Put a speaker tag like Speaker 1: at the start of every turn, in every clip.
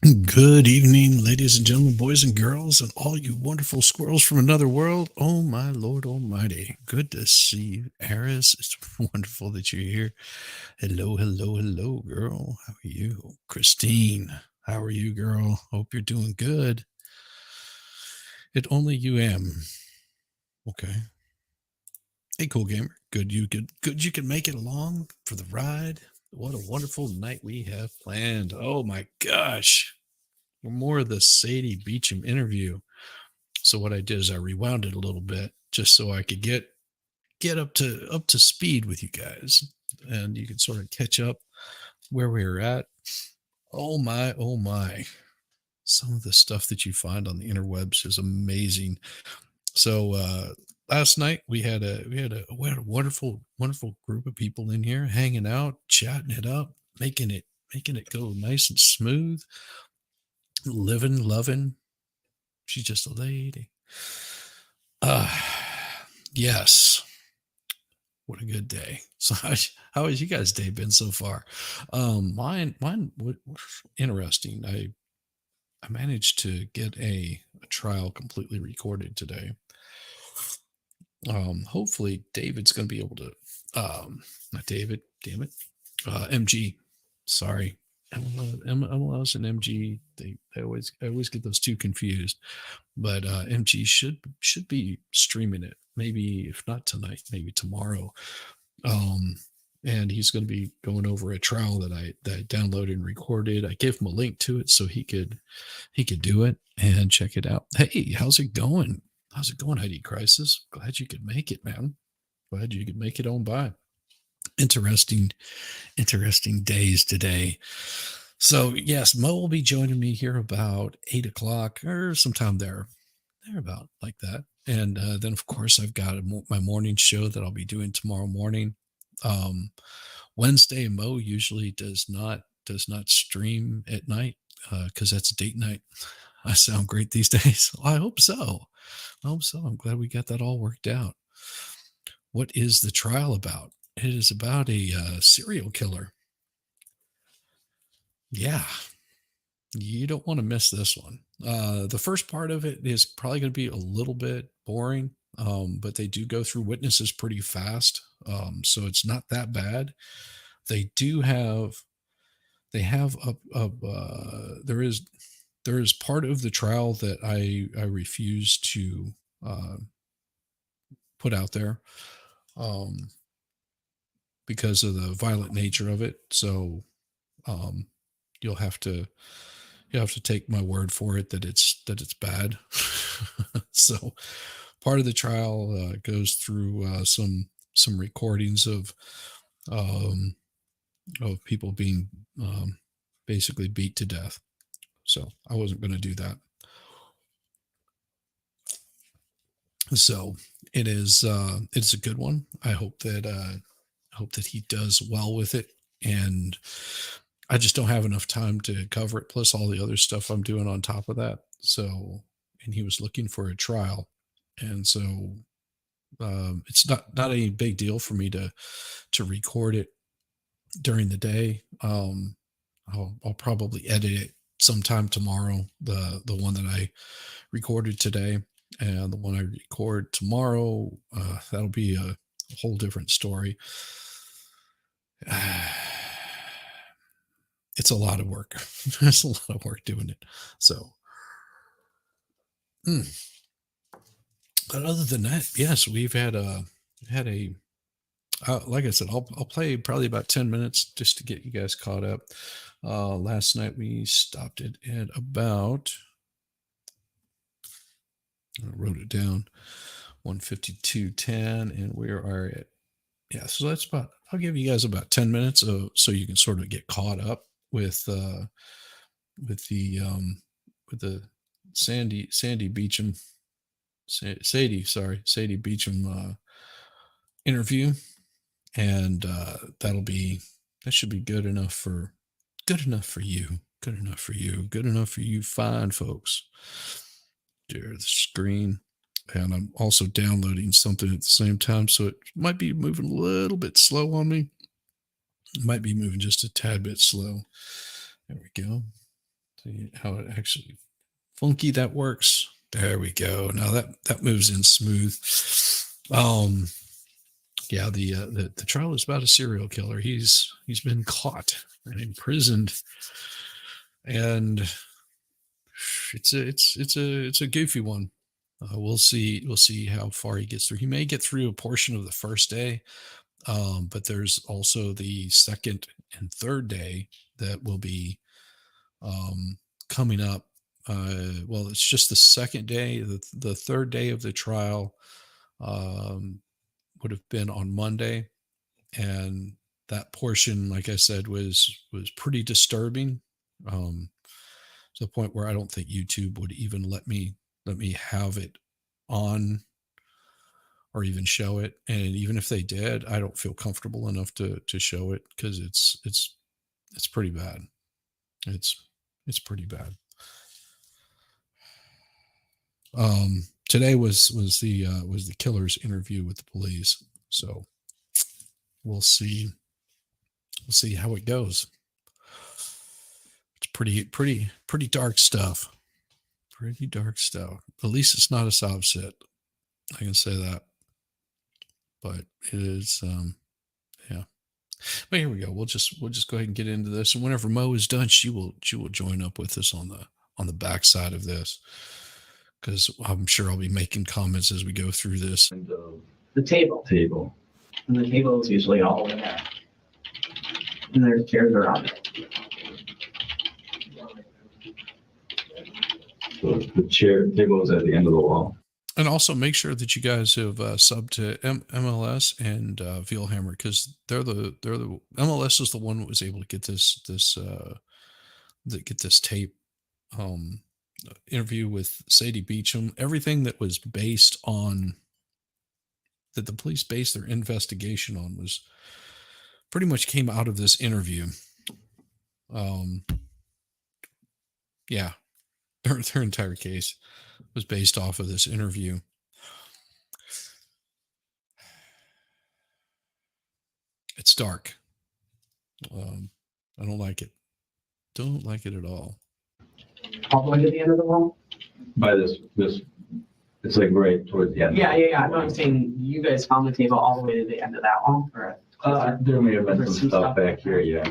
Speaker 1: Good evening, ladies and gentlemen, boys and girls, and all you wonderful squirrels from another world. Oh, my Lord Almighty. Good to see you, Eris. It's wonderful that you're here. Hello, hello, hello, girl. How are you? Christine, how are you, girl? Hope you're doing good. It only you am. Okay. Hey, cool gamer. Good you can make it along for the ride. What a wonderful night we have planned. Oh my gosh. More of the Sadie Beacham interview. So what I did is I rewound it a little bit just so I could get up to speed with you guys, and you can sort of catch up where we were at. Oh my, oh my! Some of the stuff that you find on the interwebs is amazing. So last night we had a wonderful group of people in here hanging out, chatting it up, making it go nice and smooth, living, loving. She's just a lady. Uh, yes. What a good day. So how has you guys' day been so far? Mine was interesting. I managed to get a trial completely recorded today. Hopefully David's going to be able to, not David, damn it, MG, sorry. MLS and MG, I always get those two confused, but MG should be streaming it. Maybe if not tonight, maybe tomorrow. Um, and he's going to be going over a trial that I downloaded and recorded. I gave him a link to it so he could do it and check it out. Hey, how's it going? How's it going, Heidi Crisis? Glad you could make it, man. Glad you could make it on by. Interesting, interesting days today. So yes, Mo will be joining me here about 8 o'clock or sometime there about like that. And then of course I've got my morning show that I'll be doing tomorrow morning. Um, Wednesday, Mo usually does not stream at night because that's date night. I sound great these days. Well, I hope so. I hope so. I'm glad we got that all worked out. What is the trial about? It is about a serial killer. Yeah, you don't want to miss this one. The first part of it is probably going to be a little bit boring, but they do go through witnesses pretty fast, so it's not that bad. They do have they have there is part of the trial that I refuse to uh, put out there um, because of the violent nature of it. So um, you'll have to take my word for it that it's bad. So part of the trial goes through some recordings um, of people being basically beat to death. So I wasn't going to do that. So it's a good one. I hope that he does well with it, and I just don't have enough time to cover it. Plus all the other stuff I'm doing on top of that. So, and he was looking for a trial, and so it's not a big deal for me to record it during the day. I'll probably edit it sometime tomorrow. The one that I recorded today, and the one I record tomorrow, that'll be a whole different story. It's a lot of work. It's a lot of work doing it. So, but other than that, yes, we've had a like I said, I'll play probably about 10 minutes just to get you guys caught up. Last night we stopped it at about, I wrote it down, 152.10, and we are at, yeah. So that's about. I'll give you guys about 10 minutes so you can sort of get caught up with the with the Sandy Beacham, Sadie Beacham interview, and that should be good enough for you, good enough for you fine folks. Share the screen, and I'm also downloading something at the same time, so it might be moving a little bit slow on me. It might be moving just a tad bit slow. There we go. See how it actually funky that works. There we go. Now that moves in smooth. Yeah, the trial is about a serial killer. He's been caught and imprisoned, and it's a goofy one. We'll see how far he gets through. He may get through a portion of the first day, but there's also the second and third day that will be coming up. Well, it's just the second day. The third day of the trial would have been on Monday, and that portion, like I said, was pretty disturbing, to the point where I don't think YouTube would even let me have it on or even show it. And even if they did, I don't feel comfortable enough to show it, because it's pretty bad. It's pretty bad. Today was the killer's interview with the police, so we'll see how it goes. It's pretty dark stuff. Pretty dark stuff. At least it's not a sob set. I can say that. But it is, yeah. But here we go. We'll just go ahead and get into this. And whenever Mo is done, she will join up with us on the back side of this, because I'm sure I'll be making comments as we go through this.
Speaker 2: And the table. And the table is usually all the way there. And there's chairs around it.
Speaker 3: So the table is at the end of the wall.
Speaker 1: And also make sure that you guys have subbed to MLS and Vielhammer, because they're the MLS is the one that was able to get this tape interview with Sadie Beacham. Everything that was based on, that the police based their investigation on, was pretty much came out of this interview. Yeah, their entire case was based off of this interview. It's dark. I don't like it. Don't like it at all.
Speaker 2: All the way to the end of the wall?
Speaker 3: By this, it's like right towards the end.
Speaker 2: Yeah. No, I'm saying you guys found the table all the way to the end of that wall? Or
Speaker 3: There may have been some stuff back here, yeah.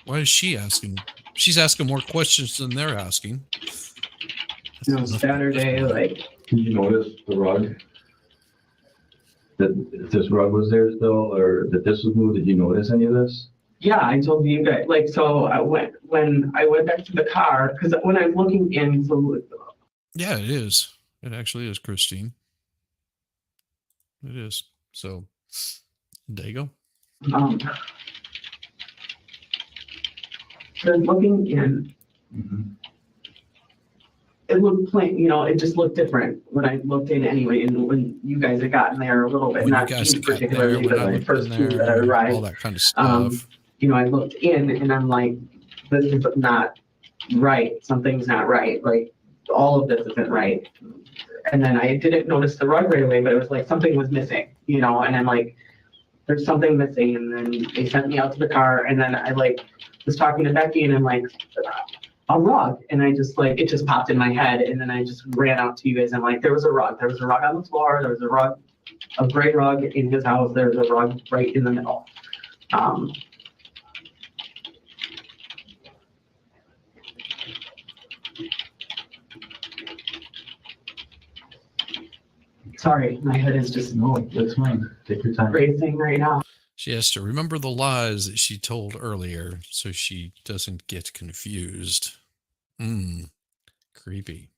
Speaker 1: Why is she asking? She's asking more questions than they're asking.
Speaker 2: Saturday, like.
Speaker 3: Did you notice the rug? That this rug was there still, or that this was moved? Did you notice any of this?
Speaker 2: Yeah, I told you guys, like, so when I went back to the car, because when I was looking in, so.
Speaker 1: Yeah, it is. It actually is, Christine. It is. So, there you go.
Speaker 2: So looking in, it looked plain, it just looked different when I looked in anyway, and when you guys had gotten there a little bit,
Speaker 1: When
Speaker 2: not
Speaker 1: you guys
Speaker 2: you
Speaker 1: got
Speaker 2: particularly,
Speaker 1: there,
Speaker 2: but
Speaker 1: when I
Speaker 2: the
Speaker 1: looked
Speaker 2: first
Speaker 1: in
Speaker 2: two
Speaker 1: there,
Speaker 2: that arrived.
Speaker 1: all that kind of stuff.
Speaker 2: I looked in and I'm like, this is not right. Something's not right. Like, all of this isn't right. And then I didn't notice the rug right away, but it was like something was missing, and I'm like, there's something missing. And then they sent me out to the car, and then I was talking to Becky, and I'm like, a rug. And I just it just popped in my head. And then I just ran out to you guys. And I'm like, there was a rug. There was a rug on the floor. There was a rug, a gray rug in his house. There's a rug right in the middle. Sorry, my head is just
Speaker 3: That's fine. Take your time.
Speaker 2: racing right now.
Speaker 1: She has to remember the lies that she told earlier so she doesn't get confused. Creepy.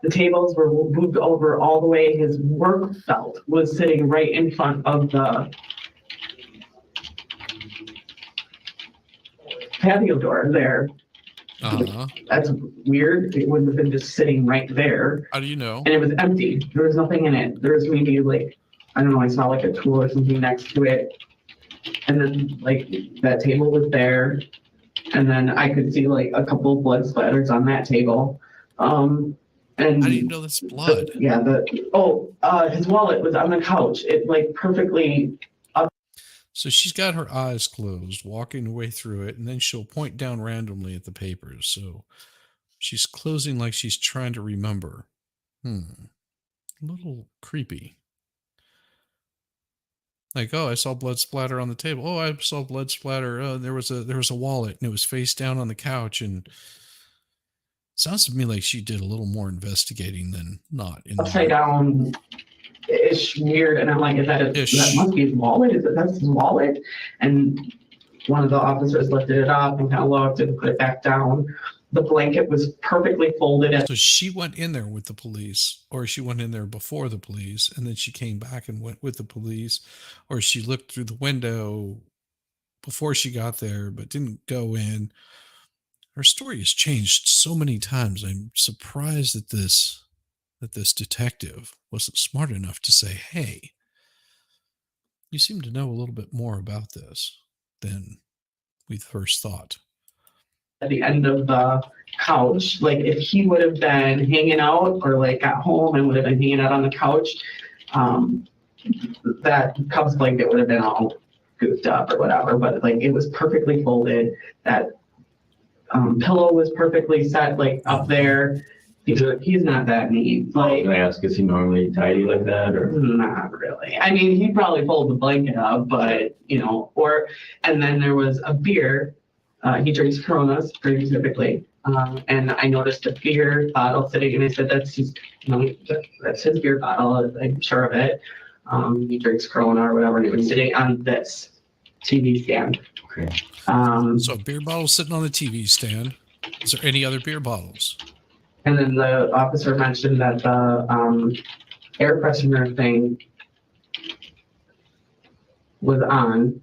Speaker 2: The tables were moved over all the way. His work belt was sitting right in front of the patio door there. That's weird. It wouldn't have been just sitting right there.
Speaker 1: How do you know?
Speaker 2: And it was empty. There was nothing in it. There was maybe I don't know, I saw a tool or something next to it. And then that table was there. And then I could see a couple of blood splatters on that table. And
Speaker 1: how do you know that's blood?
Speaker 2: His wallet was on the couch. It perfectly up.
Speaker 1: So she's got her eyes closed, walking her way through it, and then she'll point down randomly at the papers. So she's closing like she's trying to remember. A little creepy. Like, oh, I saw blood splatter on the table. Oh, I saw blood splatter. Oh, there was a wallet, and it was face down on the couch. And sounds to me like she did a little more investigating than not.
Speaker 2: Upside down. It's weird, and I'm like, that must be his wallet? That's his wallet? And one of the officers lifted it up and kind of looked and put it back down. The blanket was perfectly folded.
Speaker 1: So she went in there with the police, or she went in there before the police, and then she came back and went with the police, or she looked through the window before she got there, but didn't go in. Her story has changed so many times. I'm surprised that this detective wasn't smart enough to say, hey, you seem to know a little bit more about this than we first thought.
Speaker 2: At the end of the couch, like if he would have been hanging out or like got home and would have been hanging out on the couch, that Cubs blanket would have been all goofed up or whatever, but like it was perfectly folded. That pillow was perfectly set like up there. He's not that neat. Like,
Speaker 3: Can I ask, is he normally tidy like that, or?
Speaker 2: Not really. I mean, he'd probably fold the blanket up, but and then there was a beer. He drinks Coronas pretty typically. And I noticed a beer bottle sitting, and I said, that's his beer bottle. I'm sure of it. He drinks Corona or whatever, and it was sitting on this TV stand.
Speaker 3: Okay.
Speaker 1: So a beer bottle sitting on the TV stand. Is there any other beer bottles?
Speaker 2: And then the officer mentioned that the air freshener thing was on,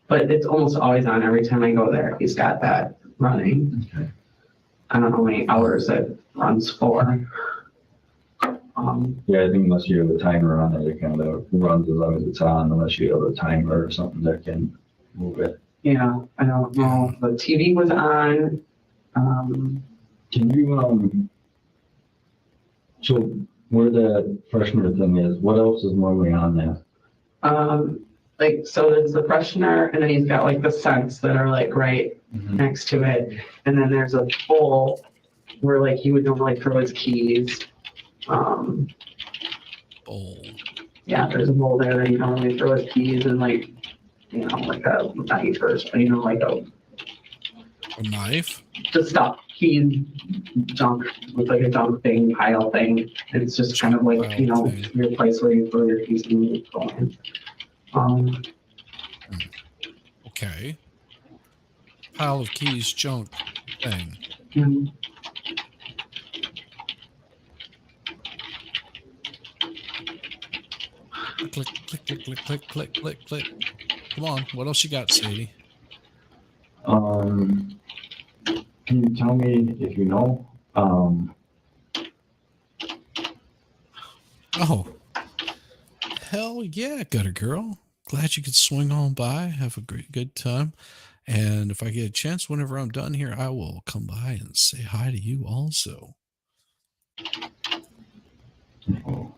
Speaker 2: but it's almost always on every time I go there. He's got that running.
Speaker 3: Okay.
Speaker 2: I don't know how many hours it runs for.
Speaker 3: Yeah, I think unless you have a timer on it, it kind of runs as long as it's on, unless you have a timer or something that can move it.
Speaker 2: Yeah, I don't know. The TV was on.
Speaker 3: Can you, so where the freshener thing is, what else is normally on there?
Speaker 2: Like, so there's the freshener, and then he's got like the scents that are like right next to it. And then there's a bowl where like he would normally throw his keys.
Speaker 1: Bowl.
Speaker 2: Yeah, there's a bowl there that he normally throw his keys and like, like a knife or like
Speaker 1: A knife?
Speaker 2: just stuff. Keys, junk, with like a junk thing, pile thing. It's just kind of like, your place where you throw your keys and you go in.
Speaker 1: Okay. Pile of keys, junk thing.
Speaker 2: Mhm.
Speaker 1: Click, click, click, click, click, click, click, click. Come on. What else you got, Sadie?
Speaker 3: Can you tell me if you know?
Speaker 1: Oh. Hell yeah, gutter girl. Glad you could swing on by. Have a good time. And if I get a chance, whenever I'm done here, I will come by and say hi to you also.
Speaker 3: Oh.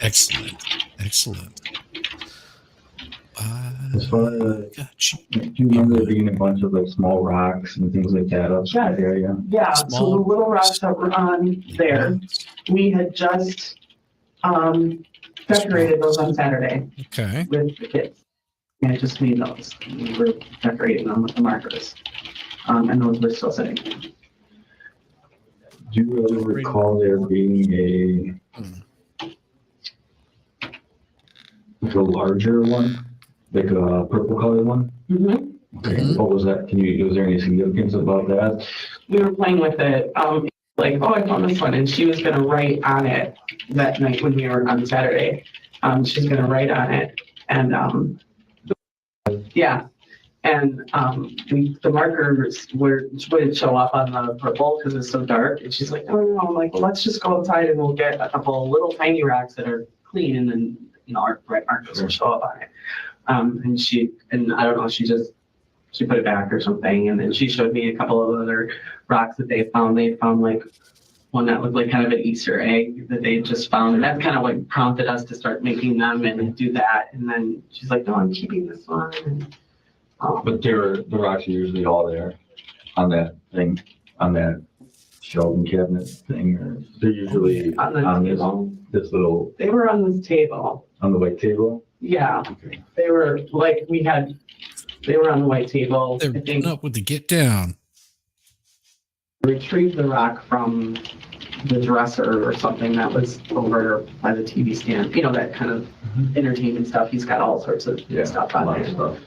Speaker 1: Excellent. Excellent.
Speaker 3: As far as,
Speaker 1: Got you.
Speaker 3: do you remember there being a bunch of like small rocks and things like that outside the area?
Speaker 2: Yeah, so the
Speaker 1: Small-
Speaker 2: little rocks that were on there, we had just decorated those on Saturday
Speaker 1: Okay.
Speaker 2: with the kids. And I just made those. We were decorating them with the markers. And those were still sitting there.
Speaker 3: Do you ever recall there being like a larger one, like a purple colored one?
Speaker 2: Mm-hmm.
Speaker 3: Okay,
Speaker 1: Mhm.
Speaker 3: what was that? Was there any significance about that?
Speaker 2: We were playing with it. Like, oh, I found this one. And she was going to write on it that night when we were on Saturday. She's going to write on it. And yeah. And the markers would show up on the purple because it's so dark. And she's like, oh no, I'm like, well, let's just go outside and we'll get a couple of little tiny rocks that are clean, and then our red markers will show up on it. And I don't know, she put it back or something, and then she showed me a couple of other rocks that they found. They found like one that looked like kind of an Easter egg that they just found, and that's kind of what prompted us to start making them and do that. And then she's like, no, I'm keeping this one. And,
Speaker 3: But the rocks are usually all there on that thing, on that shelving cabinet thing, or they're usually
Speaker 2: on the
Speaker 3: on
Speaker 2: table.
Speaker 3: this little,
Speaker 2: They were on this table.
Speaker 3: on the white table.
Speaker 2: Yeah,
Speaker 3: Okay.
Speaker 2: they were like they were on the white table.
Speaker 1: They're
Speaker 2: I think
Speaker 1: up with the get down.
Speaker 2: retrieved the rock from the dresser or something that was over by the TV stand. That kind of entertainment stuff. He's got all sorts of stuff on there.
Speaker 3: Stuff.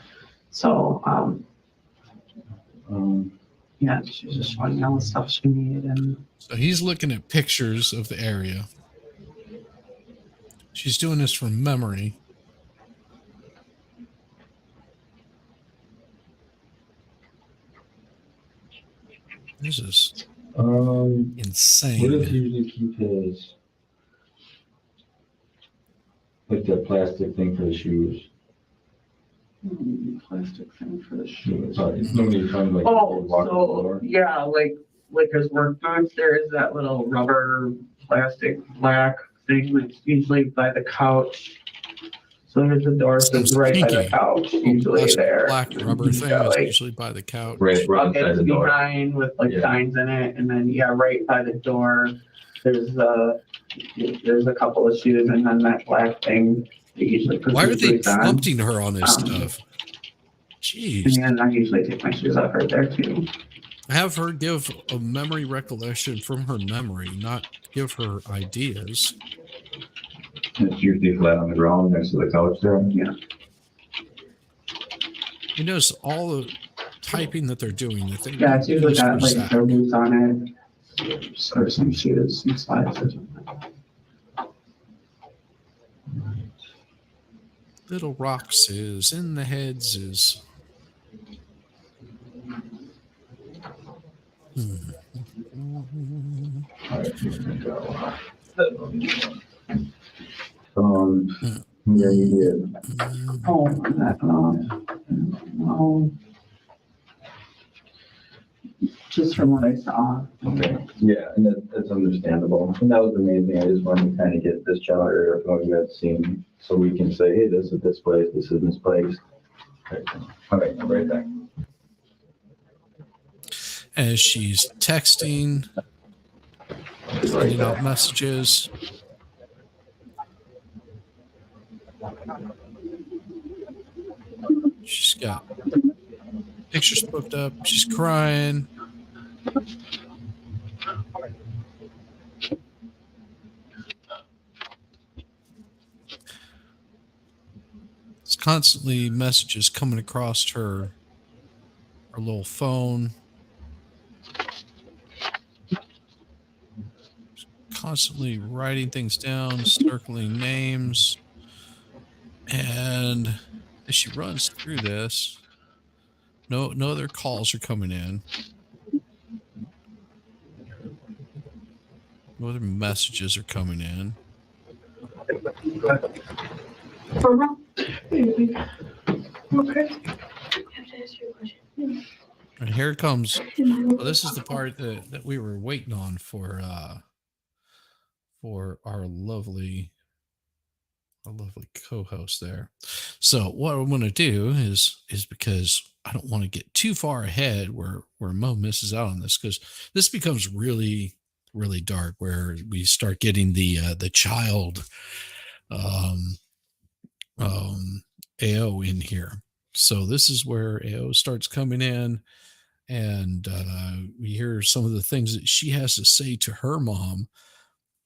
Speaker 2: So, yeah, she's just showing all the stuff she made. And
Speaker 1: So he's looking at pictures of the area. She's doing this from memory. This is insane.
Speaker 3: Where does he usually keep his, like that plastic thing for the shoes?
Speaker 2: plastic thing for the shoes.
Speaker 3: Nobody trying like
Speaker 2: Oh,
Speaker 3: walk the
Speaker 2: so
Speaker 3: floor.
Speaker 2: yeah, like his work boots, there is that little rubber plastic black thing that's usually by the couch. So there's a door that's right by the
Speaker 1: Pinky.
Speaker 2: couch, usually
Speaker 1: Plastic
Speaker 2: there.
Speaker 1: black rubber
Speaker 2: He's
Speaker 1: thing
Speaker 2: got,
Speaker 1: that's
Speaker 2: like,
Speaker 1: usually by the couch.
Speaker 3: Right inside
Speaker 2: buckets
Speaker 3: the door.
Speaker 2: behind with like
Speaker 3: Yeah.
Speaker 2: signs in it, and then right by the door, there's a couple of shoes, and then that black thing that usually puts
Speaker 1: Why are
Speaker 2: his
Speaker 1: they
Speaker 2: boots on.
Speaker 1: prompting her on this stuff? Jeez.
Speaker 2: And then I usually take my shoes off right there too.
Speaker 1: Have her give a memory recollection from her memory, not give her ideas.
Speaker 3: It's usually flat on the ground next to the couch there.
Speaker 2: Yeah.
Speaker 1: You notice all the typing that they're doing. That they
Speaker 2: Yeah, it's usually got like
Speaker 1: Zach.
Speaker 2: their boots on it, or some shoes, some slides or something.
Speaker 1: Little rocks is in the heads is.
Speaker 3: Yeah, you did.
Speaker 2: Oh, no. Just from what I saw.
Speaker 3: Okay, yeah, and that's understandable. And that was the main thing. I just wanted to kind of get this channel area of what we had seen, so we can say, hey, this is this place, this is this place. All right, I'm right back.
Speaker 1: As she's texting, sending out messages. She's got pictures booked up. She's crying. It's constantly messages coming across her little phone. Constantly writing things down, circling names. And as she runs through this, no other calls are coming in. No other messages are coming in.
Speaker 2: Okay.
Speaker 1: And here it comes. Well, this is the part that we were waiting on for our lovely co-host there. So what I'm going to do is because I don't want to get too far ahead where Mo misses out on this, because this becomes really, really dark where we start getting the child AO in here. So this is where AO starts coming in, and we hear some of the things that she has to say to her mom.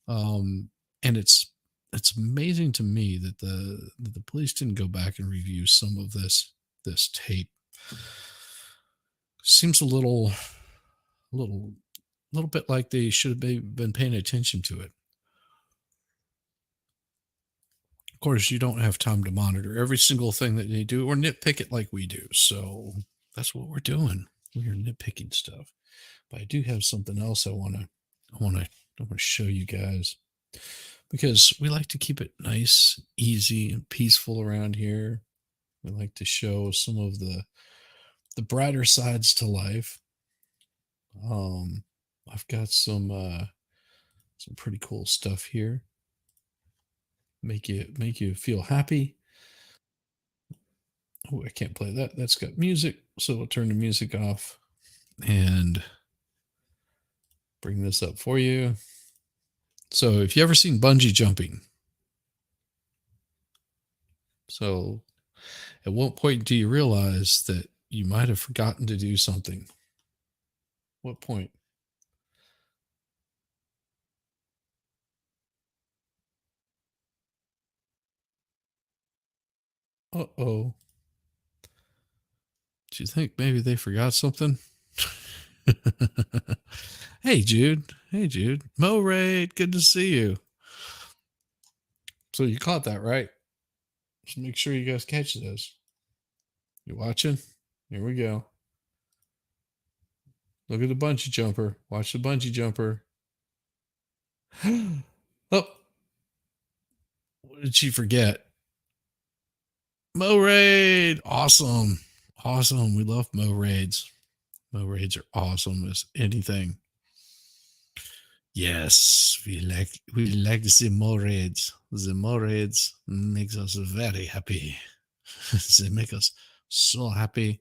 Speaker 1: And it's amazing to me that the police didn't go back and review some of this tape. Seems a little bit like they should have been paying attention to it. Of course, you don't have time to monitor every single thing that they do or nitpick it like we do. So that's what we're doing. We are nitpicking stuff. But I do have something else I want to show you guys, because we like to keep it nice, easy, and peaceful around here. We like to show some of the brighter sides to life. I've got some pretty cool stuff here. Make you feel happy. Oh, I can't play that. That's got music, so we'll turn the music off and bring this up for you. So, if you ever seen bungee jumping, so at what point do you realize that you might have forgotten to do something? What point? Uh-oh. Do you think maybe they forgot something? Hey, Jude. Hey, Jude. Mo Raid, good to see you. So you caught that, right? Just make sure you guys catch this. You watching? Here we go. Look at the bungee jumper. Watch the bungee jumper. Oh. What did she forget? Mo Raid. Awesome. Awesome. We love Mo Raids. Mo Raids are awesome as anything. Yes, we like the Mo Raids. The Mo Raids makes us very happy. They make us so happy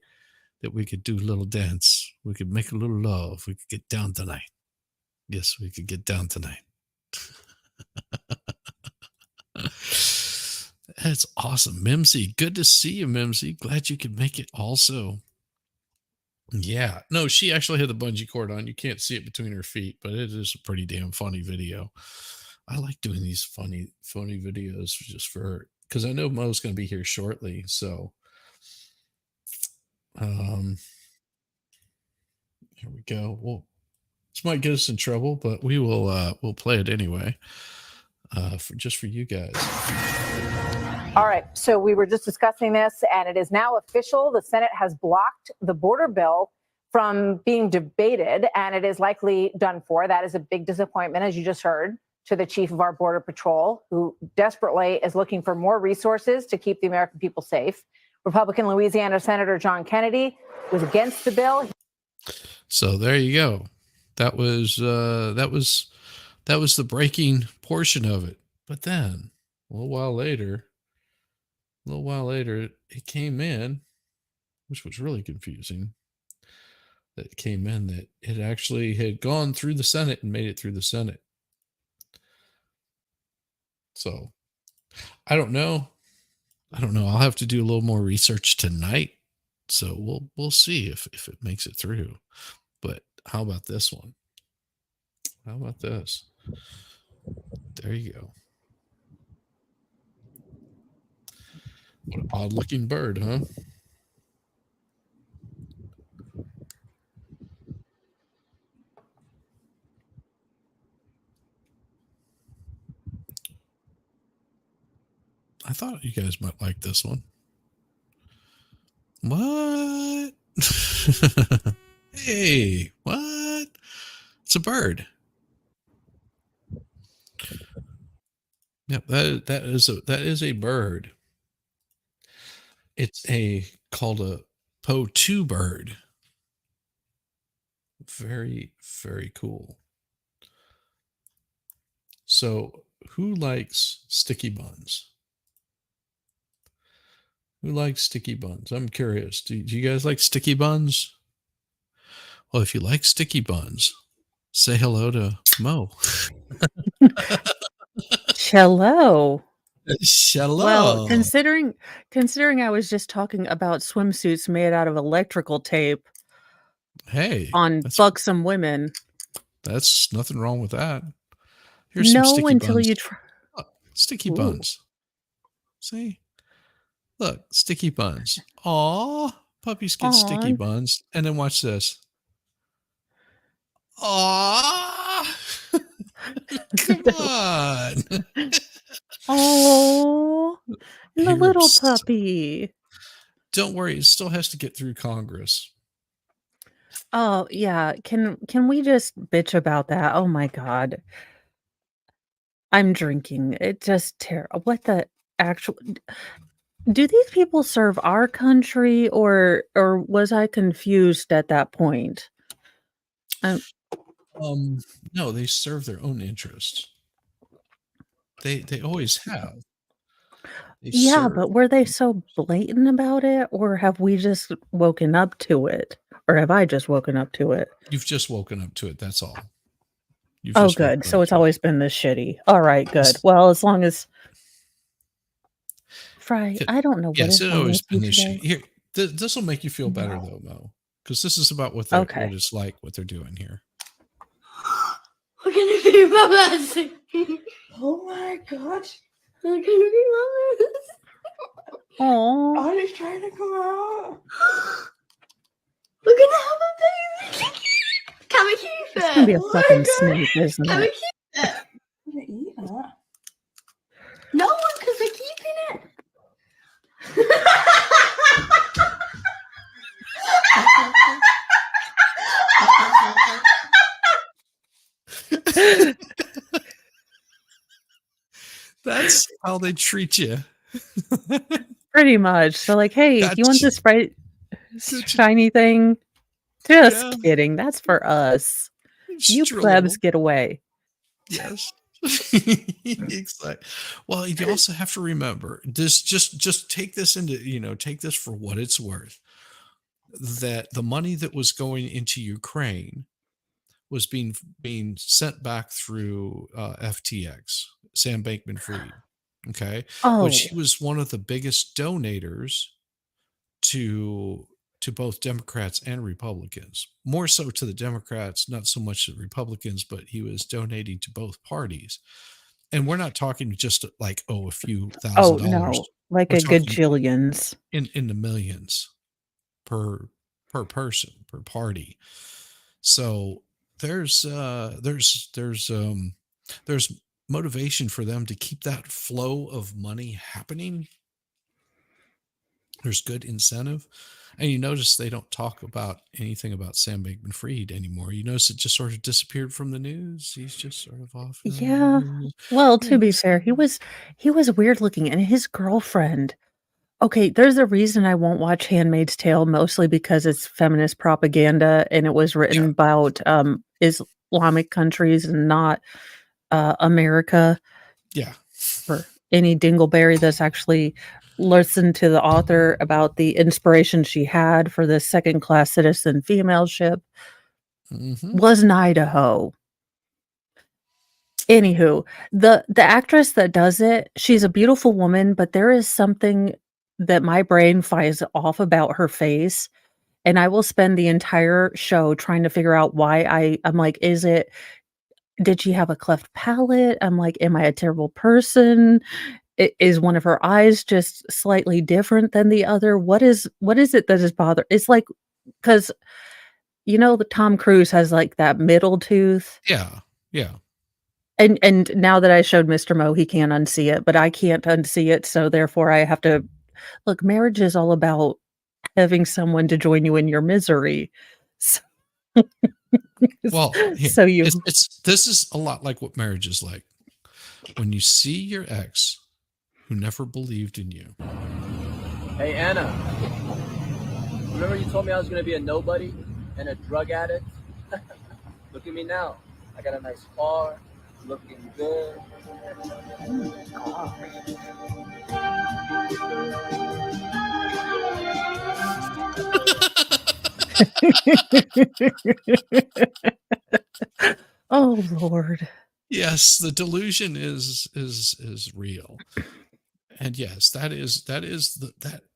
Speaker 1: that we could do a little dance. We could make a little love. We could get down tonight. Yes, we could get down tonight. That's awesome. Mimsy, good to see you, Mimsy. Glad you could make it also. Yeah. No, she actually had the bungee cord on. You can't see it between her feet, but it is a pretty damn funny video. I like doing these funny videos just for her, because I know Mo's going to be here shortly. So, here we go. Well, this might get us in trouble, but we will we'll play it anyway, just for you guys.
Speaker 4: All right, so we were just discussing this, and it is now official. The Senate has blocked the border bill from being debated, and it is likely done for. That is a big disappointment, as you just heard, to the chief of our Border Patrol, who desperately is looking for more resources to keep the American people safe. Republican Louisiana Senator John Kennedy was against the bill.
Speaker 1: So there you go. That was the breaking portion of it. But then a little while later, it came in, which was really confusing. That it came in that it actually had gone through the Senate and made it through the Senate. So I don't know. I'll have to do a little more research tonight. So we'll see if it makes it through. But how about this one? How about this? There you go. What an odd looking bird, huh? I thought you guys might like this one. What? Hey, what? It's a bird. Yep, that is a bird. It's called a Po2 bird. Very, very cool. So, who likes sticky buns? Who likes sticky buns? I'm curious. Do you guys like sticky buns? Well, if you like sticky buns, say hello to Mo.
Speaker 5: Hello.
Speaker 1: Hello.
Speaker 5: Well, considering I was just talking about swimsuits made out of electrical tape
Speaker 1: Hey,
Speaker 5: on buxom women.
Speaker 1: That's nothing wrong with that. Here's some sticky
Speaker 5: until
Speaker 1: buns.
Speaker 5: you try.
Speaker 1: Look, sticky buns. See? Look, sticky buns. Aw, puppies get sticky buns. And then watch this. Aw. Come on.
Speaker 5: Oh, and the
Speaker 1: Here,
Speaker 5: little puppy.
Speaker 1: don't worry, it still has to get through Congress.
Speaker 5: Oh, yeah. Can we just bitch about that? Oh my God. I'm drinking. It just what the actual do these people serve our country or was I confused at that point? Um,
Speaker 1: No, they serve their own interests. They always have. They
Speaker 5: yeah,
Speaker 1: serve.
Speaker 5: but were they so blatant about it or have we just woken up to it? Or have I just woken up to it?
Speaker 1: You've just woken up to it. That's all. You've
Speaker 5: Oh,
Speaker 1: just
Speaker 5: good.
Speaker 1: woken
Speaker 5: So
Speaker 1: up
Speaker 5: it's
Speaker 1: to it.
Speaker 5: always been this shitty. All right, good.
Speaker 1: Yes.
Speaker 5: Well, as long as Fry,
Speaker 1: It-
Speaker 5: I don't know what
Speaker 1: yes,
Speaker 5: is
Speaker 1: it
Speaker 5: wrong
Speaker 1: always
Speaker 5: with you
Speaker 1: been this
Speaker 5: today.
Speaker 1: shit. Here, this will make you feel better though, Mo, because this is about what
Speaker 5: Okay.
Speaker 1: it's like, what they're doing here.
Speaker 6: We're gonna be mamas. Oh my gosh. We're gonna be mamas.
Speaker 5: Oh,
Speaker 6: Ollie's trying to come out. We're gonna have a baby. Can we keep it?
Speaker 5: it's gonna be a fucking snake, isn't
Speaker 6: Can we
Speaker 5: it?
Speaker 6: keep it? I'm gonna eat it. No, because we're keeping it.
Speaker 1: That's how they treat you.
Speaker 5: Pretty much. So like, hey, you want
Speaker 1: Gotcha.
Speaker 5: this bright
Speaker 1: Gotcha.
Speaker 5: shiny thing? Just
Speaker 1: Yeah.
Speaker 5: kidding. That's for us. You
Speaker 1: Just your
Speaker 5: plebs
Speaker 1: little-
Speaker 5: get away.
Speaker 1: Yes. Exactly. Well, you also have to remember this. Just take this into take this for what it's worth. That the money that was going into Ukraine was being sent back through FTX, Sam Bankman-Fried. Okay,
Speaker 5: Oh,
Speaker 1: which he was one of the biggest donators to both Democrats and Republicans. More so to the Democrats, not so much to the Republicans, but he was donating to both parties. And we're not talking just like a few
Speaker 5: oh
Speaker 1: $1,000.
Speaker 5: no, like
Speaker 1: We're
Speaker 5: a
Speaker 1: talking
Speaker 5: gajillions.
Speaker 1: in the millions per person per party. So there's motivation for them to keep that flow of money happening. There's good incentive. And you notice they don't talk about anything about Sam Bankman-Fried anymore. You notice it just sort of disappeared from the news. He's just sort of off.
Speaker 5: Yeah. Well, to be fair, he was weird looking, and his girlfriend. Okay, there's a reason I won't watch Handmaid's Tale, mostly because it's feminist propaganda and it was written about Islamic countries and not America.
Speaker 1: Yeah.
Speaker 5: For any dingleberry that's actually listened to the author about the inspiration she had for this second-class citizen female ship was in Idaho. Anywho, the actress that does it, she's a beautiful woman, but there is something that my brain finds off about her face, and I will spend the entire show trying to figure out why I'm like, did she have a cleft palate? I'm like, am I a terrible person? Is one of her eyes just slightly different than the other? What is it that is bothering? It's like, because the Tom Cruise has like that middle tooth.
Speaker 1: Yeah. Yeah.
Speaker 5: And now that I showed Mr. Mo, he can't unsee it, but I can't unsee it. So therefore I have to look, marriage is all about having someone to join you in your misery. So,
Speaker 1: Well,
Speaker 5: so
Speaker 1: this is a lot like what marriage is like. When you see your ex who never believed in you.
Speaker 7: Hey, Anna. Remember you told me I was going to be a nobody and a drug addict? Look at me now. I got a nice car, looking good.
Speaker 5: Oh Lord.
Speaker 1: Yes, the delusion is real. And yes, that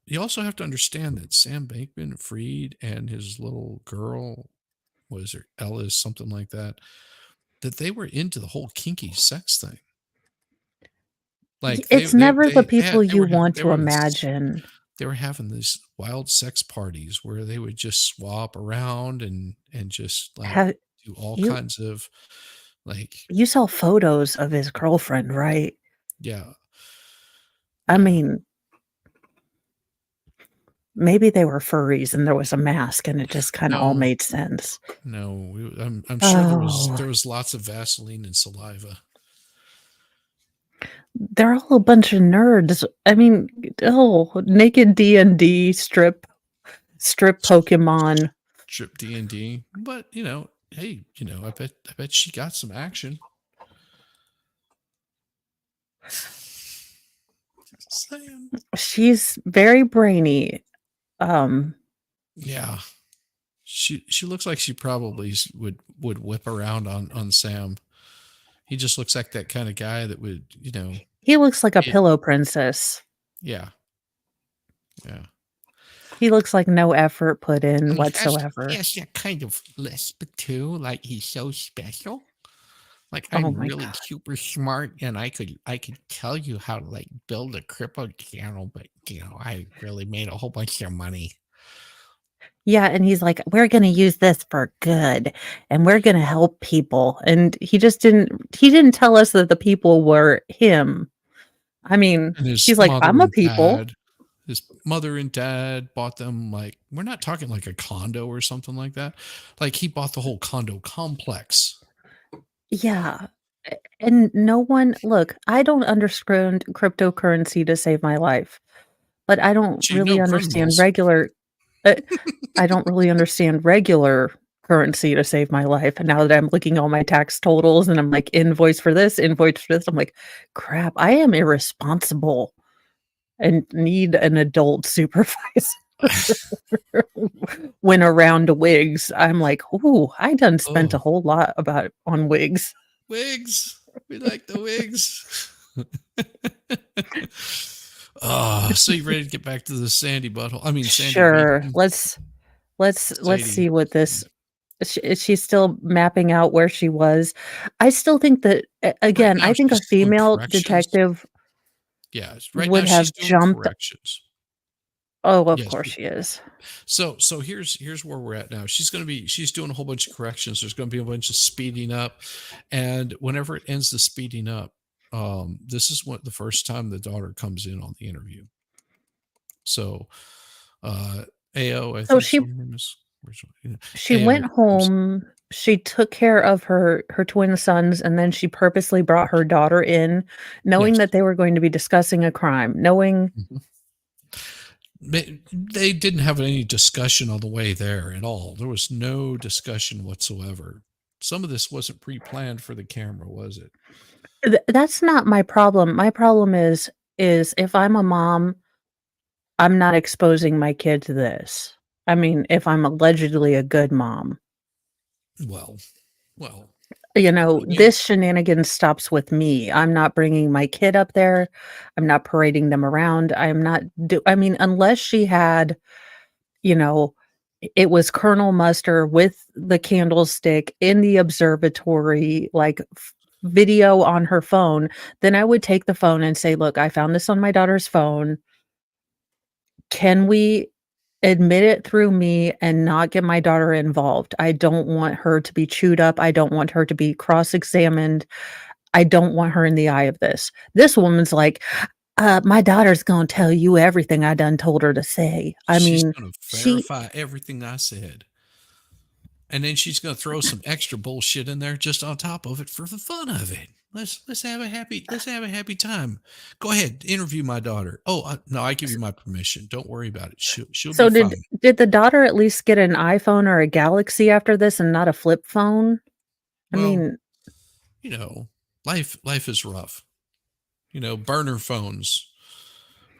Speaker 1: you also have to understand that Sam Bankman-Fried and his little girl, what is her, Ellis, something like that they were into the whole kinky sex thing. Like
Speaker 5: it's never the people you want to imagine.
Speaker 1: They were having these wild sex parties where they would just swap around and just like do all kinds of like.
Speaker 5: You saw photos of his girlfriend, right?
Speaker 1: Yeah.
Speaker 5: I mean, maybe they were furries and there was a mask and it just kind of all
Speaker 1: No.
Speaker 5: made sense.
Speaker 1: No, I'm sure
Speaker 5: Oh.
Speaker 1: there was lots of Vaseline and saliva.
Speaker 5: They're all a bunch of nerds. I mean, naked D&D strip Pokemon.
Speaker 1: Strip D&D, but hey, I bet she got some action. Sam.
Speaker 5: She's very brainy.
Speaker 1: Yeah. She looks like she probably would whip around on Sam. He just looks like that kind of guy that would,
Speaker 5: He looks like a pillow princess.
Speaker 1: Yeah. Yeah.
Speaker 5: He looks like no effort put in whatsoever.
Speaker 1: He has that kind of lisp too, like he's so special. Like
Speaker 5: Oh
Speaker 1: I'm
Speaker 5: my
Speaker 1: really
Speaker 5: God.
Speaker 1: super smart, and I could tell you how to like build a crypto channel, but I really made a whole bunch of money.
Speaker 5: Yeah, and he's like, we're going to use this for good, and we're going to help people. And he didn't tell us that the people were him. I mean,
Speaker 1: And his
Speaker 5: he's like,
Speaker 1: mother
Speaker 5: I'm a
Speaker 1: and
Speaker 5: people.
Speaker 1: dad, his mother and dad bought them, like, we're not talking like a condo or something like that. Like he bought the whole condo complex.
Speaker 5: Yeah. And no one, look, I don't understand cryptocurrency to save my life, but I don't
Speaker 1: You
Speaker 5: really
Speaker 1: know
Speaker 5: understand
Speaker 1: criminals.
Speaker 5: I don't really understand regular currency to save my life. And now that I'm looking at all my tax totals and I'm like, invoice for this, I'm like, crap, I am irresponsible and need an adult supervisor. When around wigs, I'm like, ooh, I done spent a whole lot on wigs.
Speaker 1: Wigs. We like the wigs. So you ready to get back to the Sandy butthole? I mean, Sandy.
Speaker 5: Sure. Let's see what this. She's still mapping out where she was. I still think that again.
Speaker 1: Right now,
Speaker 5: I think a
Speaker 1: she's doing
Speaker 5: female
Speaker 1: corrections.
Speaker 5: detective.
Speaker 1: Yeah, right
Speaker 5: would
Speaker 1: now
Speaker 5: have
Speaker 1: she's doing
Speaker 5: jumped.
Speaker 1: corrections.
Speaker 5: Oh, of
Speaker 1: Yes,
Speaker 5: course she is.
Speaker 1: So here's where we're at now. She's doing a whole bunch of corrections. There's going to be a bunch of speeding up, and whenever it ends the speeding up, this is what the first time the daughter comes in on the interview. So, AO, I think her name is.
Speaker 5: She
Speaker 1: AO
Speaker 5: went home. She took care of her twin sons, and then she purposely brought her daughter in, knowing that they were going to be discussing a crime, knowing.
Speaker 1: They didn't have any discussion on the way there at all. There was no discussion whatsoever. Some of this wasn't pre-planned for the camera, was it?
Speaker 5: That's not my problem. My problem is if I'm a mom, I'm not exposing my kid to this. I mean, if I'm allegedly a good mom.
Speaker 1: Well.
Speaker 5: This shenanigans stops with me. I'm not bringing my kid up there. I'm not parading them around. Unless she had, it was Colonel Muster with the candlestick in the observatory, like video on her phone, then I would take the phone and say, look, I found this on my daughter's phone. Can we admit it through me and not get my daughter involved? I don't want her to be chewed up. I don't want her to be cross-examined. I don't want her in the eye of this. This woman's like, my daughter's going to tell you everything I done told her to say.
Speaker 1: She's going to verify everything I said. And then she's going to throw some extra bullshit in there just on top of it for the fun of it. Let's have a happy time. Go ahead, interview my daughter. Oh, no, I give you my permission. Don't worry about it. She'll
Speaker 5: so
Speaker 1: be fine.
Speaker 5: Did the daughter at least get an iPhone or a Galaxy after this and not a flip phone?
Speaker 1: Well, life is rough. Burner phones.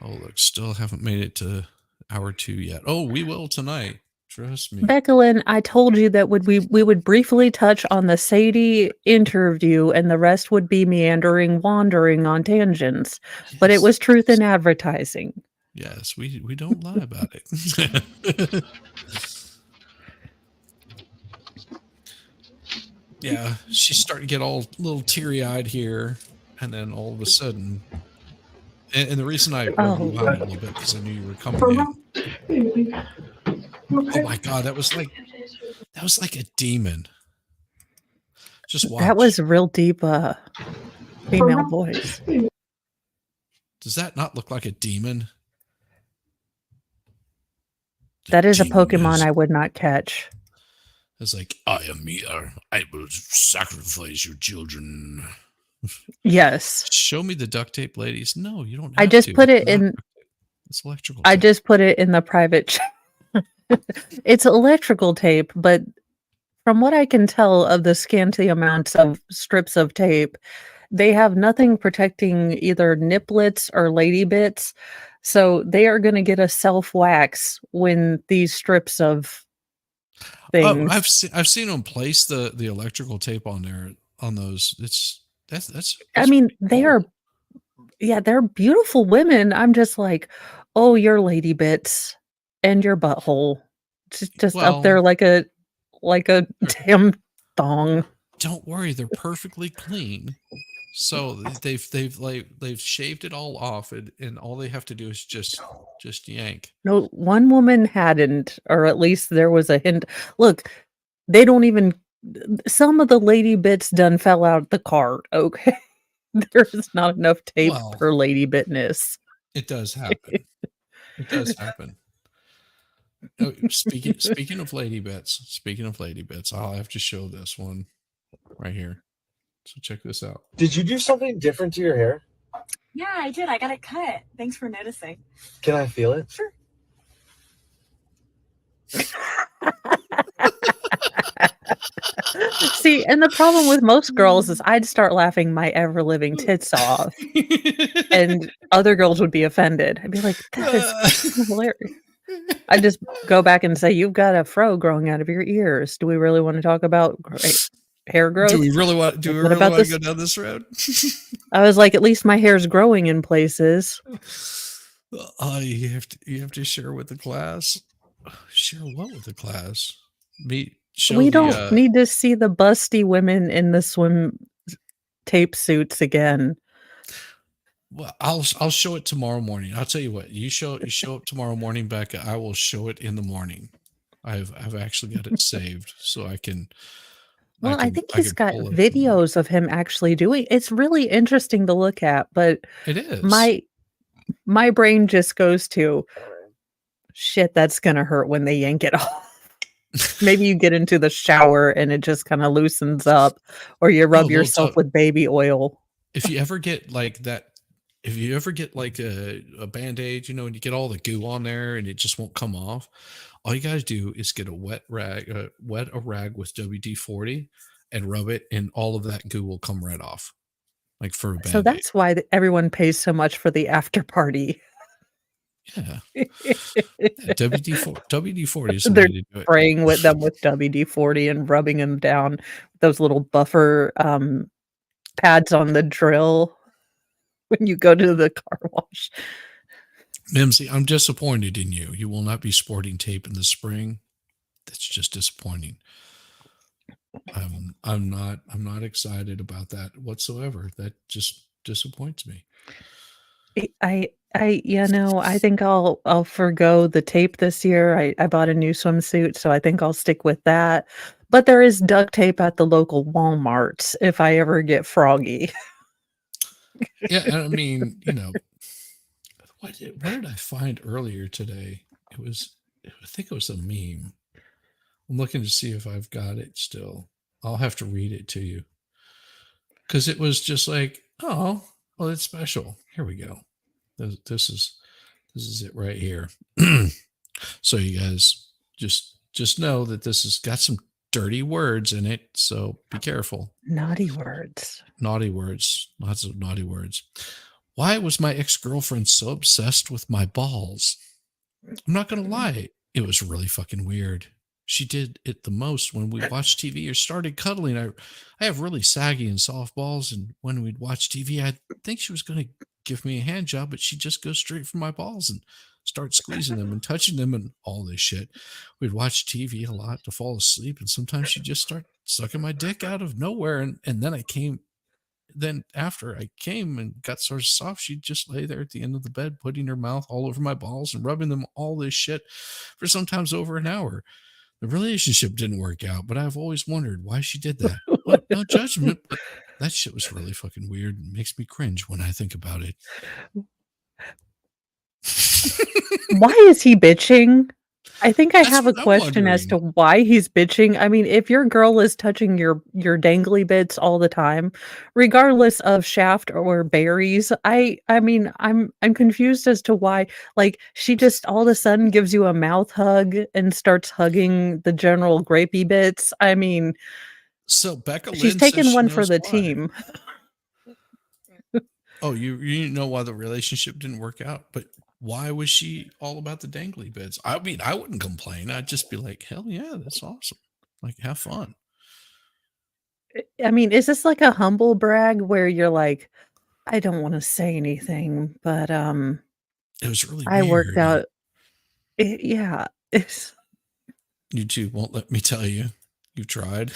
Speaker 1: Oh, look, still haven't made it to hour 2 yet. Oh, we will tonight. Trust me.
Speaker 5: Beckelin, I told you that we would briefly touch on the Sadie interview and the rest would be meandering, wandering on tangents. Yes, but it was truth in advertising.
Speaker 1: Yes, we don't lie about it. Yeah, she's starting to get all little teary-eyed here, and then all of a sudden, and the reason I rubbed you on a little bit because I knew you were coming in. Oh my God, that was like a demon. Just watch.
Speaker 5: That was a real deep female voice.
Speaker 1: Does that not look like a demon?
Speaker 5: That is a Pokemon I would not catch.
Speaker 1: It's like, I am here. I will sacrifice your children.
Speaker 5: Yes.
Speaker 1: Show me the duct tape, ladies. No, you don't have
Speaker 5: I just
Speaker 1: to.
Speaker 5: put it in.
Speaker 1: It's electrical
Speaker 5: I
Speaker 1: tape.
Speaker 5: just put it in the private. It's electrical tape, but from what I can tell of the scanty amounts of strips of tape, they have nothing protecting either niplets or lady bits. So they are going to get a self wax when these strips of things.
Speaker 1: Oh, I've seen them place the electrical tape on there on those. That's
Speaker 5: I mean,
Speaker 1: pretty
Speaker 5: they
Speaker 1: cool.
Speaker 5: are, yeah, they're beautiful women. I'm just like, oh, your lady bits and your butthole, just up there like a damn thong.
Speaker 1: Don't worry, they're perfectly clean. So they've shaved it all off, and all they have to do is just yank.
Speaker 5: No, one woman hadn't, or at least there was a hint. Look, they don't even. Some of the lady bits done fell out the cart. Okay, there's not enough tape per lady bitness.
Speaker 1: It does happen. It does happen. Oh, speaking of lady bits, I'll have to show this one right here. So check this out.
Speaker 8: Did you do something different to your hair?
Speaker 9: Yeah, I did. I got it cut. Thanks for noticing.
Speaker 8: Can I feel it?
Speaker 9: Sure.
Speaker 5: See, and the problem with most girls is I'd start laughing my ever living tits off, and other girls would be offended. I'd be like, "That is hilarious." I just go back and say, "You've got a fro growing out of your ears. Do we really want to talk about hair growth?
Speaker 1: Do we really want to go down this road?"
Speaker 5: I was like, "At least my hair's growing in places."
Speaker 1: You have to share with the class. Share what with the class?
Speaker 5: We don't need to see the busty women in the swim tape suits again.
Speaker 1: Well, I'll show it tomorrow morning. I'll tell you what. You show up tomorrow morning, Becca. I will show it in the morning. I've actually got it saved so I can.
Speaker 5: Well, I think he's got videos of him actually doing. It's really interesting to look at, but
Speaker 1: it is.
Speaker 5: My brain just goes to shit. That's gonna hurt when they yank it off. Maybe you get into the shower and it just kind of loosens up, or you rub yourself with baby oil.
Speaker 1: If you ever get like that, if you ever get like a Band-Aid, and you get all the goo on there and it just won't come off, all you guys do is get a wet rag with WD-40 and rub it, and all of that goo will come right off. Like for a Band-Aid.
Speaker 5: So that's why everyone pays so much for the after party.
Speaker 1: Yeah. WD-40 is the
Speaker 5: They're
Speaker 1: way to do it.
Speaker 5: spraying with them with WD-40 and rubbing them down with those little buffer pads on the drill when you go to the car wash.
Speaker 1: Mimsy, I'm disappointed in you. You will not be sporting tape in the spring. That's just disappointing. I'm not excited about that whatsoever. That just disappoints me.
Speaker 5: I think I'll forgo the tape this year. I bought a new swimsuit, so I think I'll stick with that. But there is duct tape at the local Walmart if I ever get froggy.
Speaker 1: Yeah, I mean, what did I find earlier today? I think it was a meme. I'm looking to see if I've got it still. I'll have to read it to you. Because it was just like, oh, well, it's special. Here we go. This is it right here. So you guys just know that this has got some dirty words in it. So be careful.
Speaker 5: Naughty words.
Speaker 1: Naughty words. Lots of naughty words. Why was my ex-girlfriend so obsessed with my balls? I'm not going to lie. It was really fucking weird. She did it the most when we watched TV or started cuddling. I have really saggy and soft balls, and when we'd watch TV, I think she was going to give me a hand job, but she'd just go straight for my balls and start squeezing them and touching them and all this shit. We'd watch TV a lot to fall asleep, and sometimes she'd just start sucking my dick out of nowhere, and then after I came and got sort of soft, she'd just lay there at the end of the bed, putting her mouth all over my balls and rubbing them all this shit for sometimes over an hour. The relationship didn't work out, but I've always wondered why she did that. Well, no judgment, but that shit was really fucking weird and makes me cringe when I think about it.
Speaker 5: Why is he bitching? I think I
Speaker 1: That's
Speaker 5: have a
Speaker 1: what I'm
Speaker 5: question as to
Speaker 1: wondering.
Speaker 5: why he's bitching. I mean, if your girl is touching your dangly bits all the time, regardless of shaft or berries, I mean, I'm confused as to why, like, she just all of a sudden gives you a mouth hug and starts hugging the general grapey bits. I mean,
Speaker 1: So Becca
Speaker 5: she's
Speaker 1: Lynn says
Speaker 5: taking
Speaker 1: she
Speaker 5: one for
Speaker 1: knows
Speaker 5: the
Speaker 1: why.
Speaker 5: team.
Speaker 1: Oh, you know why the relationship didn't work out, but why was she all about the dangly bits? I mean, I wouldn't complain. I'd just be like, hell yeah, that's awesome. Like, have fun.
Speaker 5: I mean, is this like a humble brag where you're like, I don't want to say anything, but
Speaker 1: It was really
Speaker 5: I worked
Speaker 1: weird.
Speaker 5: out. Yeah, it's
Speaker 1: You two won't let me tell you. You tried.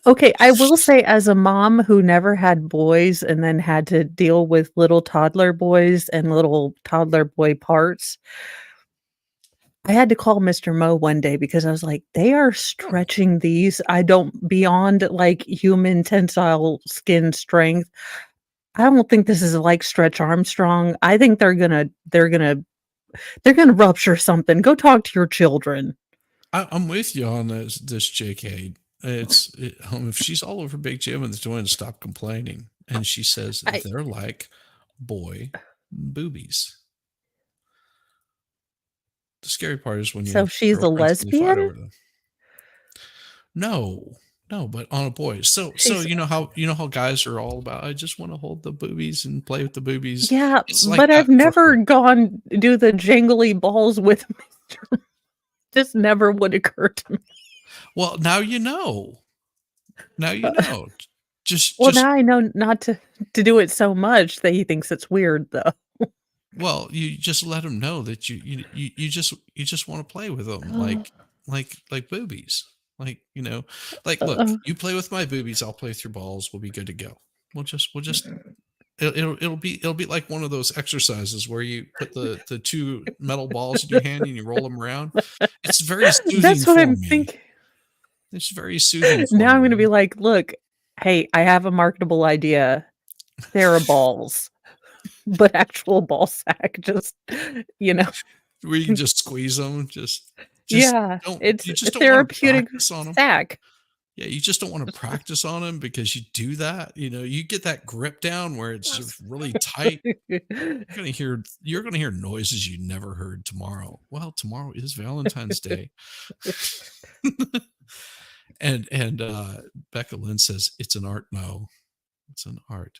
Speaker 5: okay, I will say as a mom who never had boys and then had to deal with little toddler boys and little toddler boy parts, I had to call Mr. Mo one day because I was like, "They are
Speaker 1: Oh,
Speaker 5: stretching these, I don't beyond, like, human tensile skin strength. I don't think this is like Stretch Armstrong. I think they're gonna rupture something. Go talk to your children."
Speaker 1: I'm with you on this JK. If she's all over Big Jim and the twins, stop complaining. And she says
Speaker 5: I
Speaker 1: they're like boy boobies. The scary part is when you
Speaker 5: So
Speaker 1: have
Speaker 5: she's a
Speaker 1: girlfriends and they fight
Speaker 5: lesbian?
Speaker 1: over them. No, no, but on a boy. So
Speaker 5: She's
Speaker 1: you know how guys are all about. I just want to hold the boobies and play with the boobies.
Speaker 5: Yeah,
Speaker 1: It's like
Speaker 5: but I've
Speaker 1: that for her.
Speaker 5: never gone do the jangly balls with Mr. Just never would occur to me.
Speaker 1: Well, now you know. Now you know.
Speaker 5: Well, now
Speaker 1: Just
Speaker 5: I know not to do it so much that he thinks it's weird, though.
Speaker 1: well, you just let him know that you just want to play with them like boobies. Like, like look,
Speaker 5: Uh,
Speaker 1: you play with my boobies, I'll play with your balls, we'll be good to go. We'll just it'll be like one of those exercises where you put the two metal balls in your hand and you roll them around. It's very soothing
Speaker 5: that's what
Speaker 1: for
Speaker 5: I'm
Speaker 1: me.
Speaker 5: thinking.
Speaker 1: It's very soothing for
Speaker 5: Now I'm
Speaker 1: me.
Speaker 5: gonna be like, "Look, hey, I have a marketable idea. There are balls, but actual ball sack, just, you know."
Speaker 1: Where you can just squeeze them. Just
Speaker 5: Yeah,
Speaker 1: don't
Speaker 5: it's
Speaker 1: you
Speaker 5: a
Speaker 1: just don't want to
Speaker 5: therapeutic
Speaker 1: practice on them.
Speaker 5: sack.
Speaker 1: Yeah, you just don't want to practice on them because you do that. You get that grip down where it's just really tight. You're gonna hear noises you never heard tomorrow. Well, tomorrow is Valentine's Day. And Becca Lynn says it's an art. No, it's an art.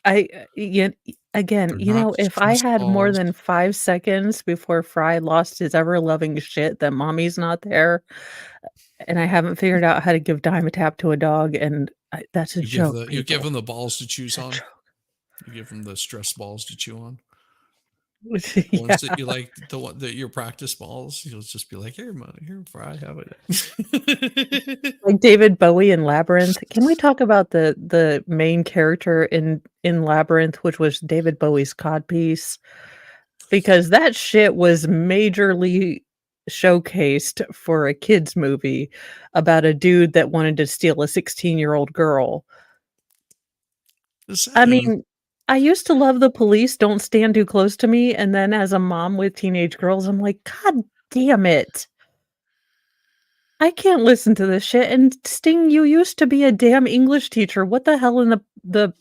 Speaker 5: Yeah, again,
Speaker 1: They're not
Speaker 5: if I
Speaker 1: stress
Speaker 5: had more
Speaker 1: balls.
Speaker 5: than 5 seconds before Fry lost his ever-loving shit that mommy's not there, and I haven't figured out how to give Dime a tap to a dog, and that's a joke,
Speaker 1: You give
Speaker 5: people.
Speaker 1: them the balls to choose
Speaker 5: It's a
Speaker 1: on.
Speaker 5: joke.
Speaker 1: You give them the stress balls to chew on. The ones
Speaker 5: Yeah.
Speaker 1: that you like, the one that your practice balls, you'll just be like, here, Fry, have it.
Speaker 5: Like David Bowie in Labyrinth. Can we talk about the main character in Labyrinth, which was David Bowie's codpiece? Because that shit was majorly showcased for a kids movie about a dude that wanted to steal a 16-year-old girl. I
Speaker 1: Listen,
Speaker 5: mean, I used to love The Police, Don't Stand Too Close to Me, and then as a mom with teenage girls, I'm like, "God damn it. I can't listen to this shit." And Sting, you used to be a damn English teacher. What the hell in the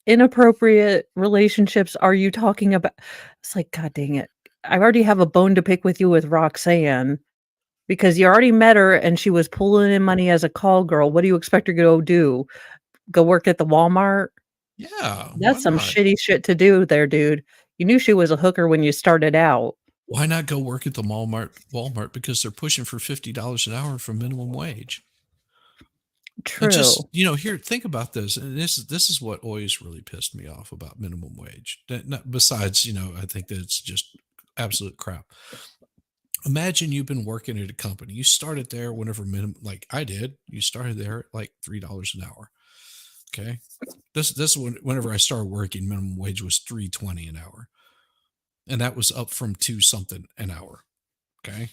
Speaker 5: inappropriate relationships are you talking about? It's like, God dang it. I already have a bone to pick with you with Roxanne because you already met her and she was pulling in money as a call girl. What do you expect her to go do? Go work at the Walmart?
Speaker 1: yeah, why
Speaker 5: That's some
Speaker 1: not?
Speaker 5: shitty shit to do there, dude. You knew she was a hooker when you started out.
Speaker 1: Why not go work at the Walmart because they're pushing for $50 an hour for minimum wage? And just,
Speaker 5: True.
Speaker 1: here, think about this. And this is what always really pissed me off about minimum wage. Besides, I think that it's just absolute crap. Imagine you've been working at a company. You started there whenever minimum, like I did. You started there at like $3 an hour. Okay. This whenever I started working, minimum wage was $3.20 an hour. And that was up from 2 something an hour. Okay.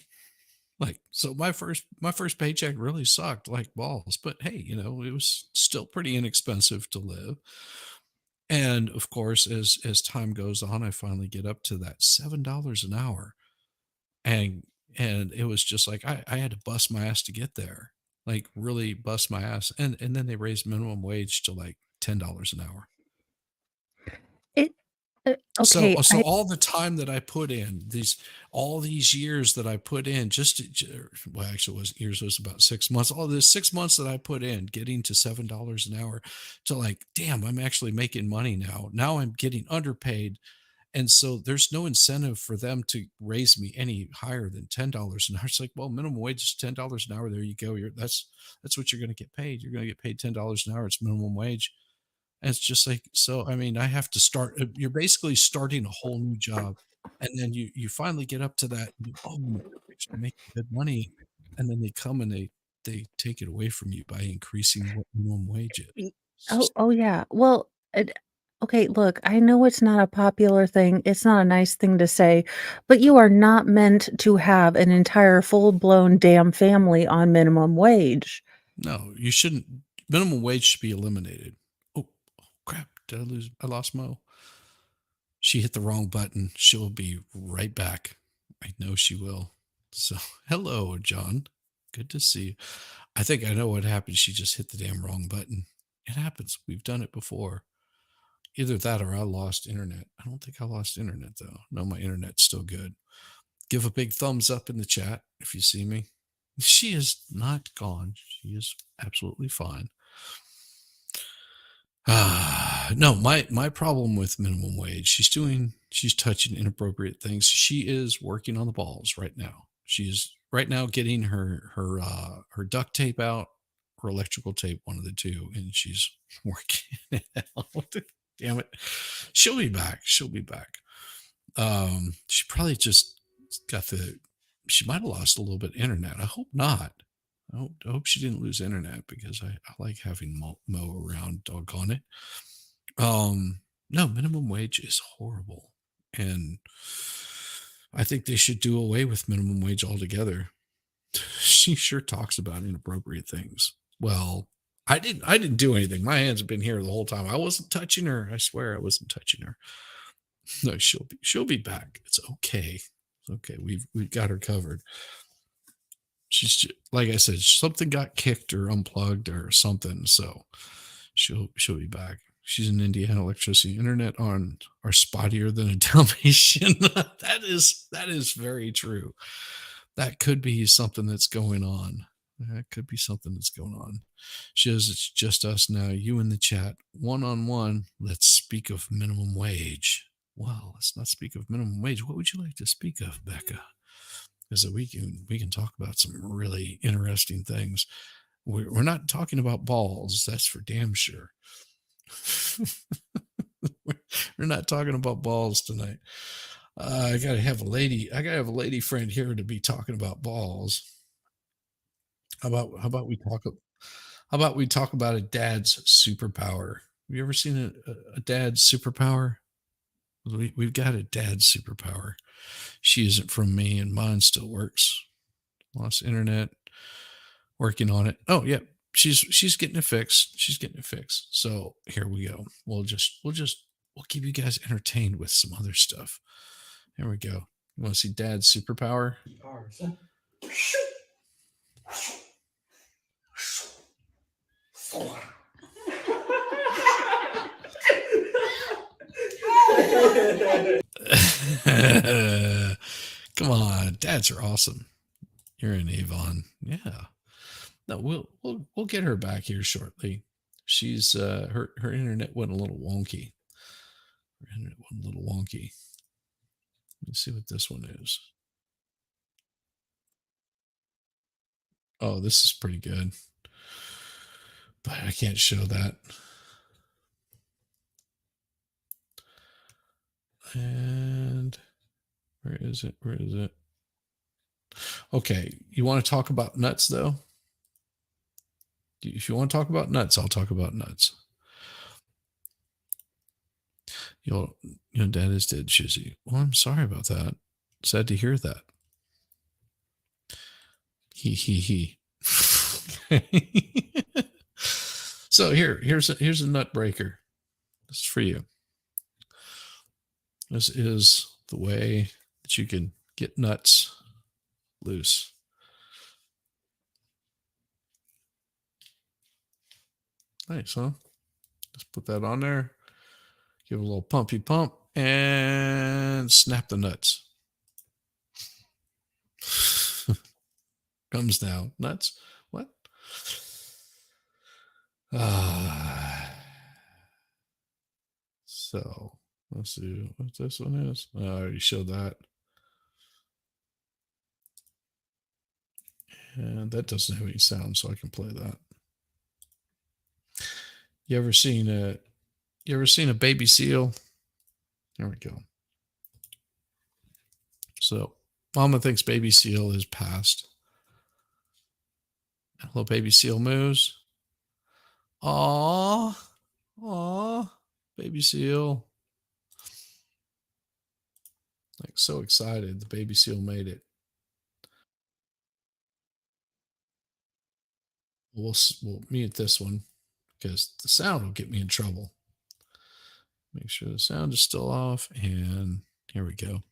Speaker 1: Like, so my first paycheck really sucked like balls, but hey, it was still pretty inexpensive to live. And of course, as time goes on, I finally get up to that $7 an hour. And and it was just like I had to bust my ass to get there. Like really bust my ass. And then they raised minimum wage to like $10 an hour.
Speaker 5: It
Speaker 1: So
Speaker 5: okay,
Speaker 1: so all the time that I put in, all these years that I put in, well, actually it wasn't years, it was about 6 months. All this 6 months that I put in, getting to $7 an hour, to like, damn, I'm actually making money now. Now I'm getting underpaid. And so there's no incentive for them to raise me any higher than $10 an hour. It's like, well, minimum wage is $10 an hour. There you go. That's what you're going to get paid. You're going to get paid $10 an hour. It's minimum wage. And it's just like, so, I mean, I have to start, you're basically starting a whole new job. And then you finally get up to that, oh, you're actually making good money. And then they come and they take it away from you by increasing what minimum wage is.
Speaker 5: Y
Speaker 1: It's just,
Speaker 5: oh, yeah. Well, okay, look, I know it's not a popular thing, it's not a nice thing to say, but you are not meant to have an entire full-blown damn family on minimum wage.
Speaker 1: no, you shouldn't. Minimum wage should be eliminated. Oh, crap. I lost Mo. She hit the wrong button. She'll be right back. I know she will. So, hello, John. Good to see you. I think I know what happened. She just hit the damn wrong button. It happens. We've done it before. Either that or I lost internet. I don't think I lost internet, though. No, my internet's still good. Give a big thumbs up in the chat if you see me. She is not gone. She is absolutely fine. No, my problem with minimum wage, she's touching inappropriate things. She is working on the balls right now. She's right now getting her duct tape out or electrical tape, one of the two, and she's working it out. Damn it. She'll be back. She'll be back. She probably just she might have lost a little bit of internet. I hope not. I hope she didn't lose internet because I like having Mo around, doggone it. No, minimum wage is horrible. And I think they should do away with minimum wage altogether. She sure talks about inappropriate things. Well, I didn't do anything. My hands have been here the whole time. I wasn't touching her. I swear I wasn't touching her. No, she'll be back. It's okay. It's okay. We've got her covered. She's like I said, something got kicked or unplugged or something. So she'll be back. She's in Indiana electricity. Internet on are spottier than a Dalmatian. that is very true. That could be something that's going on. That could be something that's going on. She says it's just us now. You in the chat, one-on-one. Let's speak of minimum wage. Well, let's not speak of minimum wage. What would you like to speak of, Becca? Because we can talk about some really interesting things. We're not talking about balls. That's for damn sure. We're not talking about balls tonight. I gotta have a lady friend here to be talking about balls. How about we talk about a dad's superpower? Have you ever seen a dad's superpower? We've got a dad's superpower. She isn't from me, and mine still works. Lost internet. Working on it. Oh yeah, she's getting it fixed. She's getting it fixed. So here we go. We'll keep you guys entertained with some other stuff. Here we go. You want to see Dad's superpower? Come on, dads are awesome. You're in Avon. Yeah. No, we'll get her back here shortly. She's her internet went a little wonky. Her internet went a little wonky. Let's see what this one is. Oh, this is pretty good. But I can't show that. And where is it? Where is it? Okay, you want to talk about nuts though? If you want to talk about nuts, I'll talk about nuts. Your dad is dead, Shizzy. Well, I'm sorry about that. Sad to hear that. He. So here's a nut breaker. This is for you. This is the way that you can get nuts loose. Nice, huh? Just put that on there. Give it a little pumpy pump and snap the nuts. Comes down. Nuts? What? So let's see what this one is. I already showed that. And that doesn't have any sound, so I can play that. You ever seen a baby seal? There we go. So Mama thinks baby seal is passed. Hello, baby seal moves. Aw, baby seal. Like so excited. The baby seal made it. We'll mute this one because the sound will get me in trouble. Make sure the sound is still off. And here we go.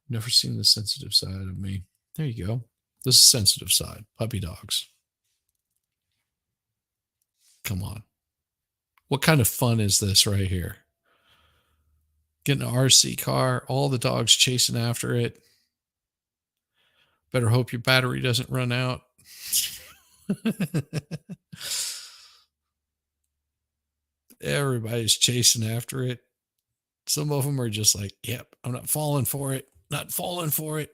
Speaker 1: Never seen the sensitive side of me. There you go. This is sensitive side. Puppy dogs. Come on. What kind of fun is this right here? Getting an RC car, all the dogs chasing after it. Better hope your battery doesn't run out. Everybody's chasing after it. Some of them are just like, yep, I'm not falling for it. Not falling for it.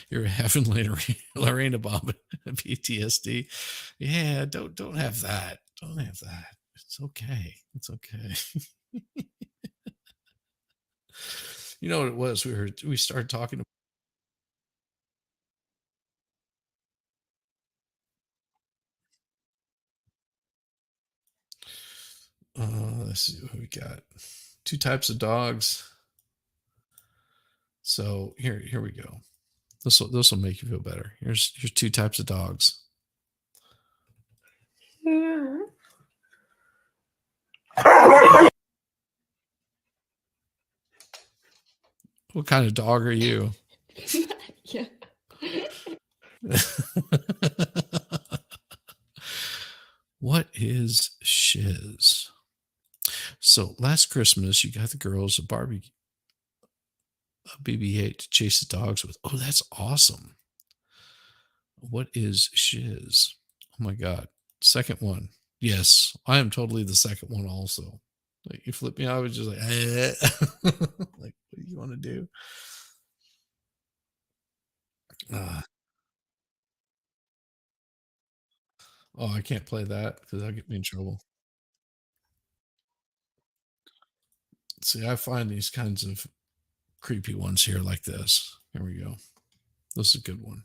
Speaker 1: You're having Lorena Bob PTSD. Yeah, don't have that. Don't have that. It's okay. It's okay. You know what it was? We started talking about. Let's see what we got. 2 types of dogs. So here we go. This will make you feel better. Here's 2 types of dogs. What kind of dog are you?
Speaker 6: Yeah.
Speaker 1: What is Shiz? So last Christmas, you got the girls a BB-8 to chase the dogs with. Oh, that's awesome. What is Shiz? Oh my God. Second one. Yes, I am totally the second one also. Like you flip me, I was just like, like, what do you want to do? Oh, I can't play that because that'll get me in trouble. See, I find these kinds of creepy ones here like this. Here we go. This is a good one.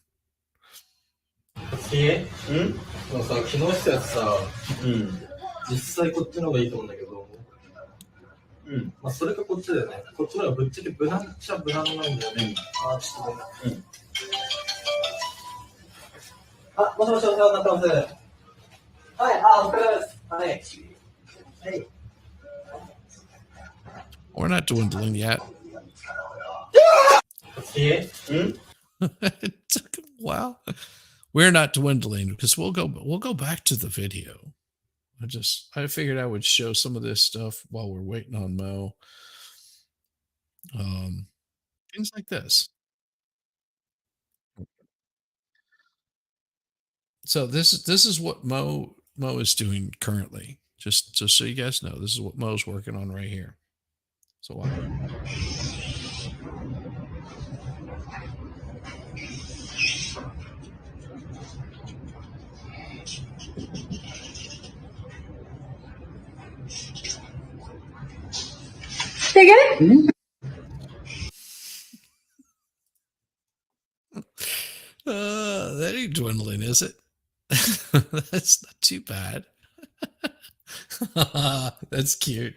Speaker 10: でもさ、昨日したやつさ、実際こっちの方がいいと思うんだけど、まあそれかこっちだよね。こっちの方がぶっちゃけ無難っちゃ無難なんだよね。あ、ちょっとごめん。あ、もしもしお世話になってます。はい、あ、お疲れ様です。はい。はい。
Speaker 1: We're not dwindling yet. It took a while. We're not dwindling because we'll go back to the video. I figured I would show some of this stuff while we're waiting on Mo. Things like this. So this is what Mo is doing currently. Just so you guys know, this is what Mo's working on right here. So watch.
Speaker 6: Say again?
Speaker 1: That ain't dwindling, is it? That's not too bad. That's cute.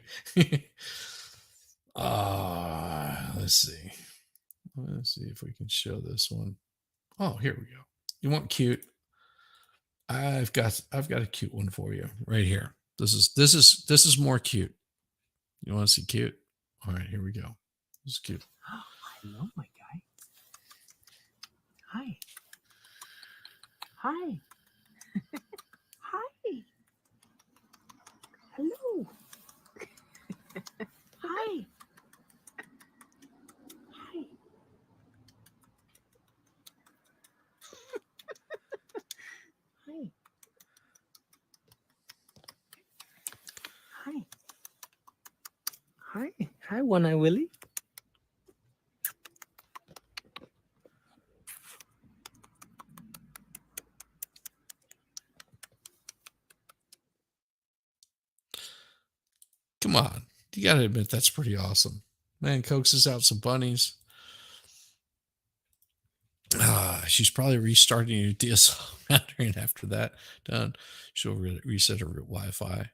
Speaker 1: Let's see. Let's see if we can show this one. Oh, here we go. You want cute? I've got a cute one for you right here. This is more cute. You want to see cute? All right, here we go. This is cute.
Speaker 2: Hello, my guy. Hi. Hi. Hi. Hello. Hi. Hi. Hi. Hi. Hi. Hi, One Eye Willie.
Speaker 1: Come on. You got to admit, that's pretty awesome. Man coaxes out some bunnies. She's probably restarting your DSL router, and after that done, she'll reset her Wi-Fi.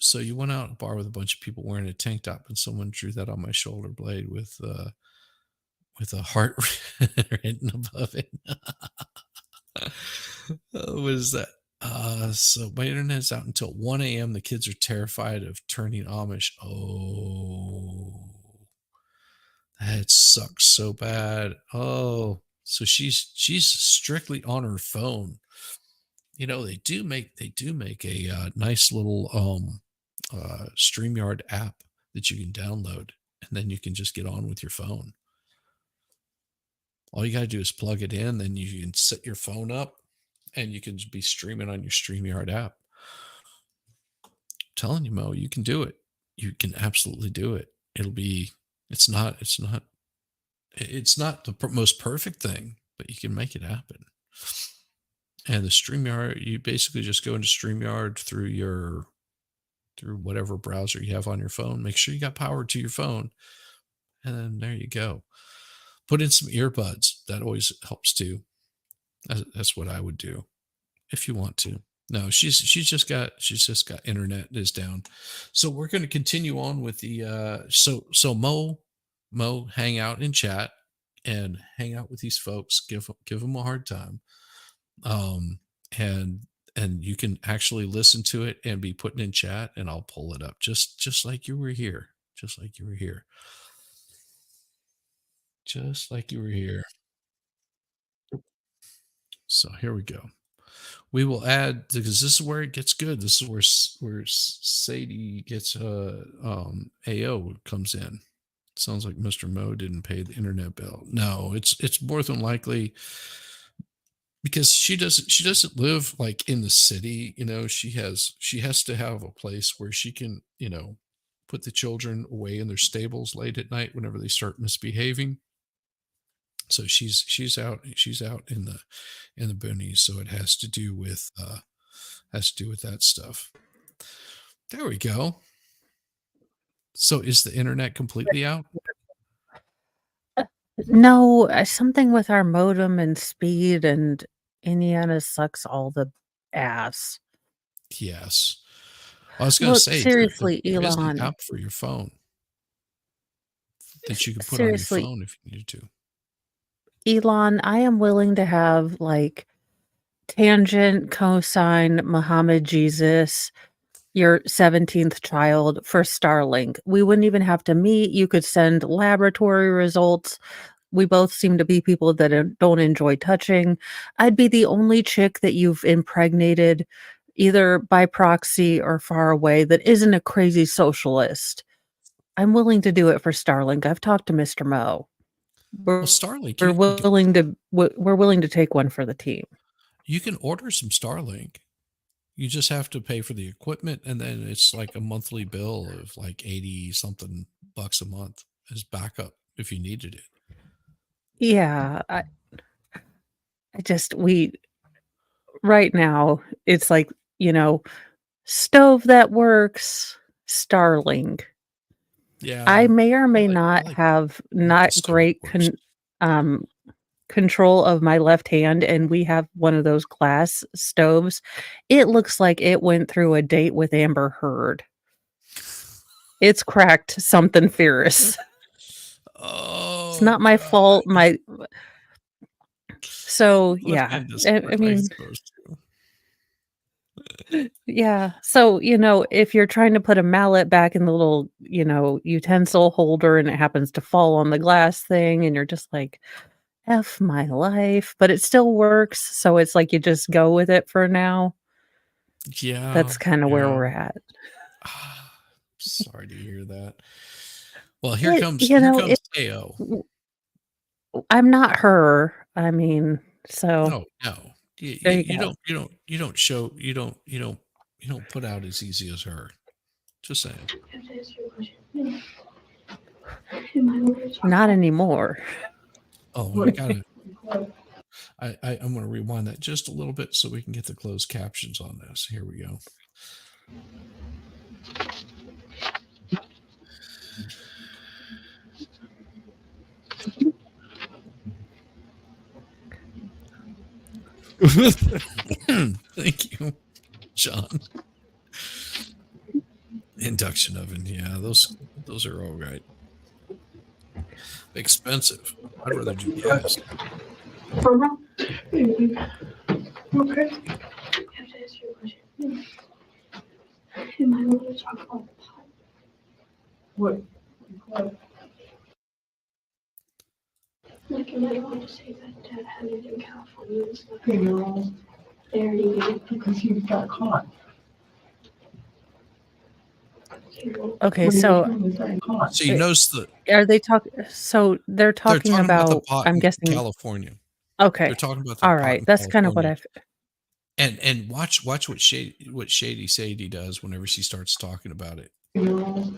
Speaker 1: So you went out at a bar with a bunch of people wearing a tank top, and someone drew that on my shoulder blade with a heart written above it. What is that? So my internet's out until 1 a.m. The kids are terrified of turning Amish. Oh, that sucks so bad. Oh, so she's strictly on her phone. You know, they do make a nice little StreamYard app that you can download, and then you can just get on with your phone. All you got to do is plug it in, then you can set your phone up, and you can be streaming on your StreamYard app. I'm telling you, Mo, you can do it. You can absolutely do it. It's not the most perfect thing, but you can make it happen. And the StreamYard, you basically just go into StreamYard through whatever browser you have on your phone. Make sure you got power to your phone, and then there you go. Put in some earbuds. That always helps too. That's what I would do if you want to. No, she's just got internet is down. So we're going to continue on with the so Mo hang out in chat and hang out with these folks. Give them a hard time. And you can actually listen to it and be putting in chat, and I'll pull it up just like you were here. Just like you were here. Just like you were here. So here we go. We will add, because this is where it gets good. This is where Sadie gets AO comes in. Sounds like Mr. Mo didn't pay the internet bill. No, it's more than likely because she doesn't live like in the city. You know, she has to have a place where she can, you know, put the children away in their stables late at night whenever they start misbehaving. So she's out in the boonies. So it has to do with that stuff. There we go. So is the internet completely out?
Speaker 5: No, something with our modem and speed, and Indiana sucks all the ass.
Speaker 1: Yes. I was going to
Speaker 5: Look,
Speaker 1: say,
Speaker 5: seriously,
Speaker 1: there is an
Speaker 5: Elon.
Speaker 1: app for your phone that you can put
Speaker 5: Seriously,
Speaker 1: on your phone if you needed to.
Speaker 5: Elon, I am willing to have like tangent, cosine, Muhammad, Jesus, your 17th child for Starlink. We wouldn't even have to meet. You could send laboratory results. We both seem to be people that don't enjoy touching. I'd be the only chick that you've impregnated either by proxy or far away that isn't a crazy socialist. I'm willing to do it for Starlink. I've talked to Mr. Mo.
Speaker 1: Well, Starlink,
Speaker 5: We're willing to take one for the team.
Speaker 1: You can order some Starlink. You just have to pay for the equipment, and then it's like a monthly bill of like 80 something bucks a month as backup if you needed it.
Speaker 5: Yeah, right now it's like, you know, stove that works, Starlink.
Speaker 1: Yeah.
Speaker 5: I may or may not have not great control of my left hand, and we have one of those glass stoves. It looks like it went through a date with Amber Heard. It's cracked something fierce.
Speaker 1: Oh,
Speaker 5: it's not my fault. So yeah, I mean, Yeah. So, if you're trying to put a mallet back in the little, utensil holder and it happens to fall on the glass thing and you're just like, F my life, but it still works. So it's like you just go with it for now.
Speaker 1: Yeah.
Speaker 5: That's kind of where we're
Speaker 1: yeah.
Speaker 5: at.
Speaker 1: Sorry to hear that. Well, here
Speaker 5: It,
Speaker 1: comes Teo.
Speaker 5: I'm not her. I mean, so
Speaker 1: No.
Speaker 5: there you
Speaker 1: You
Speaker 5: go.
Speaker 1: don't put out as easy as her. Just saying.
Speaker 5: Not anymore.
Speaker 1: Oh, I'm gonna rewind that just a little bit so we can get the closed captions on this. Here we go. Thank you, John. Induction oven, yeah, those are all right. Expensive. I'd rather do gas.
Speaker 6: Okay. Am I allowed to talk about the pot? What? Like, am I allowed to say that Dad had it in California and stuff? No. They already did. Because he got caught.
Speaker 5: Okay, so
Speaker 1: you notice the
Speaker 5: are they talking? So they're talking
Speaker 1: about the
Speaker 5: about.
Speaker 1: pot
Speaker 5: I'm
Speaker 1: in
Speaker 5: guessing.
Speaker 1: California.
Speaker 5: Okay.
Speaker 1: They're talking about the
Speaker 5: All
Speaker 1: pot
Speaker 5: right.
Speaker 1: in
Speaker 5: That's kind of what
Speaker 1: California.
Speaker 5: I've.
Speaker 1: And watch what Shady Sadie does whenever she starts talking about it.
Speaker 6: No,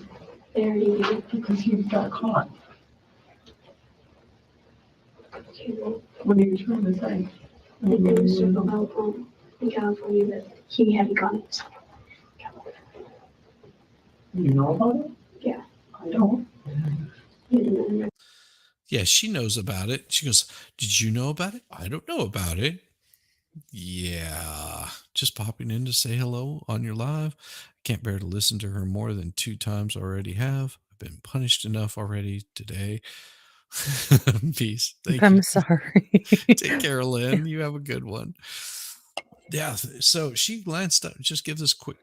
Speaker 6: they already did. Because he got caught. What are you trying to say? It was about in California that he hadn't gotten it. You know about it? Yeah. I don't.
Speaker 1: Yeah, she knows about it. She goes, "Did you know about it? I don't know about it." Yeah, just popping in to say hello on your live. Can't bear to listen to her more than 2 times already have. I've been punished enough already today. Peace. Thank you.
Speaker 5: I'm sorry.
Speaker 1: Take care, Lynn. You have a good one. Yeah. So she glanced up, just gives a quick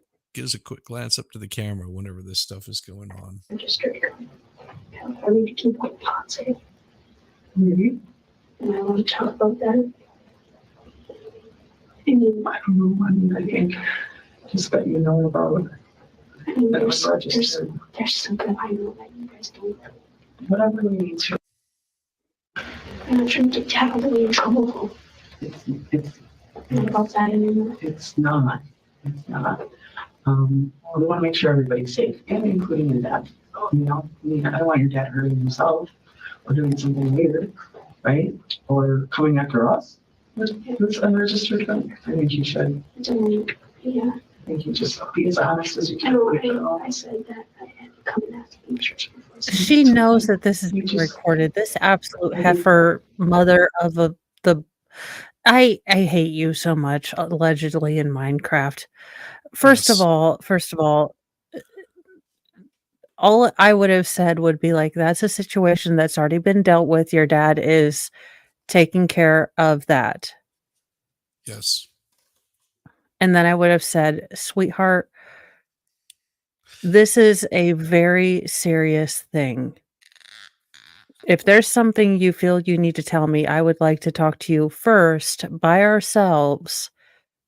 Speaker 1: glance up to the camera whenever this stuff is going on.
Speaker 6: I'm just California to keep my pots in. Maybe. And I want to talk about that. I mean, I don't know. I mean, I think just that you know about. I mean, there's something I know that you guys don't. Whatever we need to. I'm not trying to tackle the way in trouble. It's not about that anymore. It's not. It's not. We want to make sure everybody's safe, and including your dad. I mean, I don't want your dad hurting himself or doing something weird, right? Or coming after us. It's an unregistered gun. I think you should. Yeah. I think you just be as honest as you can. I said that I had to come and ask you church before.
Speaker 5: She knows that this is being recorded. This absolute heifer, mother of the. I hate you so much. Allegedly in Minecraft. First of all, all I would have said would be like, that's a situation that's already been dealt with. Your dad is taking care of that.
Speaker 1: Yes.
Speaker 5: And then I would have said, sweetheart, this is a very serious thing. If there's something you feel you need to tell me, I would like to talk to you first by ourselves,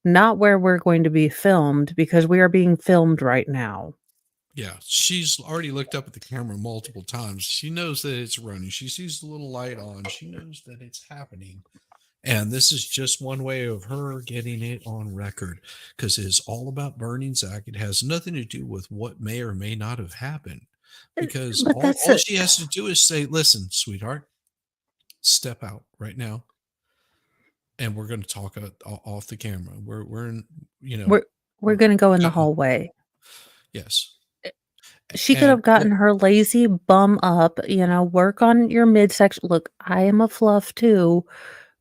Speaker 5: not where we're going to be filmed, because we are being filmed right now.
Speaker 1: Yeah, she's already looked up at the camera multiple times. She knows that it's running. She sees the little light on. She knows that it's happening. And this is just one way of her getting it on record, because it's all about burning Zach. It has nothing to do with what may or may not have happened, because all she has to do is say, listen, sweetheart, step out right now. And we're going to talk off the camera. We're in,
Speaker 5: we're going to go in the hallway.
Speaker 1: Yes.
Speaker 5: She could have gotten her lazy bum up, work on your midsection. Look, I am a fluff too,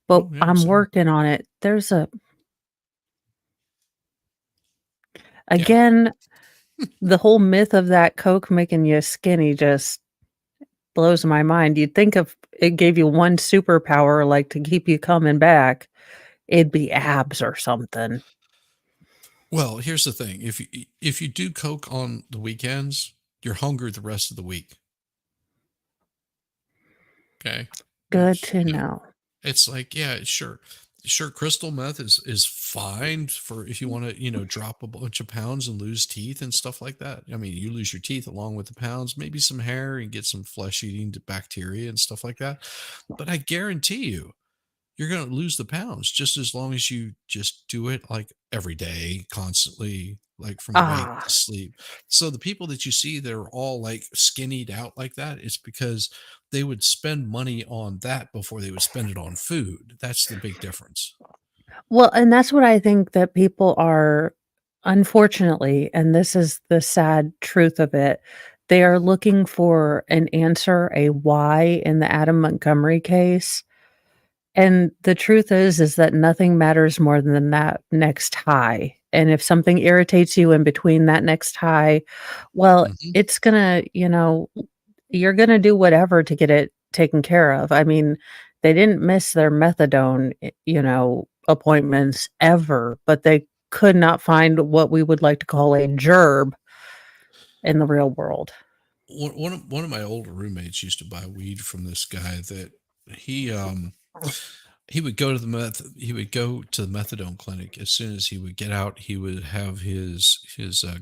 Speaker 5: but I'm working on it. There's again, the whole myth of that Coke making you skinny just blows my mind. You'd think if it gave you one superpower, like to keep you coming back, it'd be abs or something.
Speaker 1: Well, here's the thing: if you do coke on the weekends, you're hungry the rest of the week. Okay,
Speaker 5: Good
Speaker 1: which
Speaker 5: to know.
Speaker 1: it's like, yeah, sure, crystal meth is fine for if you want to drop a bunch of pounds and lose teeth and stuff like that. I mean, you lose your teeth along with the pounds, maybe some hair and get some flesh eating bacteria and stuff like that. But I guarantee you're going to lose the pounds just as long as you just do it like every day, constantly, like from wake to
Speaker 5: Ah,
Speaker 1: sleep. So the people that you see that are all like skinnied out like that, it's because they would spend money on that before they would spend it on food. That's the big difference.
Speaker 5: well, and that's what I think that people are, unfortunately, and this is the sad truth of it, they are looking for an answer, a why in the Adam Montgomery case. And the truth is that nothing matters more than that next high. And if something irritates you in between that next high, well,
Speaker 1: Mhm.
Speaker 5: it's gonna, you're gonna do whatever to get it taken care of. I mean, they didn't miss their methadone, appointments ever, but they could not find what we would like to call a gerb in the real world.
Speaker 1: One of my older roommates used to buy weed from this guy that he he would go to he would go to the methadone clinic. As soon as he would get out, he would have his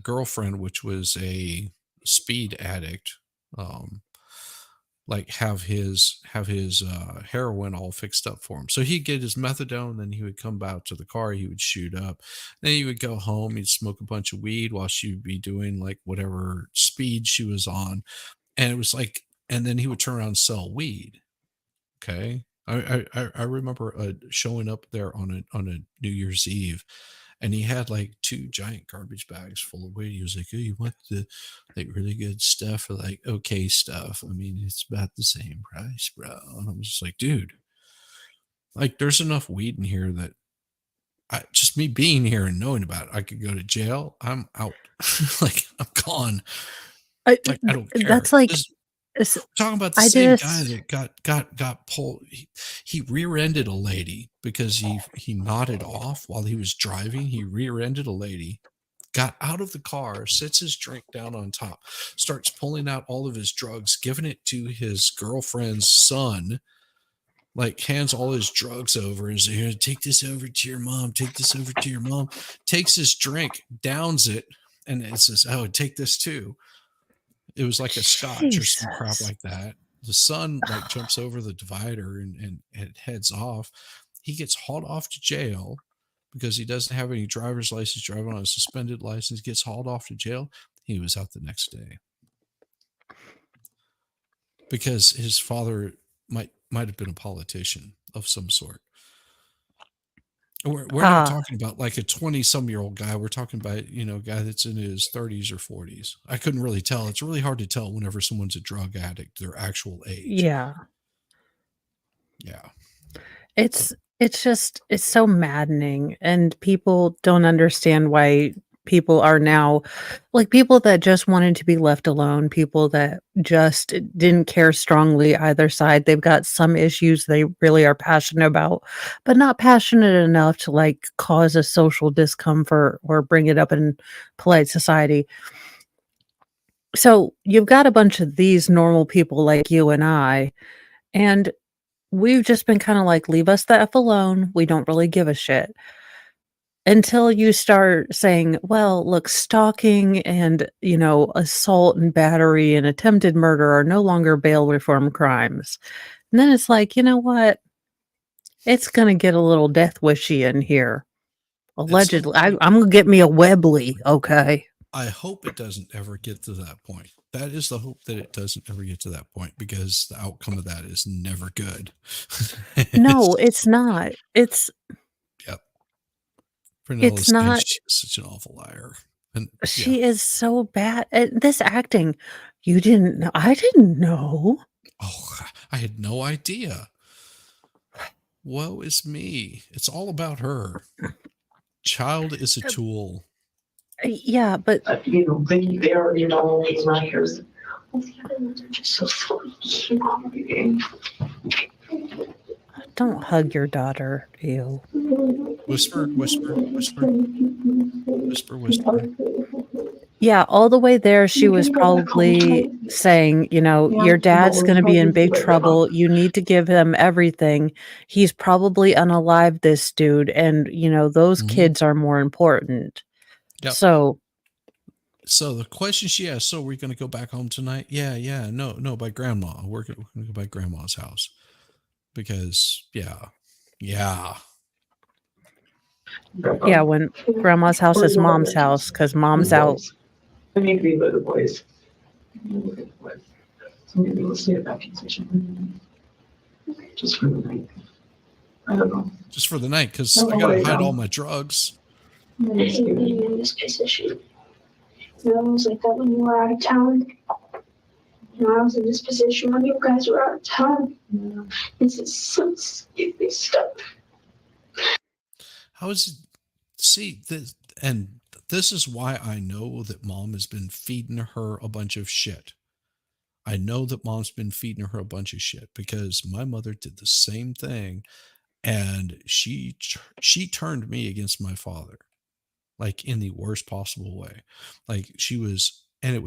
Speaker 1: girlfriend, which was a speed addict, um like have his heroin all fixed up for him. So he'd get his methadone, then he would come back to the car, he would shoot up, then he would go home, he'd smoke a bunch of weed while she'd be doing like whatever speed she was on. And it was like, and then he would turn around and sell weed. Okay. I remember showing up there on a New Year's Eve, and he had like two giant garbage bags full of weed. He was like, "Oh, you want the like really good stuff or like okay stuff? I mean, it's about the same price, bro." And I was just like, "Dude, like, there's enough weed in here that just me being here and knowing about it, I could go to jail. I'm out. Like, I'm gone. Like, I don't care."
Speaker 5: That's like,
Speaker 1: This
Speaker 5: s-
Speaker 1: talking about the
Speaker 5: I
Speaker 1: same
Speaker 5: did
Speaker 1: guy that got pulled. He rear-ended a lady because he nodded off while he was driving. He rear-ended a lady, got out of the car, sits his drink down on top, starts pulling out all of his drugs, giving it to his girlfriend's son, like hands all his drugs over and says, "Here, take this over to your mom, take this over to your mom," takes his drink, downs it, and it says, "Oh, take this too." It was like a scotch or some crap
Speaker 5: Jesus.
Speaker 1: like that. The son like jumps over the divider and heads off. He gets hauled off to jail because he doesn't have any driver's license, driving on a suspended license, gets hauled off to jail. He was out the next day because his father might have been a politician of some sort. We're not
Speaker 5: Ah,
Speaker 1: talking about like a 20-some-year-old guy. We're talking about, a guy that's in his 30s or 40s. I couldn't really tell. It's really hard to tell whenever someone's a drug addict, their actual age.
Speaker 5: yeah.
Speaker 1: Yeah. So
Speaker 5: It's so maddening, and people don't understand why people are now, like, people that just wanted to be left alone, people that just didn't care strongly either side. They've got some issues they really are passionate about, but not passionate enough to, like, cause a social discomfort or bring it up in polite society. So, you've got a bunch of these normal people like you and I, and we've just been kinda like, "Leave us the F alone, we don't really give a shit." Until you start saying, "Well, look, stalking and, assault and battery and attempted murder are no longer bail reform crimes." And then it's like, "You know what? It's gonna get a little death wishy in here."
Speaker 1: at
Speaker 5: Allegedly.
Speaker 1: some point,
Speaker 5: I'm gonna get me a Webley, okay?
Speaker 1: I hope it doesn't ever get to that point. That is the hope, that it doesn't ever get to that point, because the outcome of that is never good.
Speaker 5: No, it's
Speaker 1: It's,
Speaker 5: not.
Speaker 1: yep. Prunella
Speaker 5: It's
Speaker 1: saying
Speaker 5: not.
Speaker 1: she's such an awful liar. And yeah.
Speaker 5: She is so bad at this acting. You didn't know. I didn't know.
Speaker 1: Oh, I had no idea. Woe is me. It's all about her. Child is a tool.
Speaker 5: Yeah, but
Speaker 2: They already know measures. Well, the other ones are just so sweet.
Speaker 5: Don't hug your daughter. Ew.
Speaker 1: Whisper, whisper, whisper, whisper, whisper.
Speaker 5: Yeah, all the way there, she was probably saying, your dad's going to be in big trouble. You need to give him everything. He's probably unalive, this dude. And, those kids are more important.
Speaker 1: Yep.
Speaker 5: So
Speaker 1: the question she asked, so we're going to go back home tonight? Yeah. No, by grandma. We're going to go by grandma's house. Because, yeah.
Speaker 5: When grandma's house is mom's house, because mom's out.
Speaker 6: I need to be with the boys. So maybe we'll stay at that station. Just for the night. I don't know.
Speaker 1: Just for the night, because I got to hide all my drugs.
Speaker 11: I hate being in this position. It was like that when you were out of town. I was in this position when you guys were out of town. This is some stupid stuff.
Speaker 1: How is it? See, this is why I know that mom has been feeding her a bunch of shit. I know that mom's been feeding her a bunch of shit because my mother did the same thing, and she turned me against my father, like in the worst possible way. Like she was, and it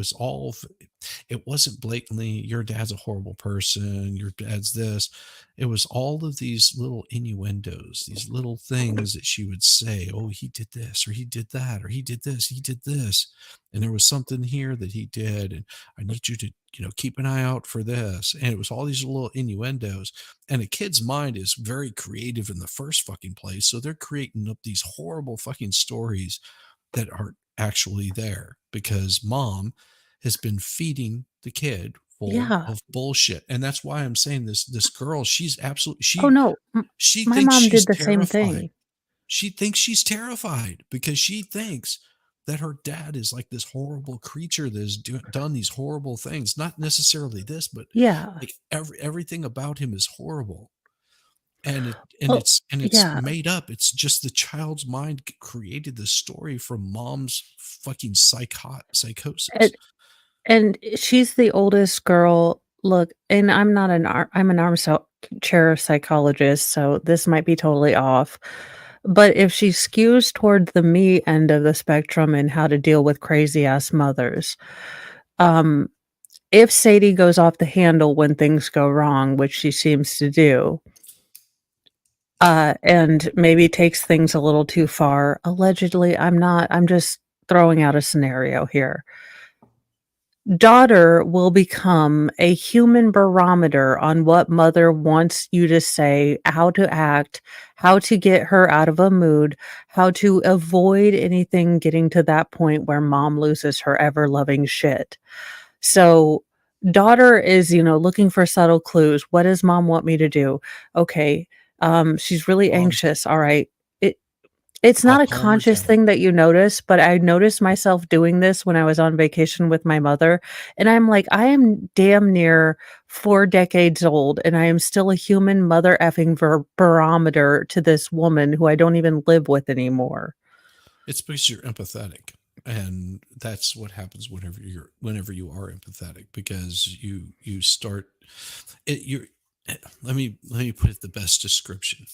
Speaker 1: wasn't blatantly, your dad's a horrible person, your dad's this. It was all of these little innuendos, these little things that she would say, oh, he did this, or he did that, or he did this, he did this. And there was something here that he did. And I need you to, keep an eye out for this. And it was all these little innuendos. And a kid's mind is very creative in the first fucking place. So they're creating up these horrible fucking stories that aren't actually there because mom has been feeding the kid full of bullshit. And that's why I'm saying this girl, she's absolutely, she
Speaker 5: my
Speaker 1: thinks
Speaker 5: mom
Speaker 1: she's
Speaker 5: did the
Speaker 1: terrified.
Speaker 5: same thing.
Speaker 1: She thinks she's terrified because she thinks that her dad is like this horrible creature that has done these horrible things. Not necessarily this, but like everything about him is horrible. And it's made up. It's just the child's mind created this story from mom's fucking psychosis.
Speaker 5: And she's the oldest girl. Look, and I'm an armchair psychologist, so this might be totally off. But if she skews toward the me end of the spectrum and how to deal with crazy ass mothers, if Sadie goes off the handle when things go wrong, which she seems to do, and maybe takes things a little too far, allegedly, I'm just throwing out a scenario here. Daughter will become a human barometer on what mother wants you to say, how to act, how to get her out of a mood, how to avoid anything getting to that point where mom loses her ever loving shit. So daughter is, looking for subtle clues. What does mom want me to do? Okay. She's really anxious. All right. It's not a conscious thing that you notice, but I noticed myself doing this when I was on vacation with my mother. And I'm like, I am damn near 4 decades old, and I am still a human mother effing barometer to this woman who I don't even live with anymore.
Speaker 1: It's because you're empathetic. And that's what happens whenever you are empathetic, because you start it. Let me put it the best description.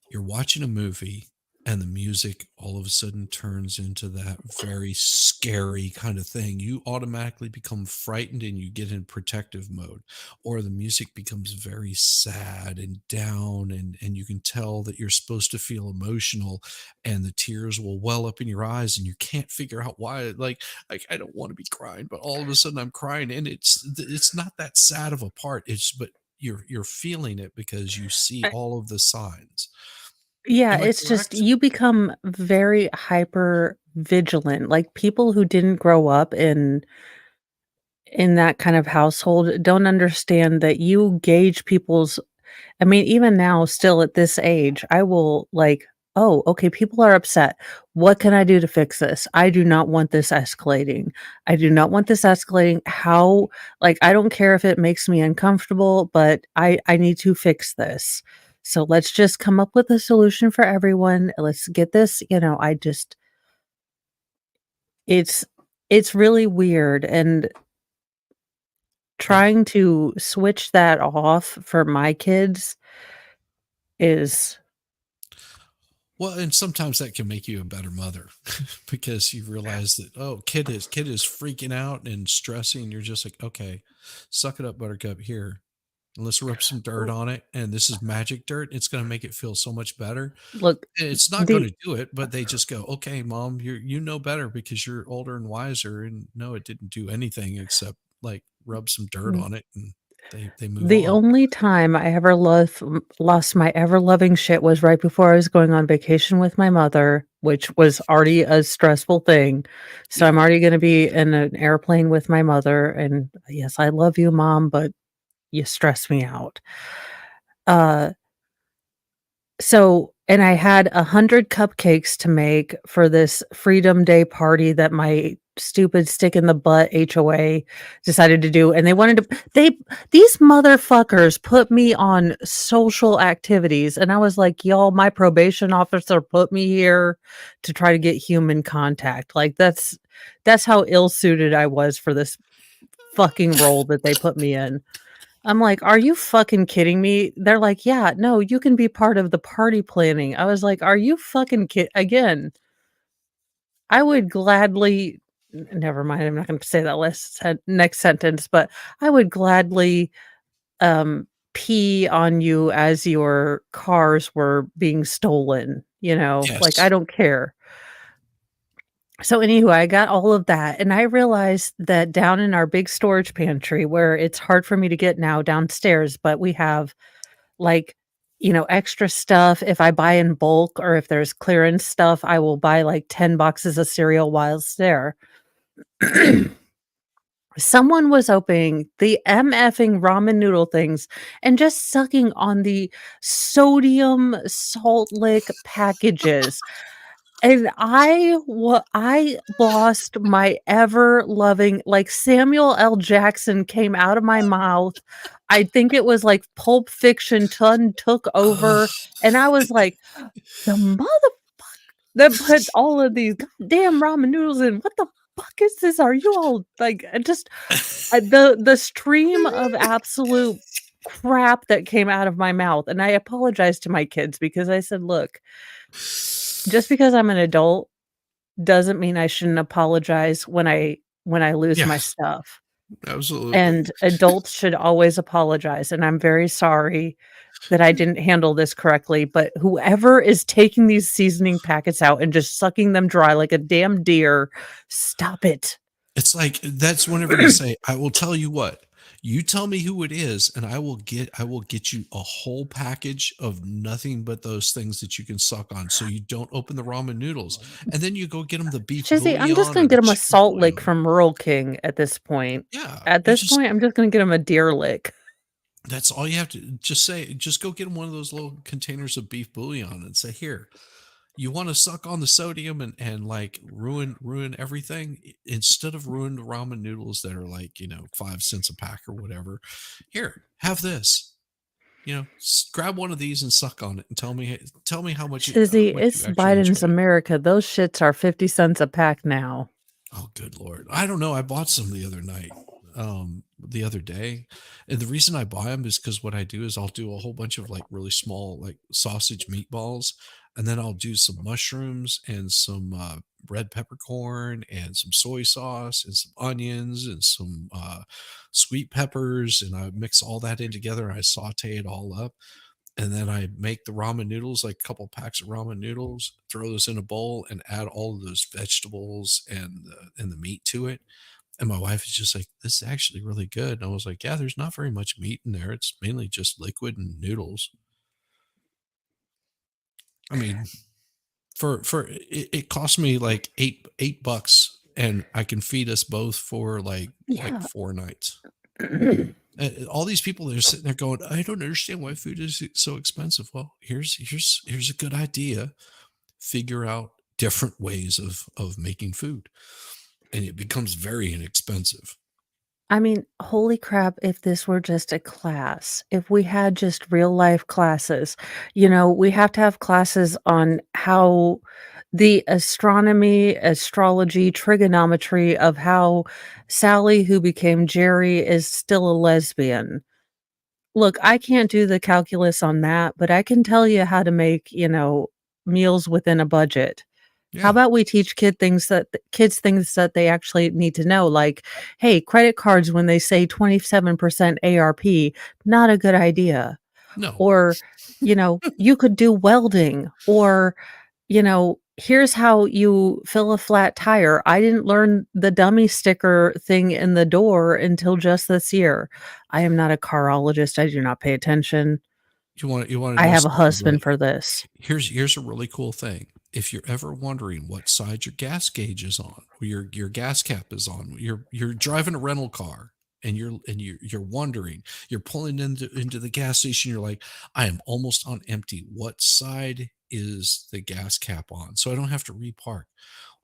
Speaker 1: You're watching a movie and the music all of a sudden turns into that very scary kind of thing. You automatically become frightened and you get in protective mode, or the music becomes very sad and down, and you can tell that you're supposed to feel emotional, and the tears will well up in your eyes and you can't figure out why. Like I don't want to be crying, but all of a sudden I'm crying, and it's not that sad of a part. But you're feeling it because you see all of the signs.
Speaker 5: Yeah, it's just you become very hyper vigilant. Like people who didn't grow up in that kind of household don't understand that you gauge people's. I mean, even now, still at this age, I will like, oh, okay, people are upset. What can I do to fix this? I do not want this escalating. I do not want this escalating. How, like, I don't care if it makes me uncomfortable, but I need to fix this. So let's just come up with a solution for everyone. Let's get this, it's really weird. And trying to switch that off for my kids is
Speaker 1: Well, and sometimes that can make you a better mother because you realize that, oh, kid is freaking out and stressing. And you're just like, okay, suck it up, Buttercup. Here, let's rub some dirt on it, and this is magic dirt. It's going to make it feel so much better.
Speaker 5: look
Speaker 1: And it's not going
Speaker 5: the
Speaker 1: to do it, but they just go, okay, mom, you know better because you're older and wiser. And no, it didn't do anything except like rub some dirt on it, and they move
Speaker 5: the
Speaker 1: on.
Speaker 5: only time I ever lost my ever loving shit was right before I was going on vacation with my mother, which was already a stressful thing. So I'm
Speaker 1: Yeah.
Speaker 5: already going to be in an airplane with my mother, and yes, I love you, mom, but you stress me out. Uh and I had 100 cupcakes to make for this Freedom Day party that my stupid stick in the butt HOA decided to do, and these motherfuckers put me on social activities, and I was like, "Y'all, my probation officer put me here to try to get human contact." Like, that's how ill-suited I was for this fucking role that they put me in. I'm like, "Are you fucking kidding me?" They're like, "Yeah, no, you can be part of the party planning." I was like, "Are you fucking again, I would gladly never mind, I'm not gonna say that next sentence, but I would gladly, um, pee on you as your cars were being stolen, like, I
Speaker 1: Yes.
Speaker 5: don't care. So anywho, I got all of that, and I realized that down in our big storage pantry where it's hard for me to get now downstairs, but we have like, extra stuff. If I buy in bulk or if there's clearance stuff, I will buy like 10 boxes of cereal while it's there. Someone was opening the MFing ramen noodle things and just sucking on the sodium salt lick packages. And I lost my ever loving, like, Samuel L. Jackson came out of my mouth. I think it was like Pulp Fiction took
Speaker 1: Ugh.
Speaker 5: over, and I was like, "The motherfucker that put all of these goddamn ramen noodles in, what the fuck is this? Are you all like," the stream of absolute crap that came out of my mouth, and I apologized to my kids because I said, "Look, just because I'm an adult doesn't mean I shouldn't apologize when I lose my
Speaker 1: Yes,
Speaker 5: stuff,
Speaker 1: absolutely.
Speaker 5: and adults should always apologize, and I'm very sorry that I didn't handle this correctly, but whoever is taking these seasoning packets out and just sucking them dry like a damn deer, stop it."
Speaker 1: It's like that's whenever you say, "I will tell you what, you tell me who it is, and I will get you a whole package of nothing but those things that you can suck on, so you don't open the ramen noodles." And then you go get them the beef
Speaker 5: Shizzy, I'm just
Speaker 1: bouillon
Speaker 5: gonna
Speaker 1: or the
Speaker 5: get him a
Speaker 1: chicken
Speaker 5: salt lick
Speaker 1: bouillon.
Speaker 5: from Rural King at this point.
Speaker 1: Yeah,
Speaker 5: At
Speaker 1: you
Speaker 5: this
Speaker 1: just
Speaker 5: point, I'm just gonna get him a deer lick.
Speaker 1: that's all you have to just say. Just go get them one of those little containers of beef bouillon and say, "Here, you want to suck on the sodium and like ruin everything instead of ruin the ramen noodles that are like 5 cents a pack or whatever. Here, have this. Grab one of these and suck on it and tell me how
Speaker 5: Shizzy,
Speaker 1: much you
Speaker 5: it's
Speaker 1: actually
Speaker 5: Biden's
Speaker 1: enjoy it."
Speaker 5: America. Those shits are 50 cents a pack now.
Speaker 1: Oh, good Lord. I don't know. I bought some the other night, the other day. And the reason I buy them is because what I do is I'll do a whole bunch of like really small, like sausage meatballs. And then I'll do some mushrooms and some red peppercorn and some soy sauce and some onions and some sweet peppers. And I mix all that in together and I saute it all up. And then I make the ramen noodles, like a couple packs of ramen noodles, throw those in a bowl and add all of those vegetables and the meat to it. And my wife is just like, "This is actually really good." And I was like, "Yeah, there's not very much meat in there. It's mainly just liquid and noodles." I mean, for it cost me like eight bucks, and I can feed us both for like
Speaker 5: Yeah.
Speaker 1: 4 nights. All these people that are sitting there going, "I don't understand why food is so expensive." Well, here's a good idea. Figure out different ways of making food, and it becomes very inexpensive.
Speaker 5: I mean, holy crap, if this were just a class, if we had just real life classes, we have to have classes on how the astronomy, astrology, trigonometry of how Sally, who became Jerry, is still a lesbian. Look, I can't do the calculus on that, but I can tell you how to make, meals within a budget. How
Speaker 1: Yeah.
Speaker 5: about we teach kids things that they actually need to know, like, hey, credit cards when they say 27% ARP, not a good idea.
Speaker 1: No.
Speaker 5: Or, you could do welding, or, here's how you fill a flat tire. I didn't learn the dummy sticker thing in the door until just this year. I am not a carologist. I do not pay attention.
Speaker 1: You want to
Speaker 5: I
Speaker 1: know
Speaker 5: have a
Speaker 1: something
Speaker 5: husband
Speaker 1: really?
Speaker 5: for this.
Speaker 1: Here's a really cool thing. If you're ever wondering what side your gas gauge is on, or your gas cap is on, you're driving a rental car and you're wondering, you're pulling into the gas station, you're like, I am almost on empty. What side is the gas cap on? So I don't have to repark.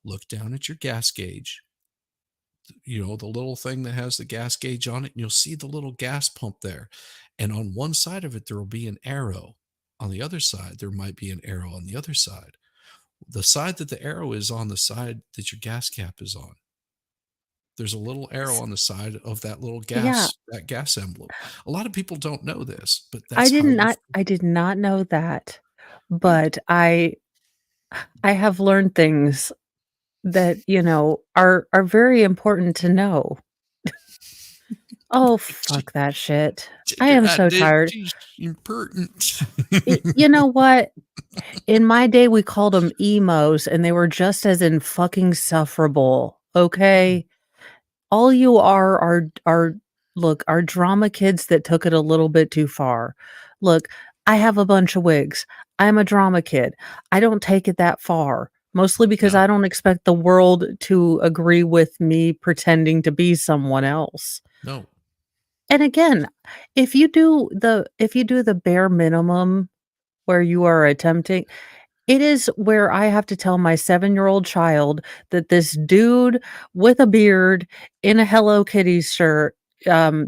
Speaker 1: Look down at your gas gauge, the little thing that has the gas gauge on it, and you'll see the little gas pump there. And on one side of it, there will be an arrow. On the other side, there might be an arrow on the other side. The side that the arrow is on, the side that your gas cap is on. There's a little arrow on the side of that little
Speaker 5: Yeah,
Speaker 1: that gas emblem. A lot of people don't know this, but
Speaker 5: I
Speaker 1: that's
Speaker 5: did
Speaker 1: how you.
Speaker 5: not I did not know that,
Speaker 1: Yeah.
Speaker 5: but I have learned things that, are very important to know. Oh, fuck that shit. I
Speaker 1: Gender
Speaker 5: am so tired.
Speaker 1: identity is important.
Speaker 5: You know what? In my day, we called them emos, and they were just as in fucking sufferable, okay? All you are look, are drama kids that took it a little bit too far. Look, I have a bunch of wigs. I'm a drama kid. I don't take it that far, mostly because
Speaker 1: No,
Speaker 5: I don't expect the world to agree with me pretending to be someone else.
Speaker 1: no.
Speaker 5: And again, if you do the bare minimum where you are attempting, it is where I have to tell my 7-year-old child that this dude with a beard in a Hello Kitty shirt,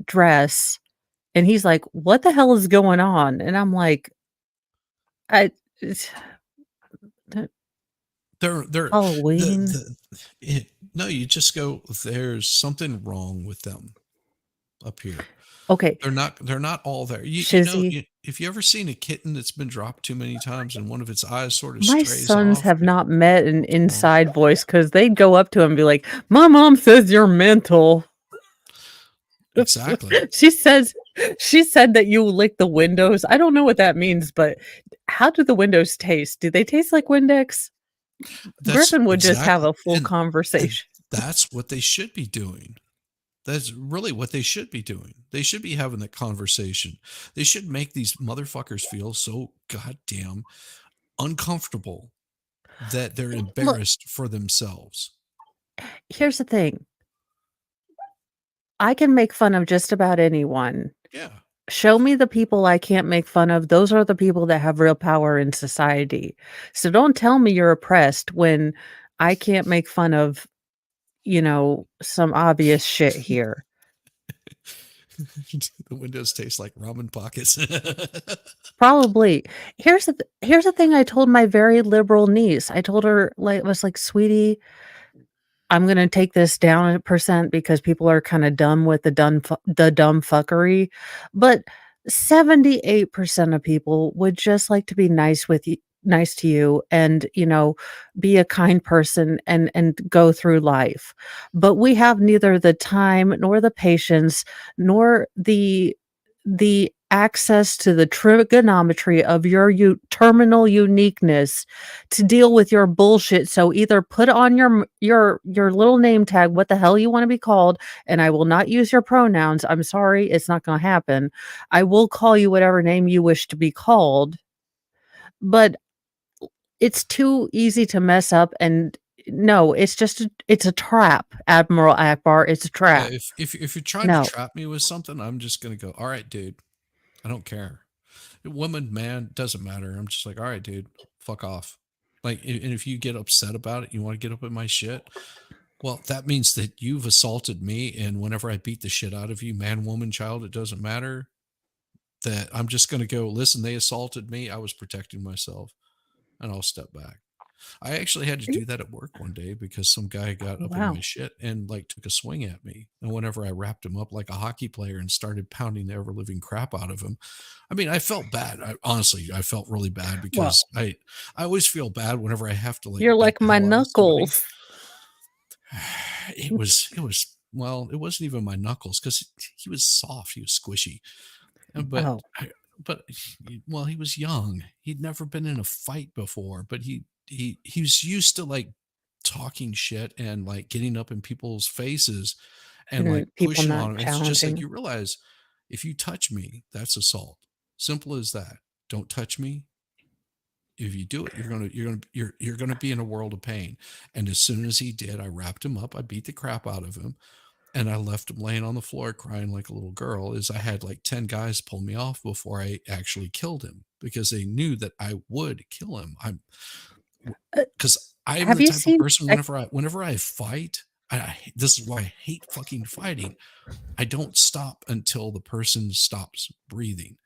Speaker 5: dress, and he's like, "What the hell is going on?" And I'm like, "I it's
Speaker 1: They're
Speaker 5: Halloween."
Speaker 1: the no, you just go, there's something wrong with them up here.
Speaker 5: Okay,
Speaker 1: They're not all there.
Speaker 5: Shizzy,
Speaker 1: If you ever seen a kitten that's been dropped too many times and one of its eyes sort of
Speaker 5: my
Speaker 1: strays
Speaker 5: sons
Speaker 1: off.
Speaker 5: have not met an
Speaker 1: Well,
Speaker 5: inside voice because 'cause they'd go up to him and be like, "My mom says you're mental."
Speaker 1: exactly.
Speaker 5: She says she said that you lick the windows. I don't know what that means, but how do the windows taste? Do they taste like Windex?
Speaker 1: That's
Speaker 5: Griffin would just have
Speaker 1: exactly,
Speaker 5: a full
Speaker 1: and
Speaker 5: conversation.
Speaker 1: that's what they should be doing. That's really what they should be doing. They should be having that conversation. They should make these motherfuckers feel so goddamn uncomfortable that they're
Speaker 5: Look,
Speaker 1: embarrassed for themselves.
Speaker 5: here's the thing. I can make fun of just about anyone.
Speaker 1: Yeah.
Speaker 5: Show me the people I can't make fun of. Those are the people that have real power in society. So don't tell me you're oppressed when I can't make fun of, some obvious shit here.
Speaker 1: The windows taste like ramen pockets.
Speaker 5: Probably. Here's the thing I told my very liberal niece. I told her, like, I was like, "Sweetie, I'm gonna take this down a percent because people are kinda dumb with the dumb fuckery, but 78% of people would just like to be nice to you and, be a kind person and go through life. But we have neither the time nor the patience nor the access to the trigonometry of your terminal uniqueness to deal with your bullshit. So either put on your little name tag what the hell you want to be called, and I will not use your pronouns. I'm sorry, it's not going to happen. I will call you whatever name you wish to be called, but it's too easy to mess up. And no, it's a trap, Admiral Akbar. It's a
Speaker 1: Yeah,
Speaker 5: trap.
Speaker 1: if you're trying to
Speaker 5: No.
Speaker 1: trap me with something, I'm just gonna go, all right, dude. I don't care. Woman, man, doesn't matter. I'm just like, all right, dude, fuck off. Like, and if you get upset about it, you want to get up in my shit. Well, that means that you've assaulted me, and whenever I beat the shit out of you, man, woman, child, it doesn't matter. That I'm just gonna go, listen, they assaulted me. I was protecting myself, and I'll step back. I actually had to do that at work one day because some guy got up in
Speaker 5: Wow.
Speaker 1: my shit and like took a swing at me. And whenever I wrapped him up like a hockey player and started pounding the ever living crap out of him, I mean, I felt bad. Honestly, I felt really bad because I always feel bad whenever I have to like
Speaker 5: You're
Speaker 1: beat
Speaker 5: like
Speaker 1: the
Speaker 5: my
Speaker 1: hell out of somebody.
Speaker 5: knuckles.
Speaker 1: It wasn't even my knuckles because he was soft, he was squishy. But
Speaker 5: Oh.
Speaker 1: well, he was young. He'd never been in a fight before, but he was used to like talking shit and like getting up in people's faces and like
Speaker 5: And people
Speaker 1: pushing on
Speaker 5: not
Speaker 1: them. It's just like
Speaker 5: challenging.
Speaker 1: you realize if you touch me, that's assault. Simple as that. Don't touch me. If you do it, you're gonna be in a world of pain. And as soon as he did, I wrapped him up. I beat the crap out of him. And I left him laying on the floor crying like a little girl. As I had like 10 guys pull me off before I actually killed him because they knew that I would kill him. Because I'm
Speaker 5: Have
Speaker 1: the
Speaker 5: you
Speaker 1: type of
Speaker 5: seen
Speaker 1: person whenever I fight, this is why I hate fucking fighting. I don't stop until the person stops breathing.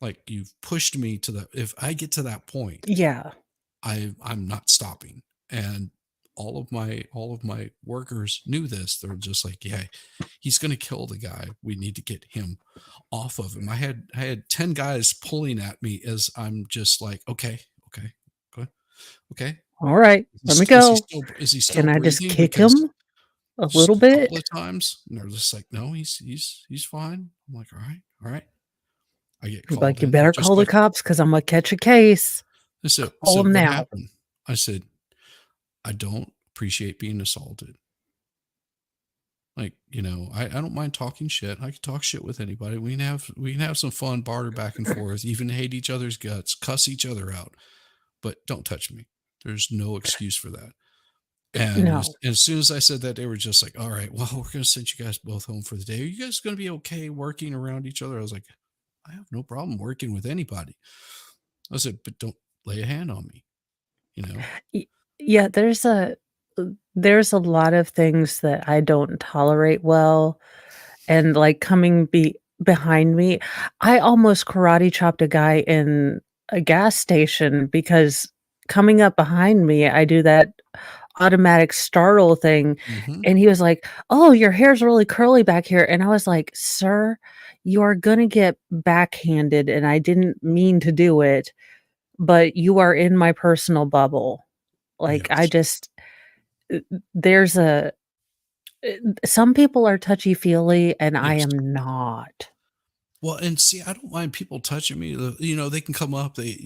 Speaker 1: Like you've pushed me to if I get to that point,
Speaker 5: Yeah.
Speaker 1: I'm not stopping. And all of my workers knew this. They're just like, yeah, he's going to kill the guy. We need to get him off of him. I had 10 guys pulling at me as I'm just like, okay, good. Okay.
Speaker 5: All right. Let me go.
Speaker 1: Is he still
Speaker 5: Can I just
Speaker 1: breathing?
Speaker 5: kick
Speaker 1: Because
Speaker 5: him a
Speaker 1: just
Speaker 5: little
Speaker 1: a couple
Speaker 5: bit?
Speaker 1: of times, and they're just like, no, he's fine. I'm like, all right. I get
Speaker 5: He's
Speaker 1: called
Speaker 5: like, you
Speaker 1: in.
Speaker 5: better
Speaker 1: Just
Speaker 5: call the
Speaker 1: like,
Speaker 5: cops because I'm gonna catch a case.
Speaker 1: I said,
Speaker 5: Call him
Speaker 1: what
Speaker 5: now.
Speaker 1: happened? I said, I don't appreciate being assaulted. Like, I don't mind talking shit. I can talk shit with anybody. We can have some fun, barter back and forth, even hate each other's guts, cuss each other out, but don't touch me. There's no excuse for that. And
Speaker 5: No.
Speaker 1: as soon as I said that, they were just like, all right, well, we're going to send you guys both home for the day. Are you guys going to be okay working around each other? I was like, I have no problem working with anybody. I said, but don't lay a hand on me,
Speaker 5: Yeah, there's a lot of things that I don't tolerate well, and like coming behind me, I almost karate chopped a guy in a gas station because coming up behind me, I do that automatic startle thing,
Speaker 1: Mhm.
Speaker 5: and he was like, "Oh, your hair's really curly back here," and I was like, "Sir, you are gonna get backhanded, and I didn't mean to do it, but you are in my personal bubble." Like, I
Speaker 1: Yes.
Speaker 5: just there's a some people are touchy-feely, and I
Speaker 1: Yes.
Speaker 5: am not.
Speaker 1: Well, and see, I don't mind people touching me. They can come up. I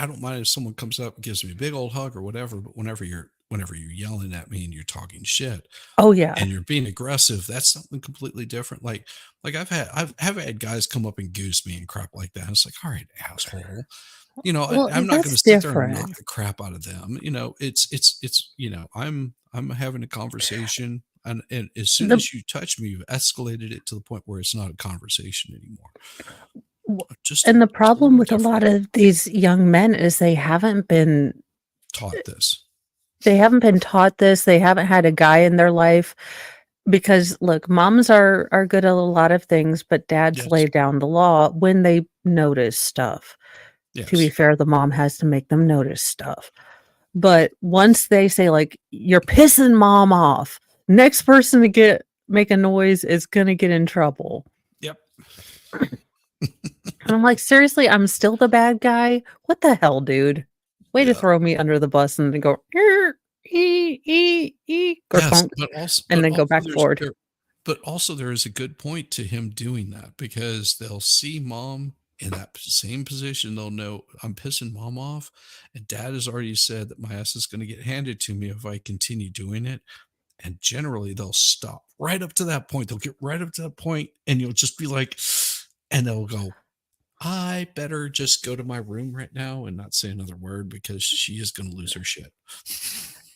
Speaker 1: don't mind if someone comes up and gives me a big old hug or whatever. But whenever you're yelling at me and you're talking shit
Speaker 5: Oh, yeah.
Speaker 1: and you're being aggressive, that's something completely different. Like I've had guys come up and goose me and crap like that. It's like, all right, asshole.
Speaker 5: Well,
Speaker 1: I'm not going
Speaker 5: that's
Speaker 1: to sit there and knock
Speaker 5: different.
Speaker 1: the crap out of them. It's I'm having a conversation. And as soon
Speaker 5: The
Speaker 1: as you touch me, you've escalated it to the point where it's not a conversation anymore.
Speaker 5: w
Speaker 1: Just
Speaker 5: and the
Speaker 1: a
Speaker 5: problem
Speaker 1: little
Speaker 5: with a lot
Speaker 1: different.
Speaker 5: of these young men is they haven't been
Speaker 1: Taught this.
Speaker 5: taught this, they haven't had a guy in their life because, look, moms are good at a lot of things, but dads
Speaker 1: Yes.
Speaker 5: lay down the law when they notice stuff. To be
Speaker 1: Yes.
Speaker 5: fair, the mom has to make them notice stuff. But once they say, like, "You're pissing mom off," next person to make a noise is gonna get in trouble.
Speaker 1: Yep.
Speaker 5: And I'm like, "Seriously, I'm still the bad guy? What the hell, dude? Way to
Speaker 1: Yeah.
Speaker 5: throw me under the bus and then go,
Speaker 1: Yes,
Speaker 5: kerplunk,"
Speaker 1: but also,
Speaker 5: and then go back forward.
Speaker 1: but also there is a good point to him doing that because they'll see mom in that same position. They'll know I'm pissing mom off, and dad has already said that my ass is going to get handed to me if I continue doing it. And generally, they'll stop right up to that point. They'll get right up to that point, and you'll just be like, and they'll go, I better just go to my room right now and not say another word because she is going to lose her shit.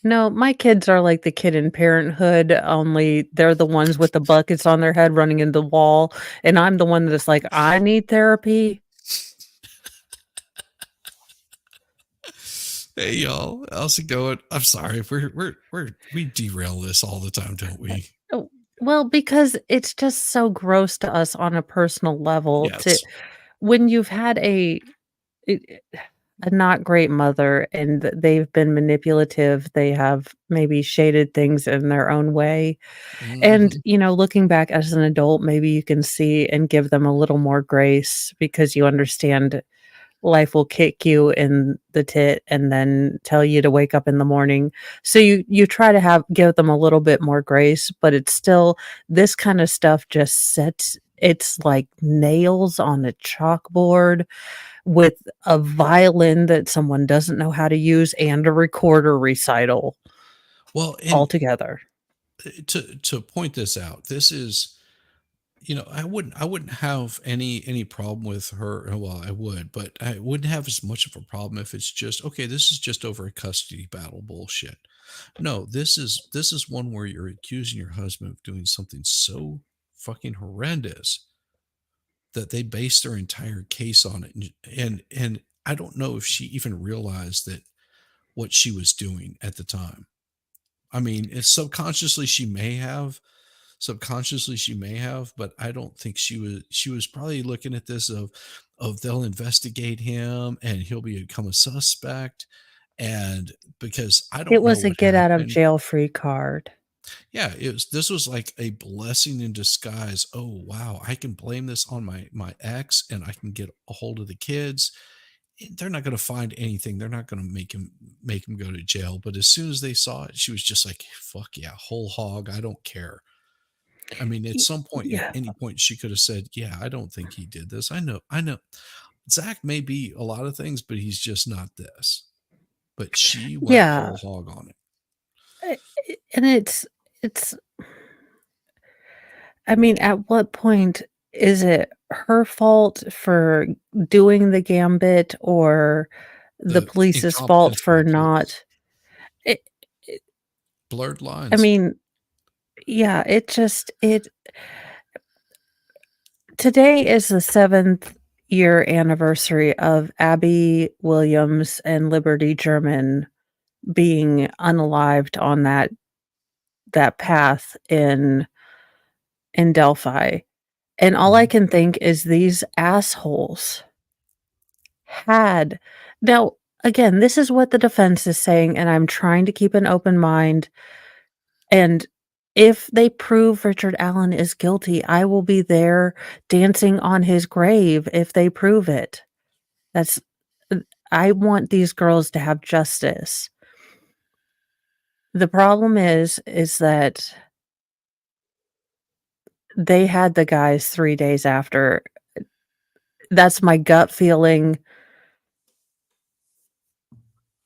Speaker 5: No, my kids are like the kid in Parenthood, only they're the ones with the buckets on their head running into the wall, and I'm the one that's like, "I need therapy."
Speaker 1: Hey y'all, how's it going? I'm sorry, we derail this all the time, don't we?
Speaker 5: Oh, well, because it's just so gross to us on a personal level to
Speaker 1: Yes.
Speaker 5: when you've had a not great mother, and they've been manipulative. They have maybe shaded things in their own way. And,
Speaker 1: Mhm.
Speaker 5: you know, looking back as an adult, maybe you can see and give them a little more grace because you understand life will kick you in the tit and then tell you to wake up in the morning. So you try to give them a little bit more grace, but it's still this kind of stuff just sets it's like nails on a chalkboard with a violin that someone doesn't know how to use and a recorder recital
Speaker 1: Well,
Speaker 5: all
Speaker 1: and
Speaker 5: together.
Speaker 1: to point this out, this is, I wouldn't have any problem with her. Well, I would, but I wouldn't have as much of a problem if it's just okay. This is just over a custody battle bullshit. No, this is one where you're accusing your husband of doing something so fucking horrendous that they base their entire case on it, and I don't know if she even realized that what she was doing at the time. I mean, it's subconsciously she may have, but I don't think she was probably looking at this of they'll investigate him and he'll become a suspect, and because I
Speaker 5: It
Speaker 1: don't know
Speaker 5: was a
Speaker 1: what
Speaker 5: get out of
Speaker 1: happened.
Speaker 5: jail free card.
Speaker 1: Yeah, this was like a blessing in disguise. Oh wow, I can blame this on my ex and I can get a hold of the kids. They're not going to find anything. They're not going to make him go to jail. But as soon as they saw it, she was just like, "Fuck yeah, whole hog. I don't care." I mean, at
Speaker 5: Y
Speaker 1: some point, at
Speaker 5: yeah.
Speaker 1: any point, she could have said, "Yeah, I don't think he did this. I know. Zach may be a lot of things, but he's just not this." But she went
Speaker 5: Yeah.
Speaker 1: whole hog on it.
Speaker 5: And it's I mean, at what point is it her fault for doing the gambit or the
Speaker 1: The
Speaker 5: police's fault
Speaker 1: incompetence of
Speaker 5: for
Speaker 1: the police,
Speaker 5: not it it
Speaker 1: blurred
Speaker 5: I
Speaker 1: lines.
Speaker 5: mean, yeah, it just it today is the 7th year anniversary of Abby Williams and Liberty German being unalived on that path in Delphi. And all I
Speaker 1: Mhm.
Speaker 5: can think is these assholes had now, again, this is what the defense is saying, and I'm trying to keep an open mind, and if they prove Richard Allen is guilty, I will be there dancing on his grave if they prove it. That's I want these girls to have justice. The problem is that they had the guys 3 days after. That's my gut feeling,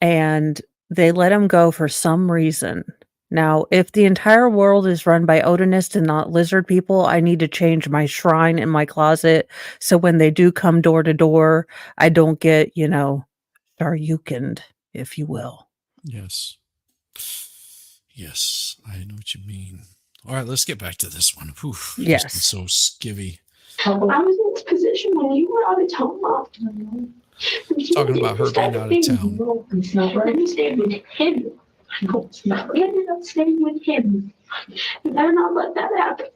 Speaker 5: and they let him go for some reason. Now, if the entire world is run by Odinists and not lizard people, I need to change my shrine in my closet, so when they do come door to door, I don't get, Daryukened, if you will.
Speaker 1: Yes. Yes, I know what you mean. All right, let's get back to this one. Whew, this one's
Speaker 5: Yes.
Speaker 1: so skivvy.
Speaker 11: I was in this position when you were out of town, Mom.
Speaker 1: Talking about her being out of town.
Speaker 11: No, it's not right. You stayed with him. No, it's not right. You ended up staying with him. You better not let that happen.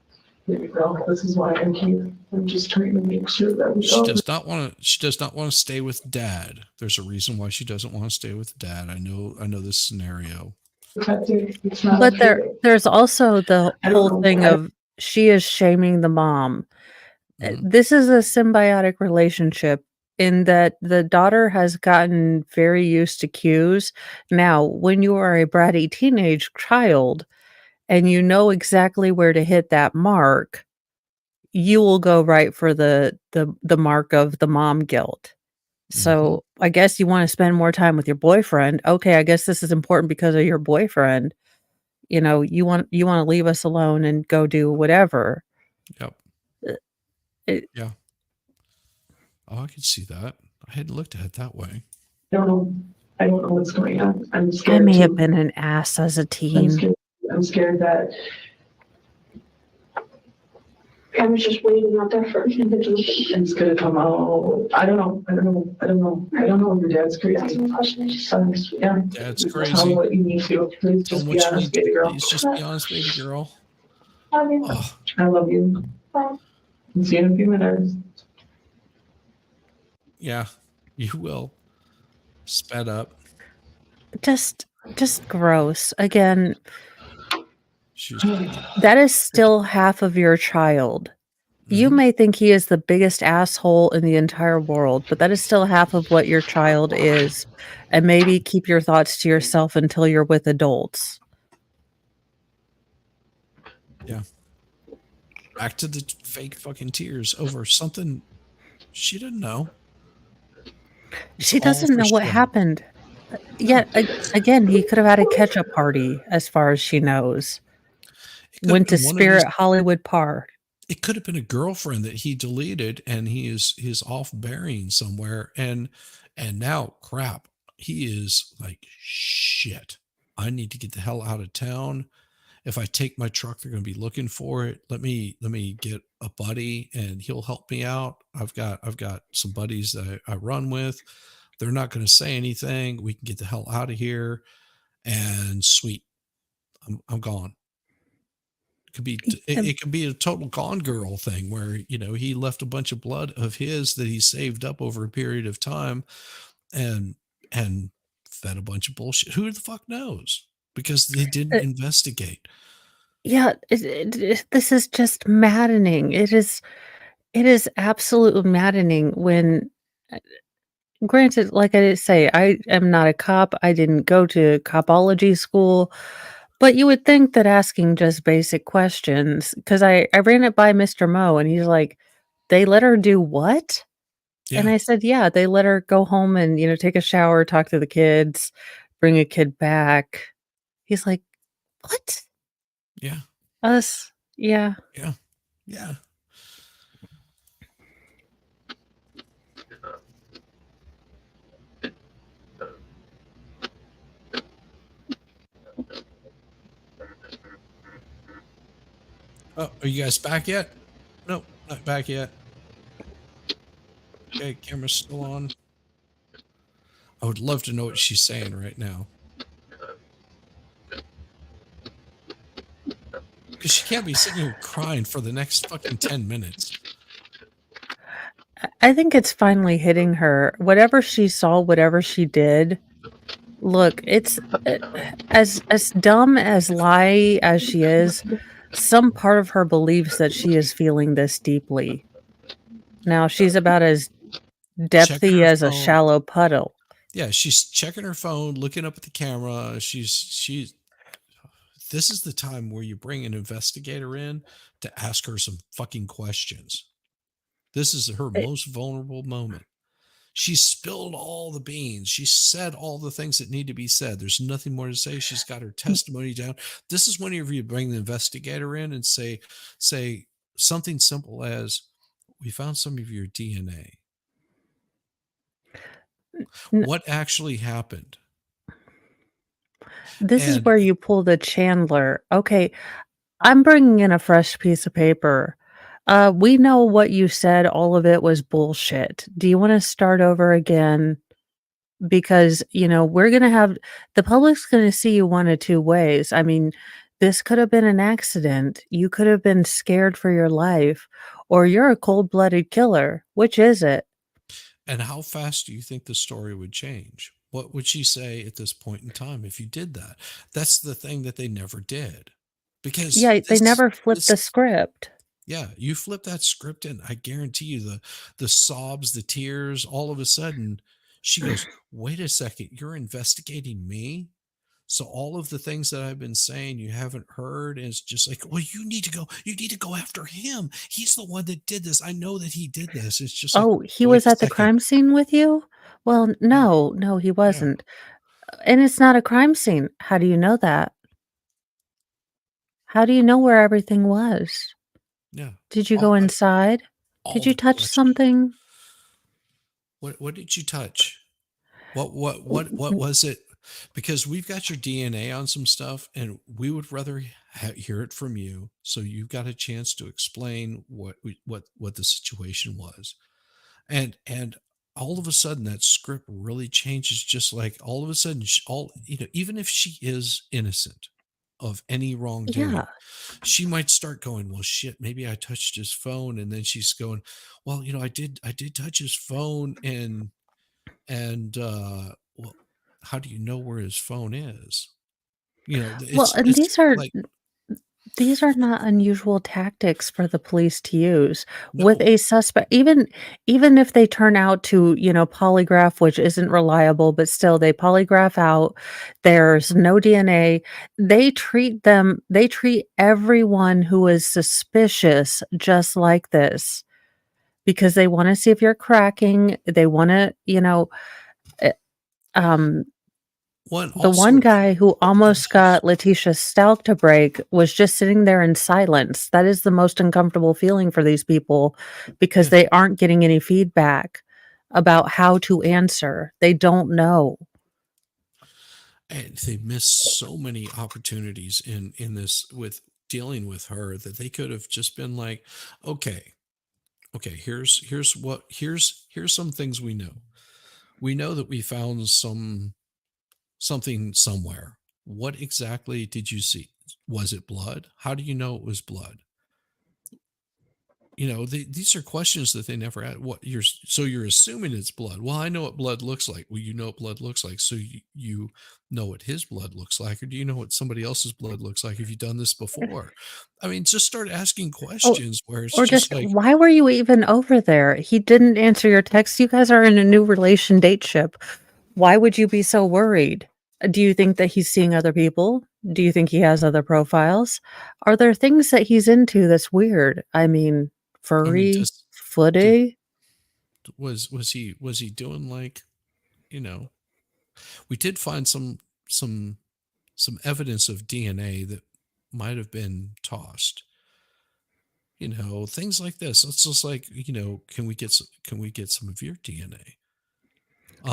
Speaker 6: There you go. This is why I'm here. I'm just trying to make sure that we
Speaker 1: She
Speaker 6: all.
Speaker 1: does not want to. She does not want to stay with Dad. There's a reason why she doesn't want to stay with Dad. I know this scenario.
Speaker 6: It's not
Speaker 5: But
Speaker 6: okay.
Speaker 5: there's also the
Speaker 6: I don't
Speaker 5: whole
Speaker 6: know.
Speaker 5: thing of she is shaming the mom.
Speaker 1: Mhm.
Speaker 5: This is a symbiotic relationship in that the daughter has gotten very used to cues. Now, when you are a bratty teenage child and you know exactly where to hit that mark, you will go right for the mark of the mom guilt. So, I guess you wanna spend more time with your boyfriend. Okay, I guess this is important because of your boyfriend. You wanna leave us alone and go do whatever.
Speaker 1: Yep.
Speaker 5: Uh, it
Speaker 1: Yeah. Oh, I could see that. I hadn't looked at it that way.
Speaker 6: I don't know. I don't know what's going on. I'm
Speaker 5: I
Speaker 6: scared
Speaker 5: may have
Speaker 6: too.
Speaker 5: been an ass as a
Speaker 6: I'm
Speaker 5: teen.
Speaker 6: scared. I'm scared that
Speaker 11: I was just waiting out there for him to do it.
Speaker 6: it's gonna come out. I don't know. I don't know. I don't know. I don't know. Your dad's
Speaker 11: That's
Speaker 6: crazy.
Speaker 11: my question. I just
Speaker 6: Yeah.
Speaker 1: Dad's
Speaker 6: Tell him
Speaker 1: crazy.
Speaker 6: what you need to. Please
Speaker 1: Tell
Speaker 6: just
Speaker 1: him
Speaker 6: be
Speaker 1: what you
Speaker 6: honest,
Speaker 1: need.
Speaker 6: baby girl.
Speaker 1: Please just be honest, baby girl.
Speaker 11: love you.
Speaker 1: Oh,
Speaker 6: I love you.
Speaker 11: Bye.
Speaker 6: See you in a few minutes.
Speaker 1: yeah, you will. Sped up.
Speaker 5: Just gross. Again,
Speaker 1: She's
Speaker 5: that is still half of your child. You may think he is the biggest asshole in the entire world, but that is still half of what your child is. And maybe keep your thoughts to yourself until you're with adults.
Speaker 1: Yeah. Back to the fake fucking tears over something she didn't know. It's
Speaker 5: She
Speaker 1: all
Speaker 5: doesn't
Speaker 1: for
Speaker 5: know what
Speaker 1: show.
Speaker 5: happened. Yet again, he could have had a ketchup party, as far as she knows.
Speaker 1: It could have
Speaker 5: Went to
Speaker 1: been one of his.
Speaker 5: Spirit Hollywood Park.
Speaker 1: It could have been a girlfriend that he deleted, and he's off burying somewhere, and now crap, he is like, shit. I need to get the hell out of town. If I take my truck, they're going to be looking for it. Let me get a buddy, and he'll help me out. I've got some buddies that I run with. They're not going to say anything. We can get the hell out of here, and sweet, I'm gone. It could be a total Gone Girl thing where, he left a bunch of blood of his that he saved up over a period of time and fed a bunch of bullshit. Who the fuck knows? Because they didn't investigate.
Speaker 5: Yeah, this is just maddening. It is absolutely maddening when, granted, like I did say, I am not a cop. I didn't go to copology school. But you would think that asking just basic questions, because I ran it by Mr. Mo, and he's like, "They let her do what?" And
Speaker 1: Yeah.
Speaker 5: I said, "Yeah, they let her go home and, take a shower, talk to the kids, bring a kid back." He's like, "What?"
Speaker 1: Yeah.
Speaker 5: Us? Yeah.
Speaker 1: Yeah. Yeah. Oh, are you guys back yet? No, not back yet. Okay, camera's still on. I would love to know what she's saying right now. Because she can't be sitting here crying for the next fucking 10 minutes.
Speaker 5: I think it's finally hitting her. Whatever she saw, whatever she did, look, it's as dumb as lie as she is, some part of her believes that she is feeling this deeply. Now, she's about as depthy as a shallow puddle.
Speaker 1: Yeah, she's checking her phone, looking up at the camera. She's this is the time where you bring an investigator in to ask her some fucking questions. This is her most vulnerable moment. She spilled all the beans. She said all the things that need to be said. There's nothing more to say. She's got her testimony down. This is whenever you bring the investigator in and say something simple as, "We found some of your DNA. What actually happened?"
Speaker 5: This is where you pull the Chandler. Okay, I'm bringing in a fresh piece of paper. We know what you said. All of it was bullshit. Do you want to start over again? Because, we're going to have the public's going to see you one of two ways. I mean, this could have been an accident. You could have been scared for your life, or you're a cold-blooded killer. Which is it?
Speaker 1: And how fast do you think the story would change? What would she say at this point in time if you did that? That's the thing that they never did. Because
Speaker 5: they never flipped the script.
Speaker 1: Yeah, you flip that script and I guarantee you the sobs, the tears, all of a sudden she goes, "Wait a second, you're investigating me? So all of the things that I've been saying you haven't heard," and it's just like, "Well, you need to go after him. He's the one that did this. I know that he did this." It's just like,
Speaker 5: Oh, he
Speaker 1: "Wait
Speaker 5: was
Speaker 1: a
Speaker 5: at the
Speaker 1: second."
Speaker 5: crime scene with you? Well, no, he wasn't. And it's not a crime scene. How do you know that? How do you know where everything was?
Speaker 1: Yeah.
Speaker 5: Did you go inside? Did you touch something?
Speaker 1: What did you touch? What was it? Because we've got your DNA on some stuff, and we would rather hear it from you, so you've got a chance to explain what the situation was, and all of a sudden that script really changes. Just like all of a sudden, even if she is innocent of any wrongdoing,
Speaker 5: Yeah.
Speaker 1: she might start going, "Well, shit, maybe I touched his phone," and then she's going, "Well, I did touch his phone, and how do you know where his phone is? You know,
Speaker 5: Well, and
Speaker 1: it's like
Speaker 5: these are not unusual tactics for the police to use with
Speaker 1: no.
Speaker 5: a suspect. Even if they turn out to, polygraph, which isn't reliable, but still they polygraph out, there's no DNA. They treat everyone who is suspicious just like this because they want to see if you're cracking. They want to, eh, um
Speaker 1: One
Speaker 5: the one
Speaker 1: also,
Speaker 5: guy who almost got Letitia Stalk to break was just sitting there in silence. That is the most uncomfortable feeling for these people because
Speaker 1: yeah,
Speaker 5: they aren't getting any feedback about how to answer. They don't know.
Speaker 1: and they missed so many opportunities in this with dealing with her that they could have just been like, okay, here's some things we know. We know that we found something somewhere. What exactly did you see? Was it blood? How do you know it was blood? These are questions that they never had. You're assuming it's blood. Well, I know what blood looks like. Well, you know what blood looks like, so you know what his blood looks like, or do you know what somebody else's blood looks like? Have you done this before? I mean, just start asking
Speaker 5: Oh,
Speaker 1: questions where it's
Speaker 5: or
Speaker 1: just
Speaker 5: just
Speaker 1: like,
Speaker 5: why were you even over there? He didn't answer your text. You guys are in a new relation dateship. Why would you be so worried? Do you think that he's seeing other people? Do you think he has other profiles? Are there things that he's into that's weird? I mean,
Speaker 1: I mean,
Speaker 5: furry,
Speaker 1: did
Speaker 5: footy?
Speaker 1: was he doing like, you know, we did find some evidence of DNA that might have been tossed. Things like this. It's just like, can we get some of your DNA?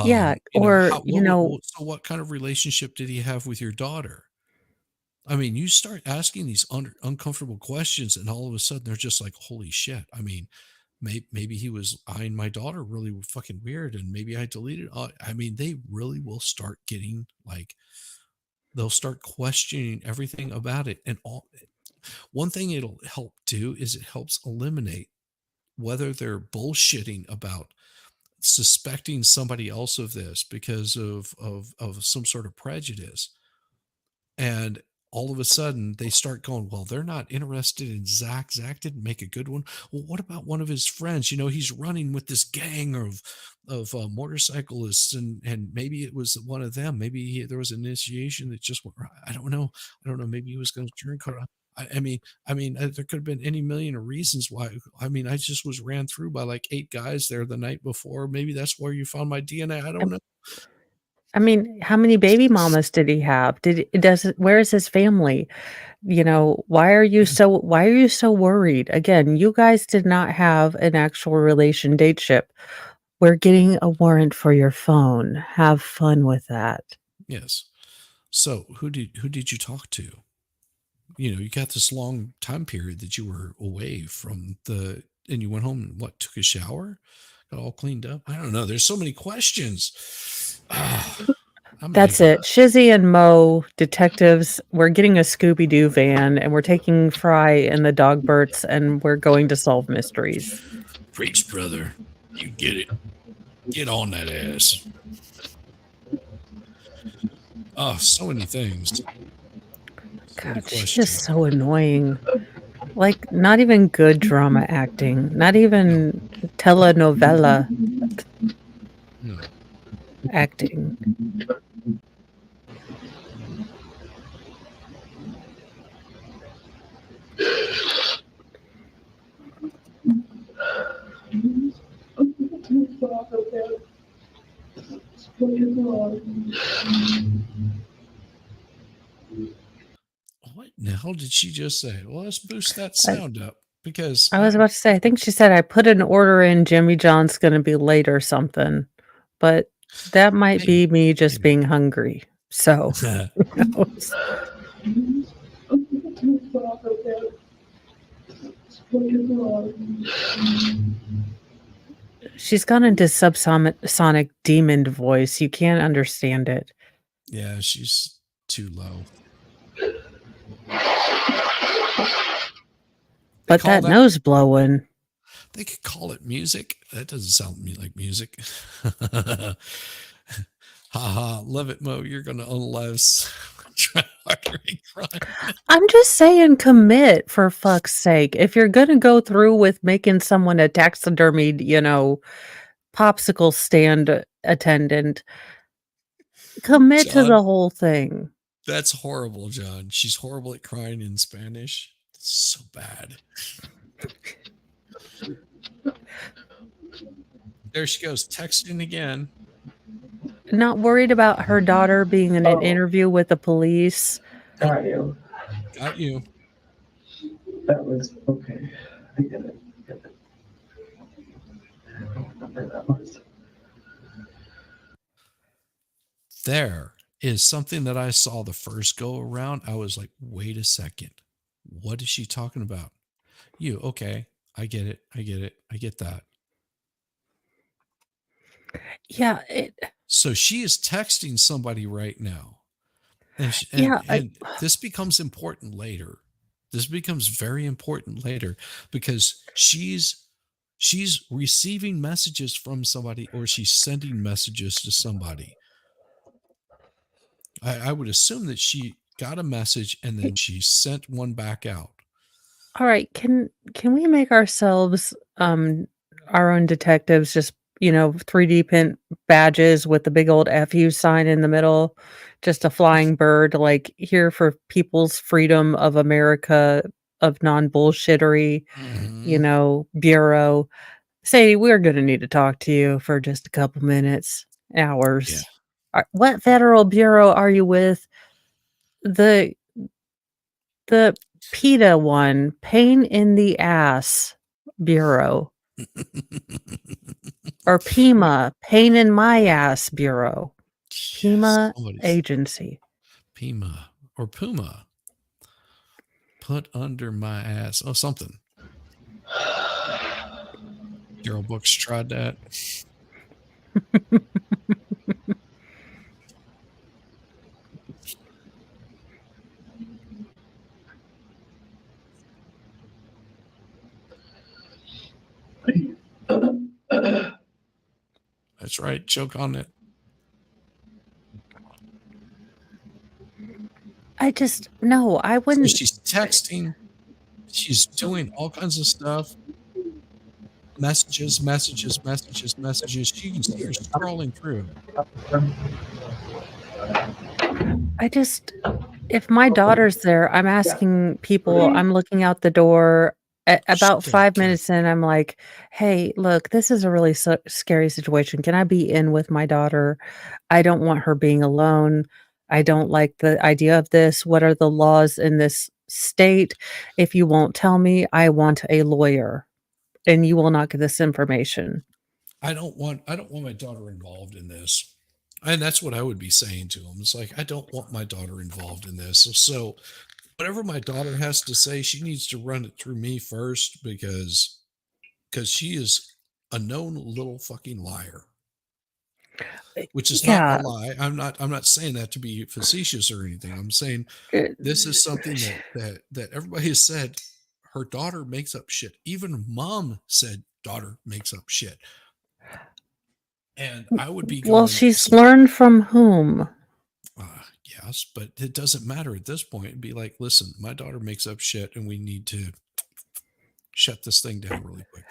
Speaker 5: Yeah, or,
Speaker 1: So what kind of relationship did he have with your daughter? I mean, you start asking these uncomfortable questions, and all of a sudden they're just like, holy shit. I mean, maybe he was eyeing my daughter really fucking weird, and maybe I deleted. I mean, they really will start getting like, they'll start questioning everything about it. And one thing it'll help do is it helps eliminate whether they're bullshitting about suspecting somebody else of this because of some sort of prejudice. And all of a sudden they start going, well, they're not interested in Zach. Zach didn't make a good one. Well, what about one of his friends? He's running with this gang of motorcyclists, and maybe it was one of them. Maybe there was an initiation that just went. I don't know. Maybe he was going to drink. There could have been any million of reasons why. I mean, I just was ran through by like 8 guys there the night before. Maybe that's where you found my DNA. I don't know.
Speaker 5: I mean, how many baby mamas did he have? Where is his family? Why are you so worried? Again, you guys did not have an actual relation dateship. We're getting a warrant for your phone. Have fun with that.
Speaker 1: Yes. So who did you talk to? You got this long time period that you were away from and you went home and took a shower, got all cleaned up. I don't know. There's so many questions.
Speaker 5: That's it. Shizzy and Mo, detectives, we're getting a Scooby-Doo van and we're taking Fry and the Dogberts and we're going to solve mysteries.
Speaker 1: Preach, brother. You get it. Get on that ass. Oh, so many things.
Speaker 5: God, she's just so annoying. Like, not even good drama acting. Not even telenovela acting.
Speaker 1: What the hell did she just say? Well, let's boost that sound up because
Speaker 5: I was about to say, I think she said I put an order in, Jimmy John's going to be late or something, but that might be me just being hungry. So, who knows? She's gone into subsonic demon voice. You can't understand it.
Speaker 1: Yeah, she's too low.
Speaker 5: But that nose blowing.
Speaker 1: They could call it music. That doesn't sound to me like music. Haha, love it, Mo. You're going to unless try harder and crime.
Speaker 5: I'm just saying commit, for fuck's sake. If you're gonna go through with making someone a taxidermied, popsicle stand attendant, commit to
Speaker 1: John,
Speaker 5: the whole thing.
Speaker 1: that's horrible, John. She's horrible at crying in Spanish. It's so bad. There she goes, texting again.
Speaker 5: Not worried about her daughter being in an interview with the police.
Speaker 6: Got you.
Speaker 1: Got you.
Speaker 6: That was okay. I get it. I don't remember that was.
Speaker 1: There is something that I saw the first go around. I was like, wait a second. What is she talking about? You, okay. I get it. I get it. I get that.
Speaker 5: Yeah.
Speaker 1: So she is texting somebody right now. And, this becomes important later. This becomes very important later because she's receiving messages from somebody or she's sending messages to somebody. I would assume that she got a message and then she sent one back out.
Speaker 5: All right, can we make ourselves our own detectives, just 3D print badges with the big old FU sign in the middle, just a flying bird, like here for People's Freedom of America of non-bullshittery, bureau. Sadie, we're gonna need to talk to you for just a couple minutes, hours.
Speaker 1: Yeah.
Speaker 5: What federal bureau are you with? The PETA one, Pain in the Ass Bureau. Or PEMA, Pain in My Ass Bureau. PEMA agency.
Speaker 1: PEMA or Puma. Put under my ass. Oh, something. Daryl Books tried that. That's right. Choke on it.
Speaker 5: I wouldn't.
Speaker 1: So she's texting. She's doing all kinds of stuff. Messages. You can see her scrolling through.
Speaker 5: If my daughter's there, I'm asking people, I'm looking out the door. About 5 minutes in, I'm like, hey, look, this is a really scary situation. Can I be in with my daughter? I don't want her being alone. I don't like the idea of this. What are the laws in this state? If you won't tell me, I want a lawyer and you will not get this information.
Speaker 1: I don't want my daughter involved in this. And that's what I would be saying to him. It's like, I don't want my daughter involved in this. So whatever my daughter has to say, she needs to run it through me first because she is a known little fucking liar. Which is not a lie. I'm not saying that to be facetious or anything. I'm saying this is something that everybody has said. Her daughter makes up shit. Even mom said daughter makes up shit. And I would be going,
Speaker 5: well, she's learned from whom?
Speaker 1: Yes, but it doesn't matter at this point. It'd be like, listen, my daughter makes up shit and we need to shut this thing down really quick.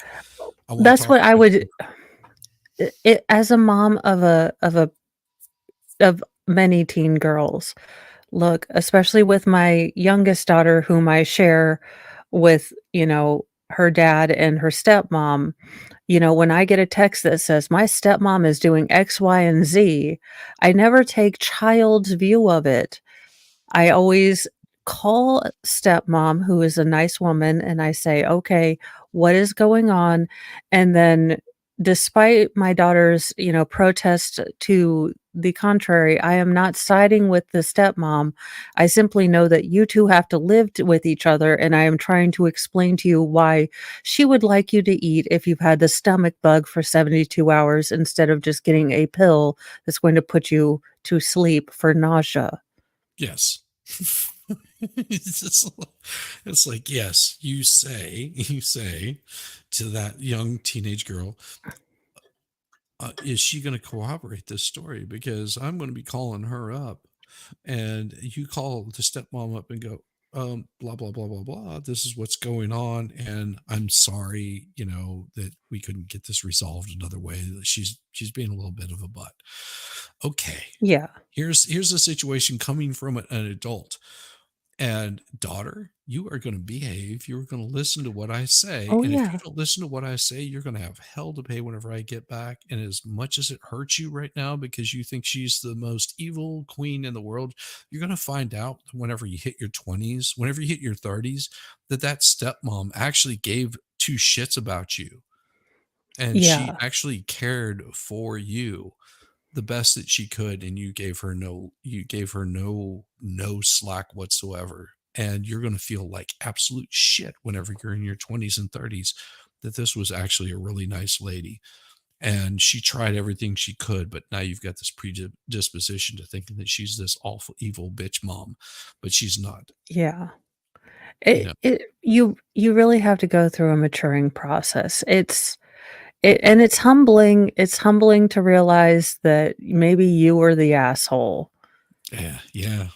Speaker 5: That's what I would as a mom of many teen girls. Look, especially with my youngest daughter whom I share with, her dad and her stepmom. When I get a text that says my stepmom is doing X, Y, and Z, I never take child's view of it. I always call stepmom, who is a nice woman, and I say, okay, what is going on? And then despite my daughter's, protest to the contrary, I am not siding with the stepmom. I simply know that you two have to live with each other, and I am trying to explain to you why she would like you to eat if you've had the stomach bug for 72 hours instead of just getting a pill that's going to put you to sleep for nausea.
Speaker 1: Yes. It's like, yes, you say to that young teenage girl, is she going to corroborate this story? Because I'm going to be calling her up, and you call the stepmom up and go, blah blah blah blah blah. This is what's going on, and I'm sorry, that we couldn't get this resolved another way. She's being a little bit of a butt. Okay,
Speaker 5: Yeah.
Speaker 1: here's the situation coming from an adult. And daughter, you are going to behave. You're going to listen to what I say.
Speaker 5: Oh,
Speaker 1: And if you
Speaker 5: yeah.
Speaker 1: don't listen to what I say, you're going to have hell to pay whenever I get back. And as much as it hurts you right now because you think she's the most evil queen in the world, you're going to find out whenever you hit your 20s, whenever you hit your 30s, that stepmom actually gave two shits about you. And she
Speaker 5: Yeah.
Speaker 1: actually cared for you the best that she could, and you gave her no slack whatsoever. And you're going to feel like absolute shit whenever you're in your 20s and 30s that this was actually a really nice lady and she tried everything she could, but now you've got this predisposition to thinking that she's this awful evil bitch mom, but she's not.
Speaker 5: Yeah.
Speaker 1: You know,
Speaker 5: You really have to go through a maturing process. And it's humbling. It's humbling to realize that maybe you were the asshole.
Speaker 1: yeah.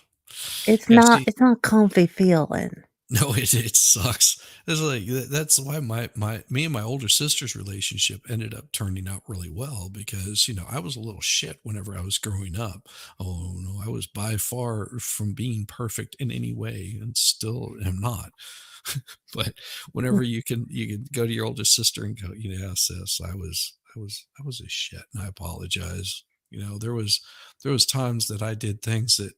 Speaker 5: It's
Speaker 1: Yeah,
Speaker 5: not
Speaker 1: see,
Speaker 5: it's not comfy feeling.
Speaker 1: no, it sucks. It's like that's why me and my older sister's relationship ended up turning out really well because I was a little shit whenever I was growing up. Oh no, I was by far from being perfect in any way, and still am not. But whenever you can go to your older sister and go, yeah, sis, I was a shit, and I apologize. There was times that I did things that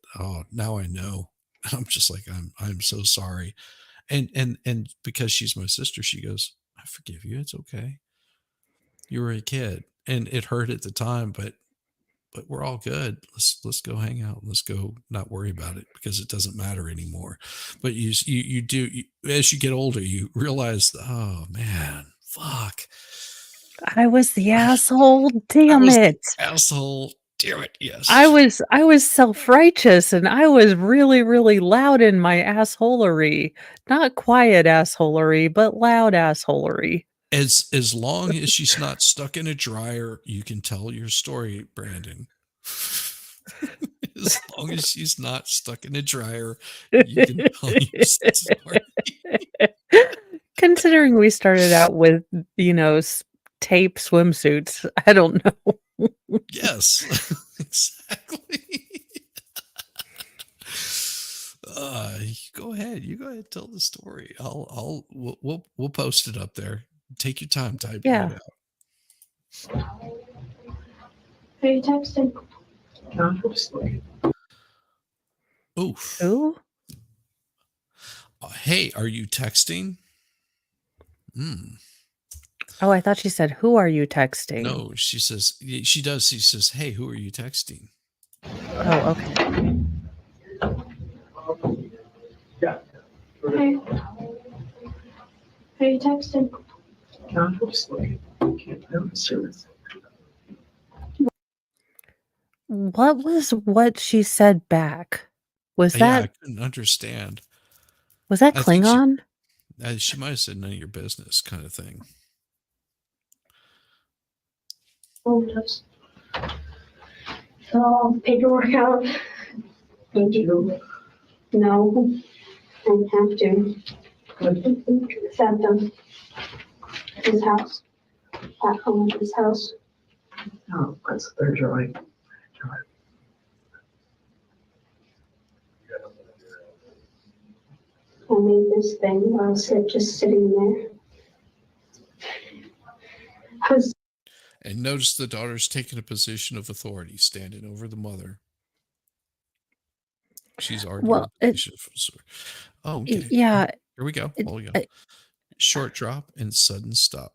Speaker 1: now I know. I'm just like I'm so sorry. And because she's my sister, she goes, I forgive you. It's okay. You were a kid and it hurt at the time, but we're all good. Let's go hang out. Let's go not worry about it because it doesn't matter anymore. But you do, as you get older, you realize, oh man, fuck.
Speaker 5: I was the asshole.
Speaker 1: I
Speaker 5: Damn
Speaker 1: was the
Speaker 5: it.
Speaker 1: asshole. Damn it. Yes.
Speaker 5: I was self-righteous and I was really, really loud in my assholery. Not quiet assholery, but loud assholery.
Speaker 1: As long as she's not stuck in a dryer, you can tell your story, Brandon. As long as she's not stuck in a dryer, you can tell your story.
Speaker 5: Considering we started out with, tape swimsuits, I don't know.
Speaker 1: Yes, exactly. Go ahead. You go ahead. Tell the story. We'll post it up there. Take your time typing it out.
Speaker 11: Are you texting?
Speaker 1: Oof.
Speaker 5: Who?
Speaker 1: Hey, are you texting?
Speaker 5: Oh, I thought she said, "Who are you texting?"
Speaker 1: No, she says she does. She says, "Hey, who are you texting?"
Speaker 5: Oh, okay.
Speaker 11: Yeah. Hey. Are you texting?
Speaker 5: What was what she said back? Was
Speaker 1: Yeah, I
Speaker 5: that
Speaker 1: couldn't understand.
Speaker 5: was that
Speaker 1: I think
Speaker 5: Klingon?
Speaker 1: she might have said none of your business kind of thing.
Speaker 11: Oh, just paperwork out. Did you? No, I don't have to. It's at his house. At home at his house.
Speaker 6: Oh, that's their drawing.
Speaker 11: I made this thing while I was just sitting there.
Speaker 1: And notice the daughter's taking a position of authority, standing over the mother. She's arguing the position of okay.
Speaker 5: Yeah.
Speaker 1: Here we go. Oh, yeah. Short drop and sudden stop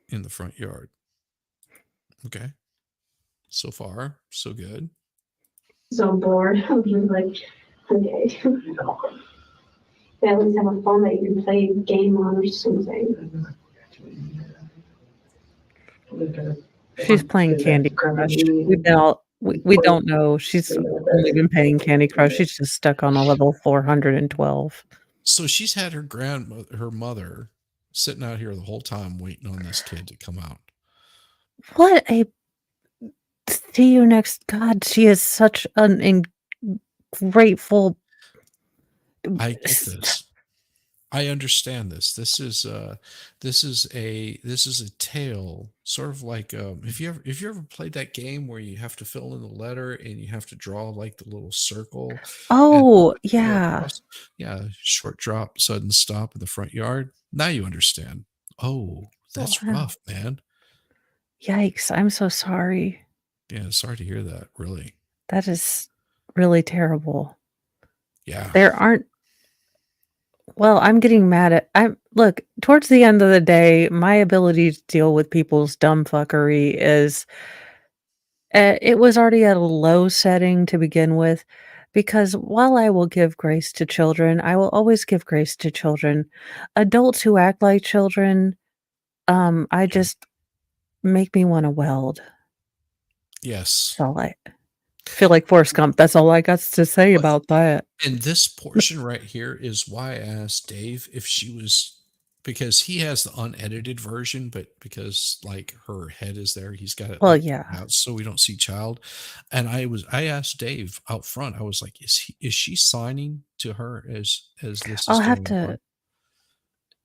Speaker 1: in the front yard. Okay. So far, so good.
Speaker 11: So bored. I was like, okay. They at least have a phone that you can play a game on or something.
Speaker 5: She's playing Candy Crush. We don't know. She's only been playing Candy Crush. She's just stuck on a level 412.
Speaker 1: So she's had her mother sitting out here the whole time waiting on this kid to come out.
Speaker 5: What a See you next. God, she is such an grateful.
Speaker 1: I get this. I understand this. This is a tale, sort of like if you ever played that game where you have to fill in the letter and you have to draw like the little circle and
Speaker 5: Oh,
Speaker 1: go
Speaker 5: yeah.
Speaker 1: across. Yeah, short drop, sudden stop in the front yard. Now you understand. Oh, that's
Speaker 5: Wow.
Speaker 1: rough, man.
Speaker 5: Yikes. I'm so sorry.
Speaker 1: Yeah, sorry to hear that. Really.
Speaker 5: That is really terrible.
Speaker 1: Yeah.
Speaker 5: There aren't. Well, I'm getting mad at. Look, towards the end of the day, my ability to deal with people's dumb fuckery is. It was already at a low setting to begin with, because while I will give grace to children, I will always give grace to children. Adults who act like children, I just make me want to weld.
Speaker 1: Yes.
Speaker 5: That's all I feel like Forrest Gump. That's all I got to say about that.
Speaker 1: And this portion right here is why I asked Dave if she was, because he has the unedited version, but because like her head is there, he's got it
Speaker 5: Well,
Speaker 1: like
Speaker 5: yeah.
Speaker 1: out so we don't see child. And I asked Dave out front, I was like, is she signing to her as this
Speaker 5: I'll
Speaker 1: is
Speaker 5: have
Speaker 1: going
Speaker 5: to.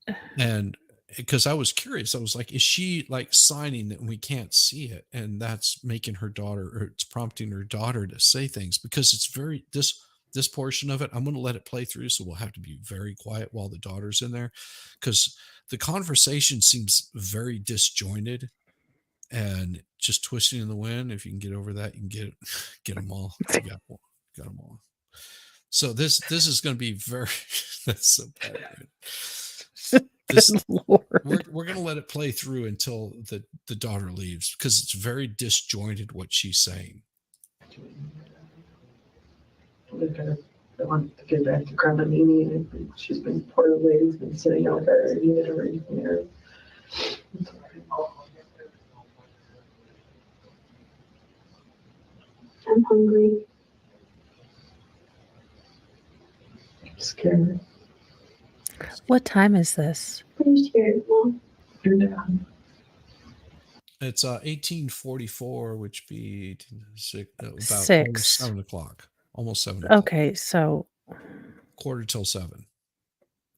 Speaker 1: on? And because I was curious, I was like, is she like signing that we can't see it? And that's making her daughter, or it's prompting her daughter to say things, because it's very, this portion of it, I'm going to let it play through. So we'll have to be very quiet while the daughter's in there, because the conversation seems very disjointed and just twisting in the wind. If you can get over that, you can get them all. You got them all. So this is going to be very, that's so bad, man. This,
Speaker 5: Lord.
Speaker 1: we're going to let it play through until the daughter leaves, because it's very disjointed what she's saying.
Speaker 6: I want to get back to Grandma Mimi. She's been, poor lady's been sitting out there eating it or anything there.
Speaker 11: I'm hungry.
Speaker 6: I'm scared.
Speaker 5: What time is this?
Speaker 11: I'm scared, Mom.
Speaker 6: You're down.
Speaker 1: It's 1844, which be about
Speaker 5: 6.
Speaker 1: almost 7 o'clock. Almost 7 o'clock.
Speaker 5: Okay, so
Speaker 1: Quarter till 7.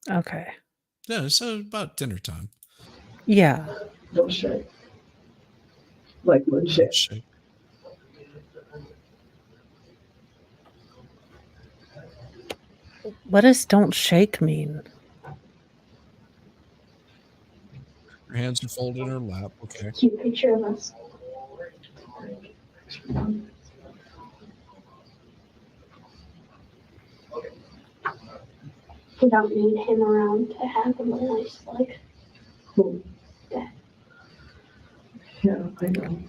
Speaker 5: okay.
Speaker 1: Yeah, so about dinner time.
Speaker 5: Yeah.
Speaker 6: No shit. Like legit.
Speaker 1: Shake.
Speaker 5: What does "don't shake" mean?
Speaker 1: Her hands are folded in her lap. Okay.
Speaker 11: Cute picture of us. We don't need him around to have a nice life.
Speaker 6: Cool.
Speaker 11: Yeah.
Speaker 6: Yeah, I know.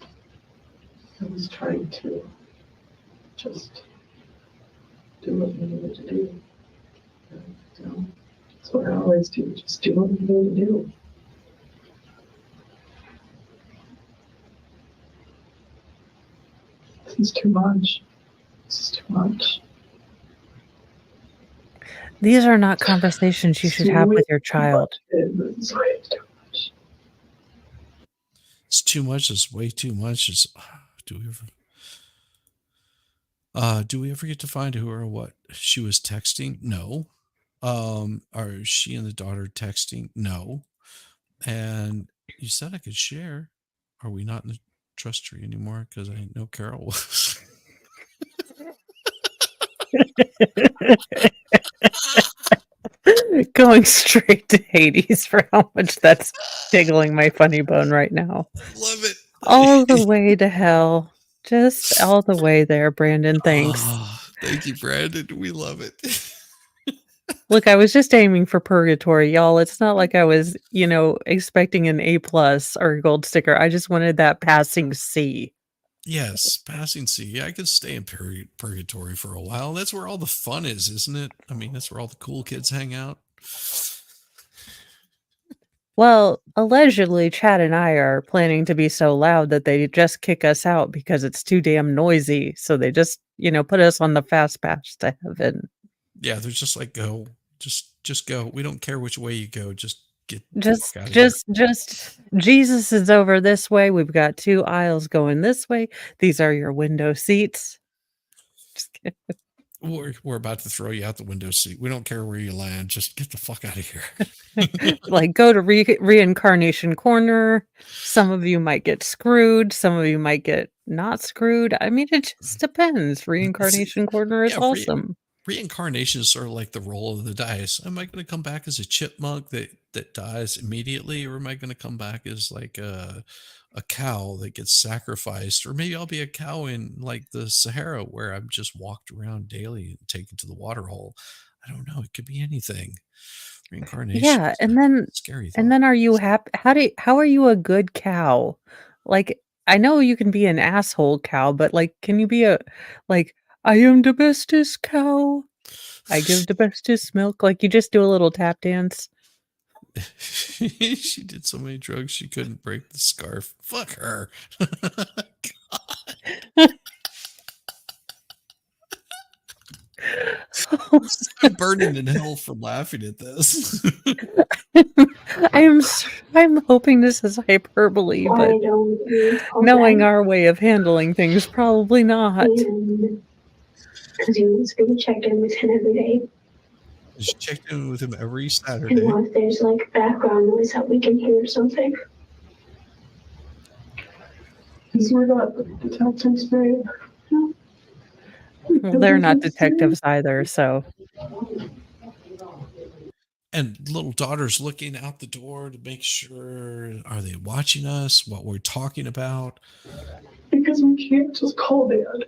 Speaker 6: I was trying to just do what we needed to do. You know, that's what I always do. Just do what we need to do. This is too much. This is too much.
Speaker 5: These are not conversations you should have with your child.
Speaker 6: It's way too much.
Speaker 1: It's too much. It's way too much. It's, do we ever get to find who or what she was texting? No. Are she and the daughter texting? No. And you said I could share. Are we not in the trust tree anymore? Because I know Carol was.
Speaker 5: Going straight to Hades for how much that's tickling my funny bone right now.
Speaker 1: Love it.
Speaker 5: All the way to hell. Just all the way there, Brandon. Thanks.
Speaker 1: Oh, thank you, Brandon. We love it.
Speaker 5: Look, I was just aiming for purgatory, y'all. It's not like I was, expecting an A+ or a gold sticker. I just wanted that passing C.
Speaker 1: Yes, passing C. Yeah, I could stay in purgatory for a while. That's where all the fun is, isn't it? I mean, that's where all the cool kids hang out.
Speaker 5: Well, allegedly, Chad and I are planning to be so loud that they just kick us out because it's too damn noisy. So they just, put us on the fast pass to heaven.
Speaker 1: Yeah, they're just like, go. Just go. We don't care which way you go. Just Get the
Speaker 5: Just
Speaker 1: fuck out of here.
Speaker 5: just Jesus is over this way. We've got 2 aisles going this way. These are your window seats. Just kidding.
Speaker 1: We're about to throw you out the window seat. We don't care where you land. Just get the fuck out of here.
Speaker 5: Like, go to reincarnation corner. Some of you might get screwed. Some of you might get not screwed. I mean, it just depends. Reincarnation corner is
Speaker 1: Yeah,
Speaker 5: awesome.
Speaker 1: Reincarnation is sort of like the roll of the dice. Am I going to come back as a chipmunk that dies immediately, or am I going to come back as like a cow that gets sacrificed, or maybe I'll be a cow in like the Sahara where I'm just walked around daily and taken to the water hole. I don't know. It could be anything. Reincarnation.
Speaker 5: Yeah, and then
Speaker 1: scary thought.
Speaker 5: and then are you happy? How are you a good cow? Like, I know you can be an asshole cow, but like, can you be like, I am the bestest cow. I give the bestest milk. Like, you just do a little tap dance.
Speaker 1: She did so many drugs she couldn't break the scarf. Fuck her. I'm burning in hell from laughing at this.
Speaker 5: I'm hoping this is hyperbole, but knowing our way of handling things, probably not.
Speaker 11: Because he was going to check in with him every day.
Speaker 1: Just checked in with him every Saturday.
Speaker 11: And what if there's like background noise that we can hear or something?
Speaker 6: Because we're not detectives, babe.
Speaker 5: Well, they're not detectives either, so.
Speaker 1: And little daughter's looking out the door to make sure, are they watching us, what we're talking about?
Speaker 6: Because we can't just call Dad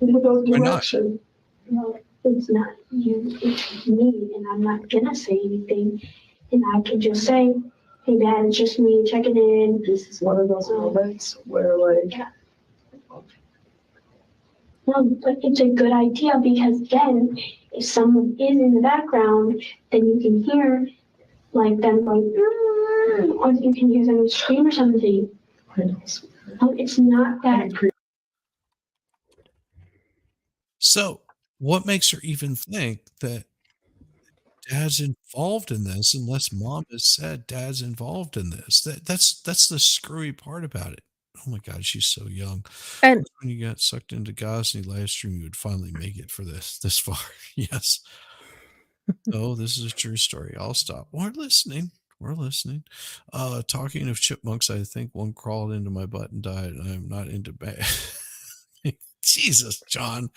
Speaker 6: without direction.
Speaker 11: Well, it's not you, it's me, and I'm not gonna say anything. And I can just say, hey Dad, it's just me checking in.
Speaker 6: This is one of those moments where like...
Speaker 11: Yeah. No, but it's a good idea because then if someone is in the background, then you can hear like them like, or you can hear them scream or something. No, it's not that.
Speaker 1: So, what makes her even think that Dad's involved in this unless Mom has said Dad's involved in this? That's the screwy part about it. Oh my God, she's so young.
Speaker 5: And
Speaker 1: when you got sucked into Gosney live stream, you would finally make it for this far. Yes. Oh, this is a true story. I'll stop. We're listening. Talking of chipmunks, I think one crawled into my butt and died, and I'm not into bad. Jesus, John.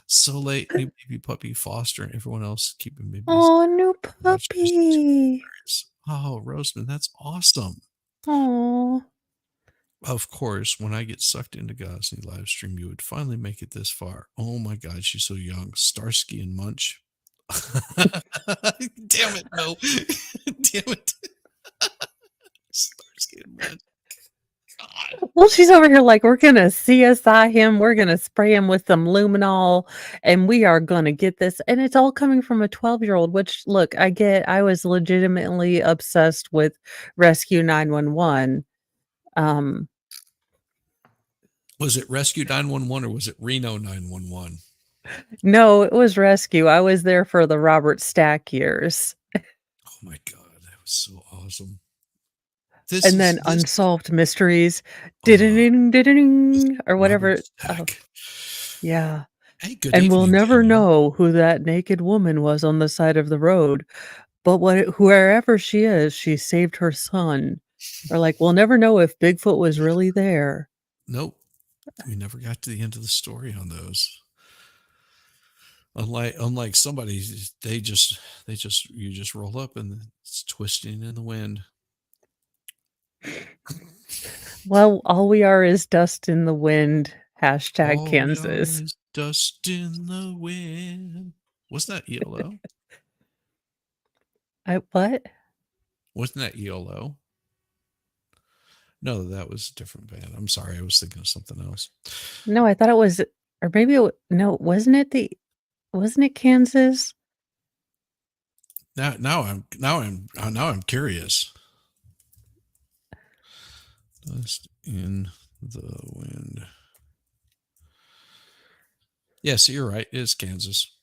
Speaker 1: So late, new baby puppy Foster and everyone else keeping me busy.
Speaker 5: Oh, new puppy.
Speaker 1: Oh, Roseman, that's awesome.
Speaker 5: Oh.
Speaker 1: Of course, when I get sucked into Gosney live stream, you would finally make it this far. Oh my God, she's so young. Starsky and Munch. Damn it, no. Damn it. Starsky and Munch. God.
Speaker 5: Well, she's over here like, we're going to CSI him. We're going to spray him with some luminol, and we are going to get this. And it's all coming from a 12-year-old, which, look, I was legitimately obsessed with Rescue 911.
Speaker 1: Was it Rescue 911 or was it Reno 911?
Speaker 5: No, it was Rescue. I was there for the Robert Stack years.
Speaker 1: Oh my God, that was so awesome.
Speaker 5: Then Unsolved Mysteries, ding, or whatever. Oh, yeah.
Speaker 1: Hey, good
Speaker 5: and
Speaker 1: evening,
Speaker 5: we'll never
Speaker 1: Daniel.
Speaker 5: know who that naked woman was on the side of the road. But wherever she is, she saved her son. Or like, we'll never know if Bigfoot was really there.
Speaker 1: Nope. We never got to the end of the story on those. Unlike somebody, you just roll up and it's twisting in the wind.
Speaker 5: Well, all we are is dust in the wind. Hashtag
Speaker 1: all
Speaker 5: Kansas.
Speaker 1: We are is dust in the wind. Wasn't that ELO?
Speaker 5: What?
Speaker 1: Wasn't that ELO? No, that was a different band. I'm sorry, I was thinking of something else.
Speaker 5: No, I thought it was, or maybe wasn't it Kansas?
Speaker 1: Now I'm curious. Dust in the wind. Yes, you're right. It is Kansas.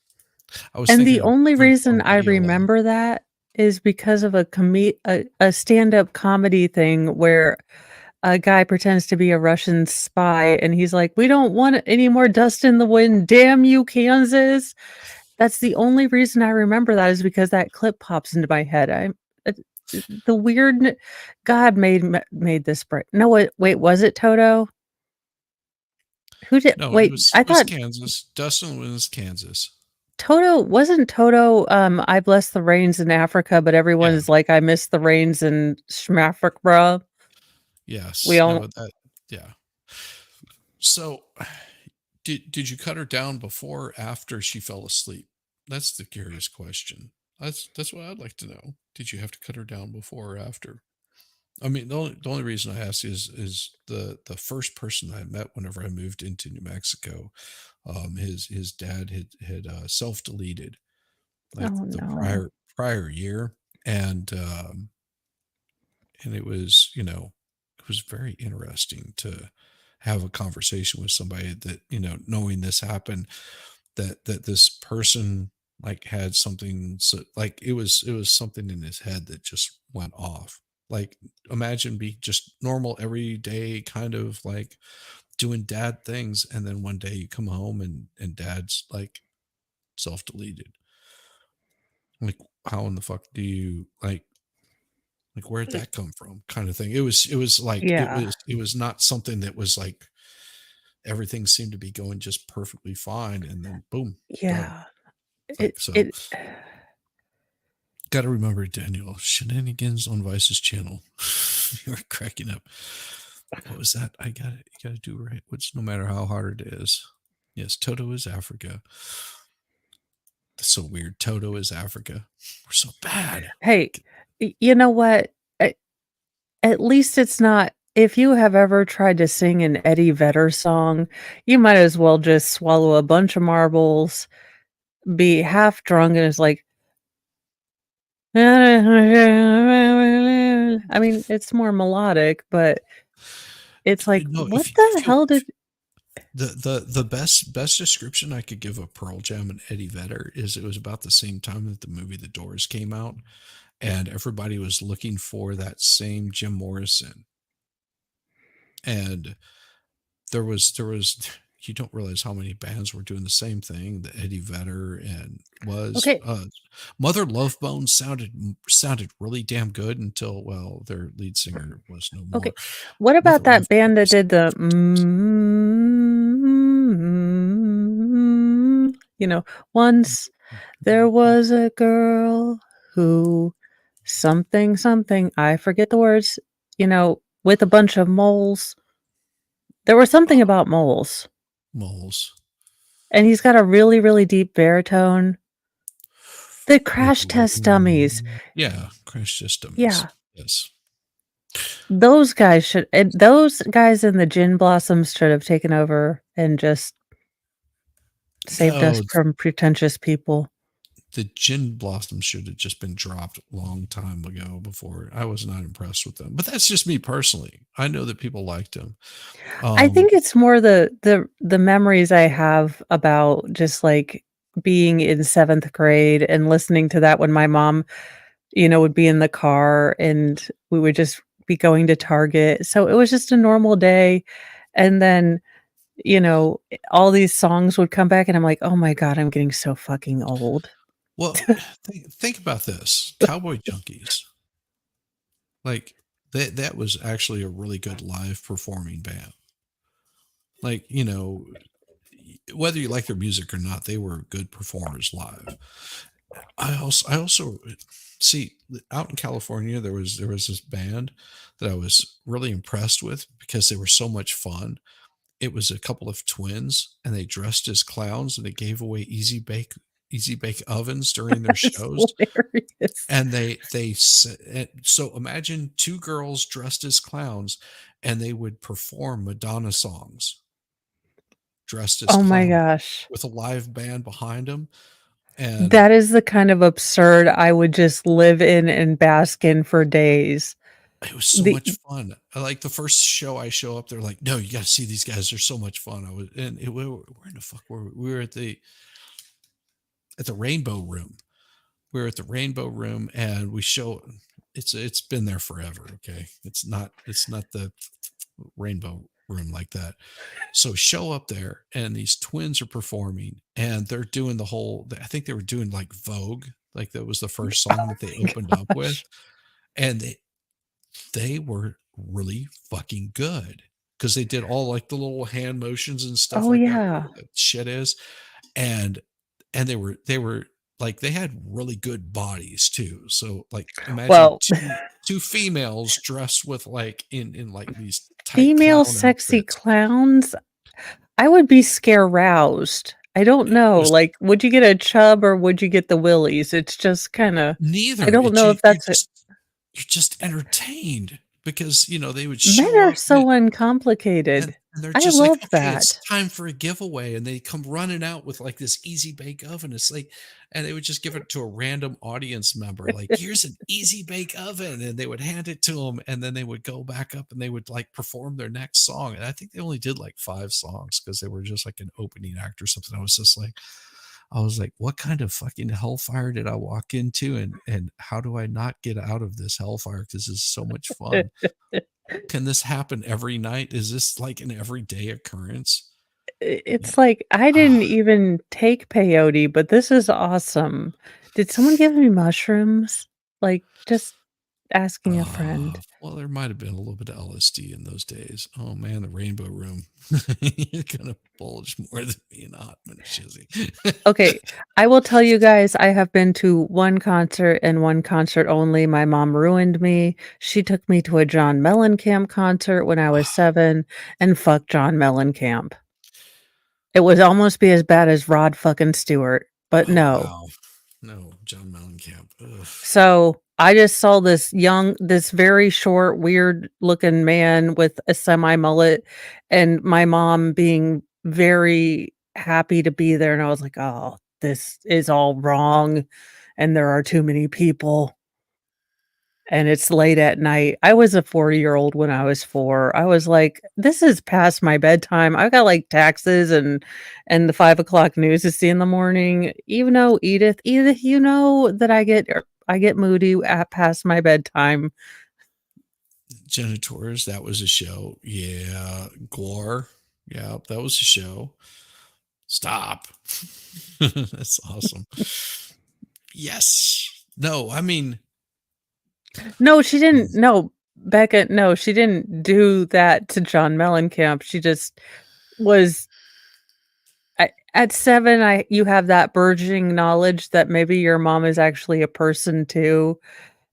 Speaker 5: And the only reason I remember that is because of a stand-up comedy thing where a guy pretends to be a Russian spy, and he's like, "We don't want any more dust in the wind. Damn you, Kansas." That's the only reason I remember that is because that clip pops into my head. The weird God made this break. No, wait, was it Toto? Who did?
Speaker 1: No,
Speaker 5: Wait, I
Speaker 1: it was
Speaker 5: thought
Speaker 1: Kansas. Dustin was Kansas.
Speaker 5: Toto wasn't Toto. I bless the rains in Africa, but everyone
Speaker 1: Yeah.
Speaker 5: is like, I miss the rains in Schmafrica.
Speaker 1: Yes.
Speaker 5: We all
Speaker 1: No, that. Yeah. So, did you cut her down before or after she fell asleep? That's the curious question. That's what I'd like to know. Did you have to cut her down before or after? I mean, the only reason I ask is the first person I met whenever I moved into New Mexico, his dad had self deleted like
Speaker 5: oh
Speaker 1: the
Speaker 5: no.
Speaker 1: prior year, and it was, it was very interesting to have a conversation with somebody that, knowing this happened, that this person like had something, so like it was something in his head that just went off. Like, imagine be just normal everyday kind of like doing dad things, and then one day you come home and dad's like self-deleted. Like, how in the fuck do you like where'd that come from, kind of thing. It was like
Speaker 5: Yeah.
Speaker 1: it was not something that was like everything seemed to be going just perfectly fine, and then boom, done.
Speaker 5: Yeah.
Speaker 1: Like,
Speaker 5: It
Speaker 1: so
Speaker 5: it
Speaker 1: got to remember, Daniel, shenanigans on Vice's channel. You were cracking up. What was that? You got to do right. Which, no matter how hard it is. Yes, Toto is Africa. That's so weird. Toto is Africa. We're so bad.
Speaker 5: Hey, you know what? At least it's not. If you have ever tried to sing an Eddie Vedder song, you might as well just swallow a bunch of marbles, be half drunk, and it's like, I mean, it's more melodic, but it's like,
Speaker 1: No,
Speaker 5: what the hell did?
Speaker 1: the best description I could give of Pearl Jam and Eddie Vedder is it was about the same time that the movie The Doors came out, and everybody was looking for that same Jim Morrison. And there was you don't realize how many bands were doing the same thing that Eddie Vedder and was.
Speaker 5: Okay.
Speaker 1: Mother Love Bone sounded really damn good until, well, their lead singer was no more.
Speaker 5: Okay. What about
Speaker 1: Mother Love
Speaker 5: that band that
Speaker 1: Bone
Speaker 5: did the once there was a girl who something something, I forget the words, with a bunch of moles. There was something about moles.
Speaker 1: Moles.
Speaker 5: And he's got a really, really deep baritone. The Crash Test Dummies.
Speaker 1: Yeah, Crash Test Dummies.
Speaker 5: Yeah.
Speaker 1: Yes.
Speaker 5: Those guys in the Gin Blossoms should have taken over and just saved us from pretentious people.
Speaker 1: The Gin Blossoms should have just been dropped a long time ago before. I was not impressed with them. But that's just me personally. I know that people liked them.
Speaker 5: I think it's more the memories I have about just like being in 7th grade and listening to that when my mom, would be in the car and we would just be going to Target. So it was just a normal day. And then, all these songs would come back and I'm like, oh my God, I'm getting so fucking old.
Speaker 1: Well, think about this. Cowboy Junkies. Like, that was actually a really good live performing band. Like, whether you like their music or not, they were good performers live. I also see out in California, there was this band that I was really impressed with because they were so much fun. It was a couple of twins, and they dressed as clowns, and they gave away easy bake ovens during their shows.
Speaker 5: Hilarious.
Speaker 1: And so imagine two girls dressed as clowns, and they would perform Madonna songs dressed as
Speaker 5: oh
Speaker 1: clowns
Speaker 5: my gosh,
Speaker 1: with a live band behind them. And
Speaker 5: that is the kind of absurd I would just live in and bask in for days.
Speaker 1: it was so much fun. Like the first show I show up, they're like, "No, you got to see these guys. They're so much fun." Where in the fuck were we? We were at the Rainbow Room, we're at the Rainbow Room, and we show it's been there forever. Okay, it's not the Rainbow Room like that. So show up there, and these twins are performing, and they're doing the whole. I think they were doing like Vogue, like that was the first song that they opened up with, and they were really fucking good because they did all like the little hand motions and stuff
Speaker 5: Oh
Speaker 1: like
Speaker 5: yeah.
Speaker 1: that shit is, and they were like they had really good bodies too. So like imagine
Speaker 5: Well,
Speaker 1: two females dressed with like in like these tight
Speaker 5: female
Speaker 1: clown
Speaker 5: sexy
Speaker 1: outfits.
Speaker 5: clowns, I would be scare-roused. I don't
Speaker 1: It
Speaker 5: know.
Speaker 1: was
Speaker 5: Like, would you get a chub or would you get the willies? It's just kinda I
Speaker 1: neither.
Speaker 5: don't
Speaker 1: It's
Speaker 5: know if that's it.
Speaker 1: you're just entertained because they would
Speaker 5: Men
Speaker 1: show
Speaker 5: are
Speaker 1: up
Speaker 5: so uncomplicated.
Speaker 1: and they're
Speaker 5: I
Speaker 1: just like,
Speaker 5: love
Speaker 1: okay, it's
Speaker 5: that.
Speaker 1: time for a giveaway. And they come running out with like this easy bake oven. It's like, and they would just give it to a random audience member, like, here's an easy bake oven. And they would hand it to them. And then they would go back up and they would like perform their next song. And I think they only did like 5 songs because they were just like an opening act or something. I was like, what kind of fucking hellfire did I walk into? And how do I not get out of this hellfire? Because this is so much fun. Can this happen every night? Is this like an everyday occurrence?
Speaker 5: It's like, I didn't even take peyote, but this is awesome. Did someone give me mushrooms? Like, just asking a friend.
Speaker 1: Well, there might have been a little bit of LSD in those days. Oh man, the Rainbow Room. You're gonna bulge more than me in a hot minute, Shizzy.
Speaker 5: Okay, I will tell you guys, I have been to 1 concert and 1 concert only. My mom ruined me. She took me to a John Mellencamp concert when I was 7, and fuck John Mellencamp. It would almost be as bad as Rod fucking Stewart, but
Speaker 1: Oh
Speaker 5: no.
Speaker 1: wow. No, John Mellencamp. Ugh.
Speaker 5: So, I just saw this very short, weird-looking man with a semi-mullet, and my mom being very happy to be there, and I was like, "Oh, this is all wrong, and there are too many people, and it's late at night." I was a 40-year-old when I was 4. I was like, "This is past my bedtime." I've got, like, taxes and the 5 o'clock news to see in the morning. Even though Edith, you know that I get moody at past my bedtime.
Speaker 1: Janitors, that was a show. Yeah. Gore. Yeah, that was a show. Stop. That's awesome. Yes. No, I mean,
Speaker 5: No, she didn't no, Becca, no, she didn't do that to John Mellencamp. She just was at 7, you have that burgeoning knowledge that maybe your mom is actually a person too,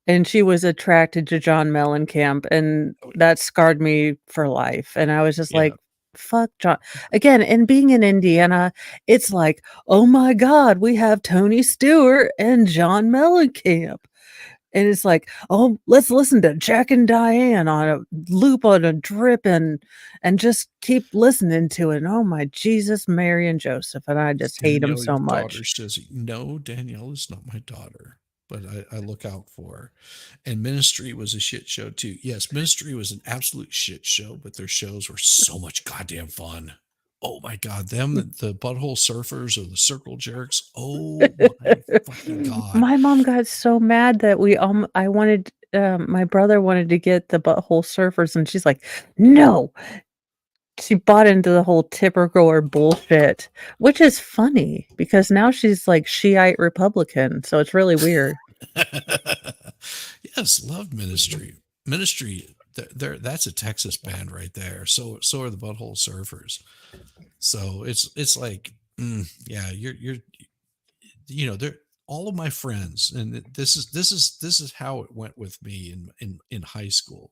Speaker 5: and she was attracted to John Mellencamp, and that scarred me for life, and I was just
Speaker 1: yeah.
Speaker 5: like, "Fuck John." Again, and being in Indiana, it's like, "Oh my god, we have Tony Stewart and John Mellencamp." And it's like, "Oh, let's listen to Jack and Diane on a loop on a drip and just keep listening to it." Oh my Jesus, Mary and Joseph, and I just hate him
Speaker 1: Danielle,
Speaker 5: so
Speaker 1: your daughter,
Speaker 5: much.
Speaker 1: Shizzy. No, Danielle is not my daughter, but I look out for her. And Ministry was a shit show too. Yes, Ministry was an absolute shit show, but their shows were so much goddamn fun. Oh my god, the Butthole Surfers or the Circle Jerks. Oh my fucking god.
Speaker 5: My mom got so mad that I wanted, my brother wanted to get the Butthole Surfers, and she's like, "No." She bought into the whole tipper goer bullshit, which is funny because now she's like Shiite Republican, so it's really weird.
Speaker 1: Yes, love Ministry. Ministry, that's a Texas band right there. So are the Butthole Surfers. So it's like, yeah, you're they're all of my friends, and this is how it went with me in high school.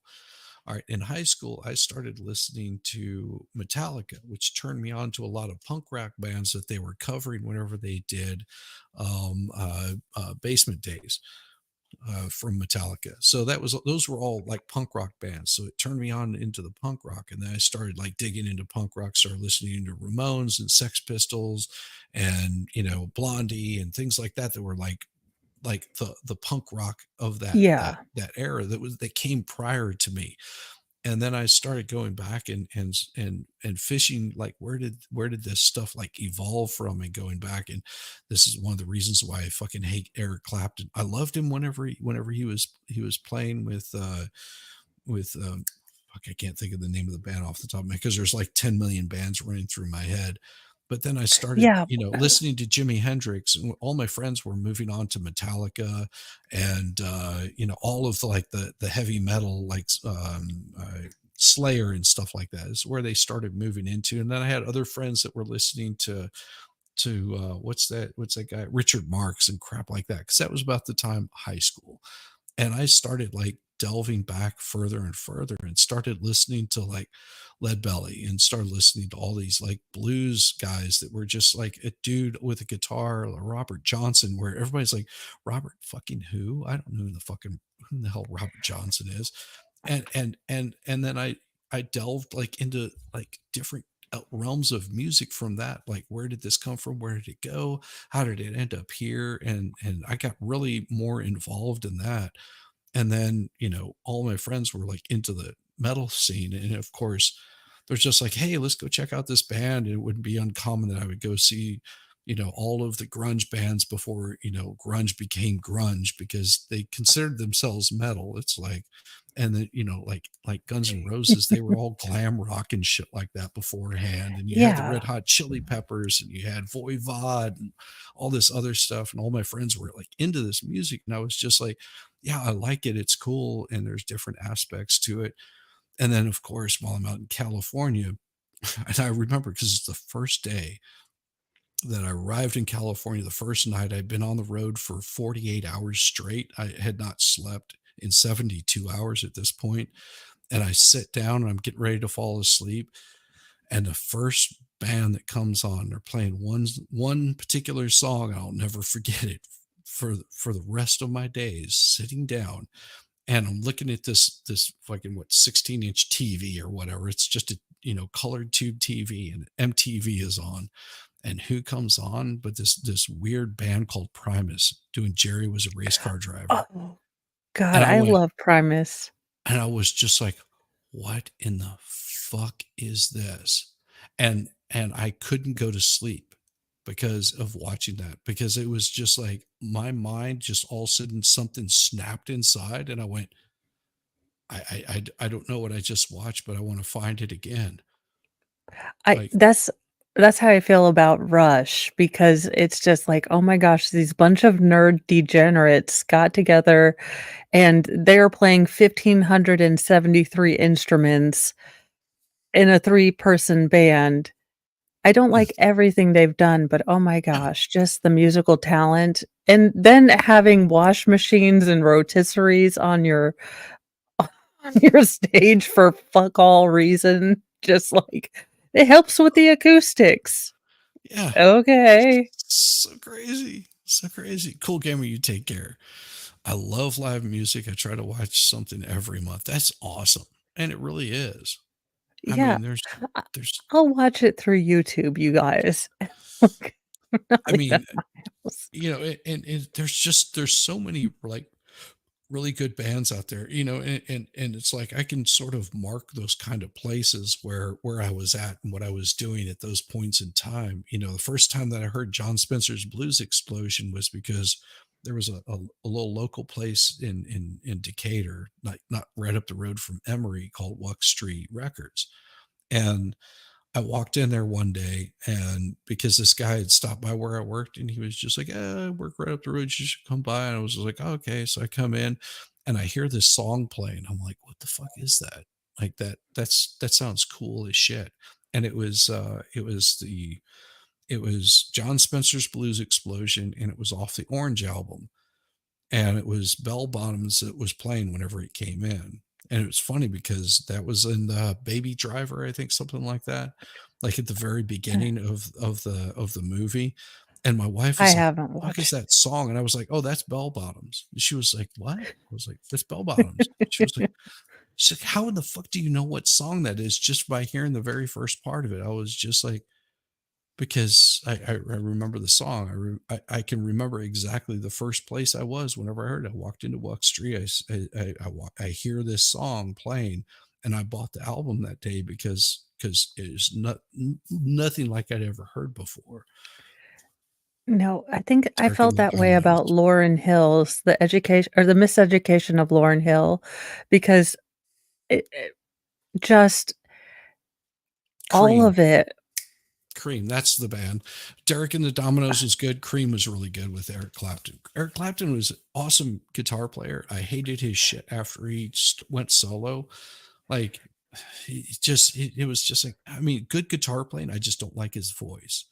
Speaker 1: All right, in high school, I started listening to Metallica, which turned me on to a lot of punk rock bands that they were covering whenever they did Basement Days from Metallica. So those were all like punk rock bands. So it turned me on into the punk rock, and then I started like digging into punk rock, started listening to Ramones and Sex Pistols, and Blondie and things like that were like the punk rock of that
Speaker 5: Yeah.
Speaker 1: that era that came prior to me. and then I started going back and fishing, like where did this stuff like evolve from, and going back. And this is one of the reasons why I fucking hate Eric Clapton. I loved him whenever he was playing with fuck, I can't think of the name of the band off the top of my head, because there's like 10 million bands running through my head. But then I started,
Speaker 5: Yeah.
Speaker 1: listening to Jimi Hendrix, and all my friends were moving on to Metallica and, all of the heavy metal, like Slayer and stuff like that is where they started moving into. And then I had other friends that were listening to what's that guy, Richard Marx and crap like that. Cause that was about the time high school. And I started like delving back further and further, and started listening to like Lead Belly, and started listening to all these like blues guys that were just like a dude with a guitar, like Robert Johnson, where everybody's like, Robert fucking who? I don't know who the hell Robert Johnson is. And then I delved like into like different realms of music from that. Like, where did this come from? Where did it go? How did it end up here? And I got really more involved in that. And then, all my friends were like into the metal scene. And of course, they're just like, hey, let's go check out this band. And it wouldn't be uncommon that I would go see, all of the grunge bands before, grunge became grunge, because they considered themselves metal. It's like, and then, like Guns N' Roses, they were all glam rock and shit like that beforehand. And you had the Red Hot Chili Peppers, and you had Voivod and all this other stuff. And all my friends were like into this music. And I was just like, yeah, I like it. It's cool. And there's different aspects to it. And then, of course, while I'm out in California, and I remember because it's the first day that I arrived in California, the first night I'd been on the road for 48 hours straight. I had not slept in 72 hours at this point. And I sit down and I'm getting ready to fall asleep. And the first band that comes on, they're playing one particular song, and I'll never forget it for the rest of my days, sitting down. And I'm looking at this fucking 16-inch TV or whatever. It's just a colored tube TV, and MTV is on. And who comes on but this weird band called Primus, doing Jerry Was a Race Car Driver.
Speaker 5: Oh, God, I love Primus.
Speaker 1: And I was just like, what in the fuck is this? And I couldn't go to sleep because of watching that, because it was just like my mind just all of a sudden something snapped inside, and I went, I don't know what I just watched, but I want to find it again.
Speaker 5: That's how I feel about Rush, because it's just like, oh my gosh, these bunch of nerd degenerates got together and they're playing 1,573 instruments in a 3-person band. I don't like everything they've done, but oh my gosh, just the musical talent. And then having wash machines and rotisseries on your stage for fuck all reason, just like, it helps with the acoustics.
Speaker 1: Yeah.
Speaker 5: Okay.
Speaker 1: So crazy. So crazy. Cool Gamer, you take care. I love live music. I try to watch something every month. That's awesome. And it really is.
Speaker 5: Yeah.
Speaker 1: I mean, there's
Speaker 5: I'll watch it through YouTube, you guys.
Speaker 1: I mean, and there's so many like really good bands out there, and it's like I can sort of mark those kind of places where I was at and what I was doing at those points in time. The first time that I heard John Spencer's Blues Explosion was because there was a little local place in Decatur, not right up the road from Emory, called Wuck Street Records. And I walked in there one day, and because this guy had stopped by where I worked, and he was just like, I work right up the road, you should come by. And I was like, oh, okay. So I come in and I hear this song playing. I'm like, what the fuck is that? Like that sounds cool as shit. And it was John Spencer's Blues Explosion, and it was off the Orange album. And it was Bell Bottoms that was playing whenever it came in. And it was funny because that was in the Baby Driver, I think, something like that, like at the very beginning of the movie. And my wife was like, what is that song? And I was like, oh, that's Bell Bottoms. And she was like, what? I was like, that's Bell Bottoms. She's like, how in the fuck do you know what song that is just by hearing the very first part of it? I was just like, because I remember the song. I can remember exactly the first place I was whenever I heard it. I walked into Wuck Street. I hear this song playing, and I bought the album that day because it was nothing like I'd ever heard before.
Speaker 5: No, I think I
Speaker 1: Dark in
Speaker 5: felt
Speaker 1: the
Speaker 5: that way about
Speaker 1: Dominoes.
Speaker 5: Lauryn Hill's The Education or The Miseducation of Lauryn Hill, because it just all
Speaker 1: Cream.
Speaker 5: of it.
Speaker 1: Cream, that's the band. Derek and the Dominoes was good. Cream was really good with Eric Clapton. Eric Clapton was an awesome guitar player. I hated his shit after he went solo. Like, it was just like, I mean, good guitar playing. I just don't like his voice.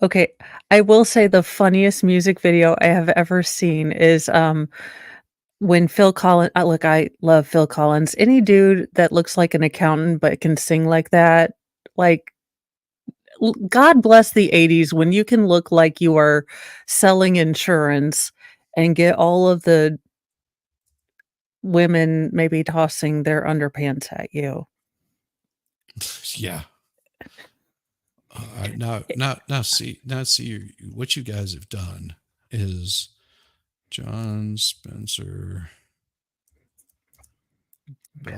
Speaker 5: Okay, I will say the funniest music video I have ever seen is when Phil Collins. Look, I love Phil Collins. Any dude that looks like an accountant but can sing like that, like God bless the 80s when you can look like you are selling insurance and get all of the women maybe tossing their underpants at you.
Speaker 1: Yeah. Now see what you guys have done is John Spencer.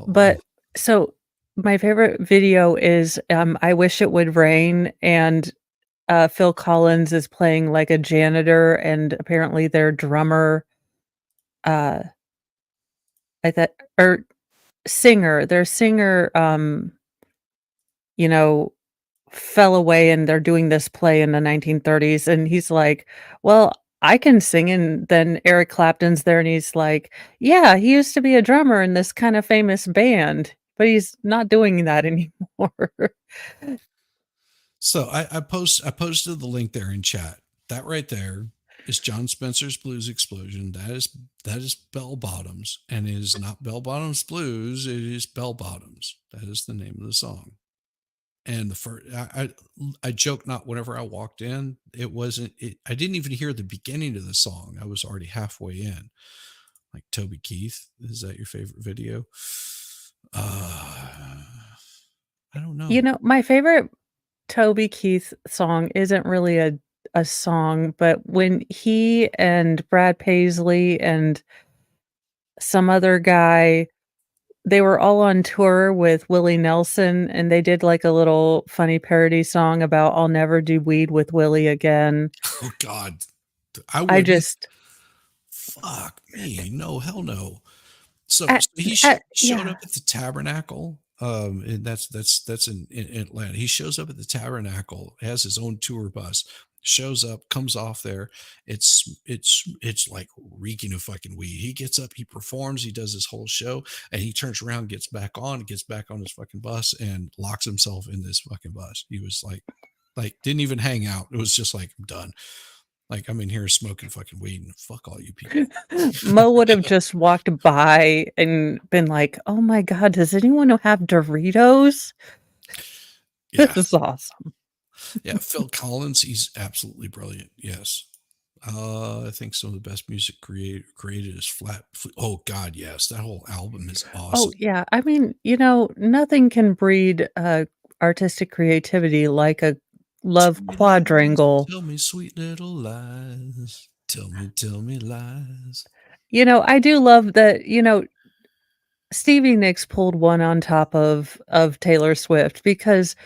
Speaker 5: But so my favorite video is I Wish It Would Rain, and Phil Collins is playing like a janitor, and apparently their drummer I thought or their singer you know, fell away, and they're doing this play in the 1930s, and he's like, "Well, I can sing," and then Eric Clapton's there, and he's like, "Yeah, he used to be a drummer in this kind of famous band, but he's not doing that anymore."
Speaker 1: So I posted the link there in chat. That right there is John Spencer's Blues Explosion. That is Bell Bottoms, and it is not Bell Bottoms Blues. It is Bell Bottoms. That is the name of the song. And the first, I joke not whenever I walked in, it wasn't. I didn't even hear the beginning of the song. I was already halfway in. Like Toby Keith, is that your favorite video? I don't know.
Speaker 5: You know, my favorite Toby Keith song isn't really a song, but when he and Brad Paisley and some other guy, they were all on tour with Willie Nelson, and they did like a little funny parody song about "I'll never do weed with Willie again."
Speaker 1: Oh God,
Speaker 5: I just
Speaker 1: fuck me, no, hell no. So he showed up at the Tabernacle, and that's in Atlanta. He shows up at the Tabernacle, has his own tour bus, shows up, comes off there. It's like reeking of fucking weed. He gets up, he performs, he does his whole show, and he turns around, gets back on his fucking bus, and locks himself in this fucking bus. He was like didn't even hang out. It was just like, I'm done. Like, I'm in here smoking fucking weed, and fuck all you people.
Speaker 5: Mo would have just walked by and been like, "Oh my God, does anyone have Doritos?"
Speaker 1: Yeah.
Speaker 5: This is awesome.
Speaker 1: Yeah, Phil Collins, he's absolutely brilliant. Yes. I think some of the best music created is Flat. Oh God, yes. That whole album is awesome.
Speaker 5: Oh yeah. I mean, you know, nothing can breed artistic creativity like a love quadrangle.
Speaker 1: Tell me sweet little lies. Tell me lies.
Speaker 5: You know, I do love that, you know, Stevie Nicks pulled one on top of Taylor Swift, because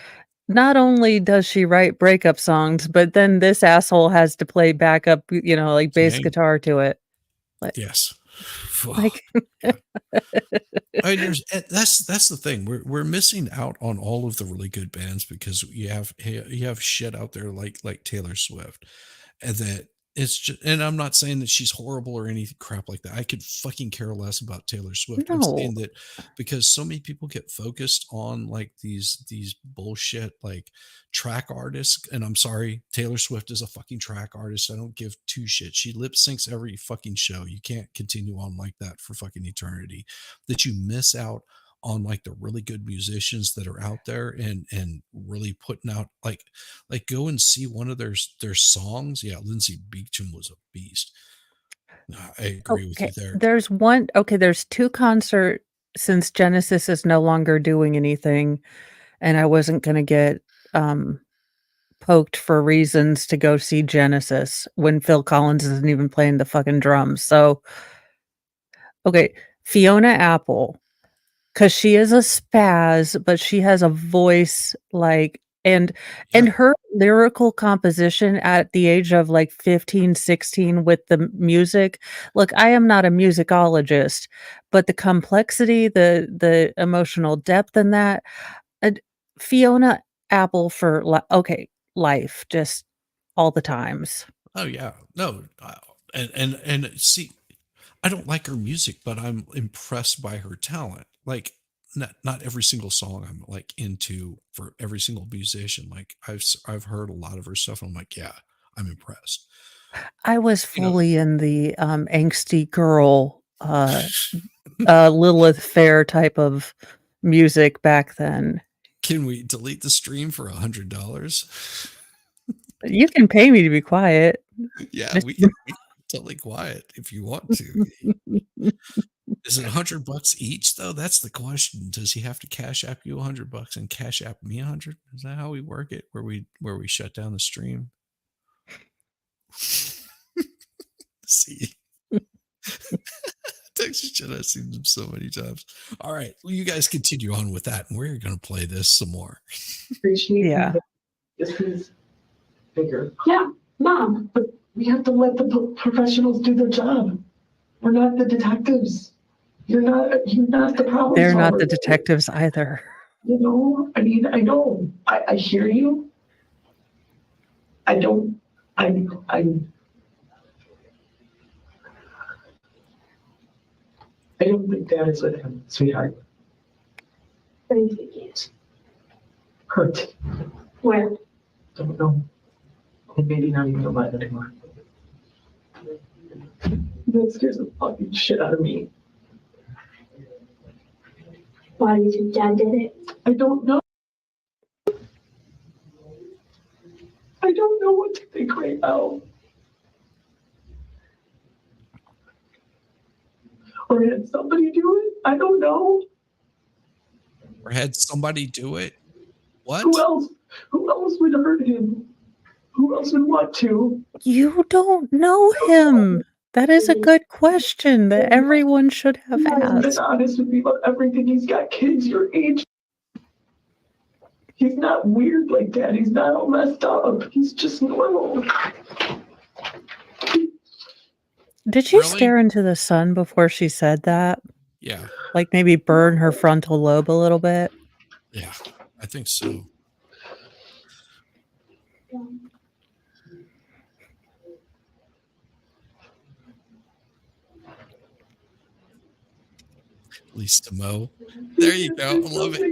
Speaker 5: not only does she write breakup songs, but then this asshole has to play backup, you know, like bass guitar to it.
Speaker 1: Yes.
Speaker 5: Like
Speaker 1: that's the thing. We're missing out on all of the really good bands because you have shit out there like Taylor Swift, and that it's just, and I'm not saying that she's horrible or any crap like that. I could fucking care less about Taylor Swift. I'm saying that because so many people get focused on like these bullshit like track artists, and I'm sorry, Taylor Swift is a fucking track artist. I don't give two shits. She lip syncs every fucking show. You can't continue on like that for fucking eternity. That you miss out on like the really good musicians that are out there and really putting out like go and see one of their songs. Yeah, Lindsay Beacham was a beast. I agree with you there.
Speaker 5: There's two concerts, since Genesis is no longer doing anything, and I wasn't going to get poked for reasons to go see Genesis when Phil Collins isn't even playing the fucking drums. So okay, Fiona Apple because she is a spaz, but she has a voice like and her lyrical composition at the age of like 15, 16 with the music. Look, I am not a musicologist, but the complexity, the emotional depth in that, and Fiona Apple for life, just all the times.
Speaker 1: Oh yeah, no, and see, I don't like her music, but I'm impressed by her talent. Like, not every single song I'm like into for every single musician. Like I've heard a lot of her stuff, and I'm like, yeah, I'm impressed.
Speaker 5: I was
Speaker 1: You know,
Speaker 5: fully in the angsty girl, Lilith Fair type of music back then.
Speaker 1: can we delete the stream for $100?
Speaker 5: You can pay me to be quiet.
Speaker 1: Yeah, we can be totally quiet if you want to. Is it $100 each though? That's the question. Does he have to cash app you $100 and cash app me 100? Is that how we work it? Where we shut down the stream? See, Texas Jen, I've seen them so many times. All right, well, you guys continue on with that, and we're going to play this some more.
Speaker 5: Yeah.
Speaker 6: This is bigger.
Speaker 11: Yeah, Mom.
Speaker 6: But we have to let the professionals do their job. We're not the detectives. You're not the problem
Speaker 5: They're not
Speaker 6: solver.
Speaker 5: the detectives either.
Speaker 6: You know, I mean, I know. I hear you. I don't. I don't think Dad is with him, sweetheart.
Speaker 11: What do you think he is?
Speaker 6: Hurt.
Speaker 11: Where?
Speaker 6: Don't know. And maybe not even alive anymore. That scares the fucking shit out of me.
Speaker 11: Why do you think Dad did it?
Speaker 6: I don't know. I don't know what to think right now. Or had somebody do it? I don't know.
Speaker 1: Or had somebody do it? What?
Speaker 6: Who else? Who else would hurt him? Who else would want to?
Speaker 5: You don't know him. That is a good question that everyone should have
Speaker 6: He hasn't been
Speaker 5: asked.
Speaker 6: honest with me about everything. He's got kids your age. He's not weird like that. He's not all messed up. He's just normal.
Speaker 5: Did she
Speaker 1: Really?
Speaker 5: stare into the sun before she said that?
Speaker 1: Yeah,
Speaker 5: Like maybe burn her frontal lobe a little bit?
Speaker 1: yeah, I think so. Lisa Mo. There you go. I love it.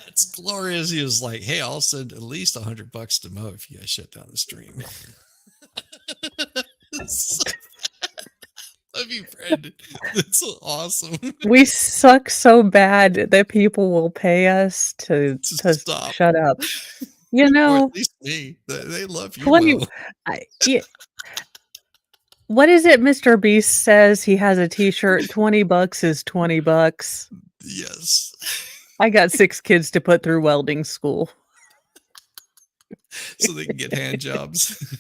Speaker 1: That's glorious. He was like, "Hey, I'll send at least $100 to Mo if you guys shut down the stream." Love you, Brandon. That's so awesome.
Speaker 5: We suck so bad that people will pay us to
Speaker 1: Stop.
Speaker 5: shut up. You
Speaker 1: Or
Speaker 5: know,
Speaker 1: at least me. They love you.
Speaker 5: 20
Speaker 1: Mo.
Speaker 5: what is it Mr. Beast says? He has a t-shirt, $20 is $20.
Speaker 1: Yes.
Speaker 5: I got 6 kids to put through welding school.
Speaker 1: So they can get hand jobs.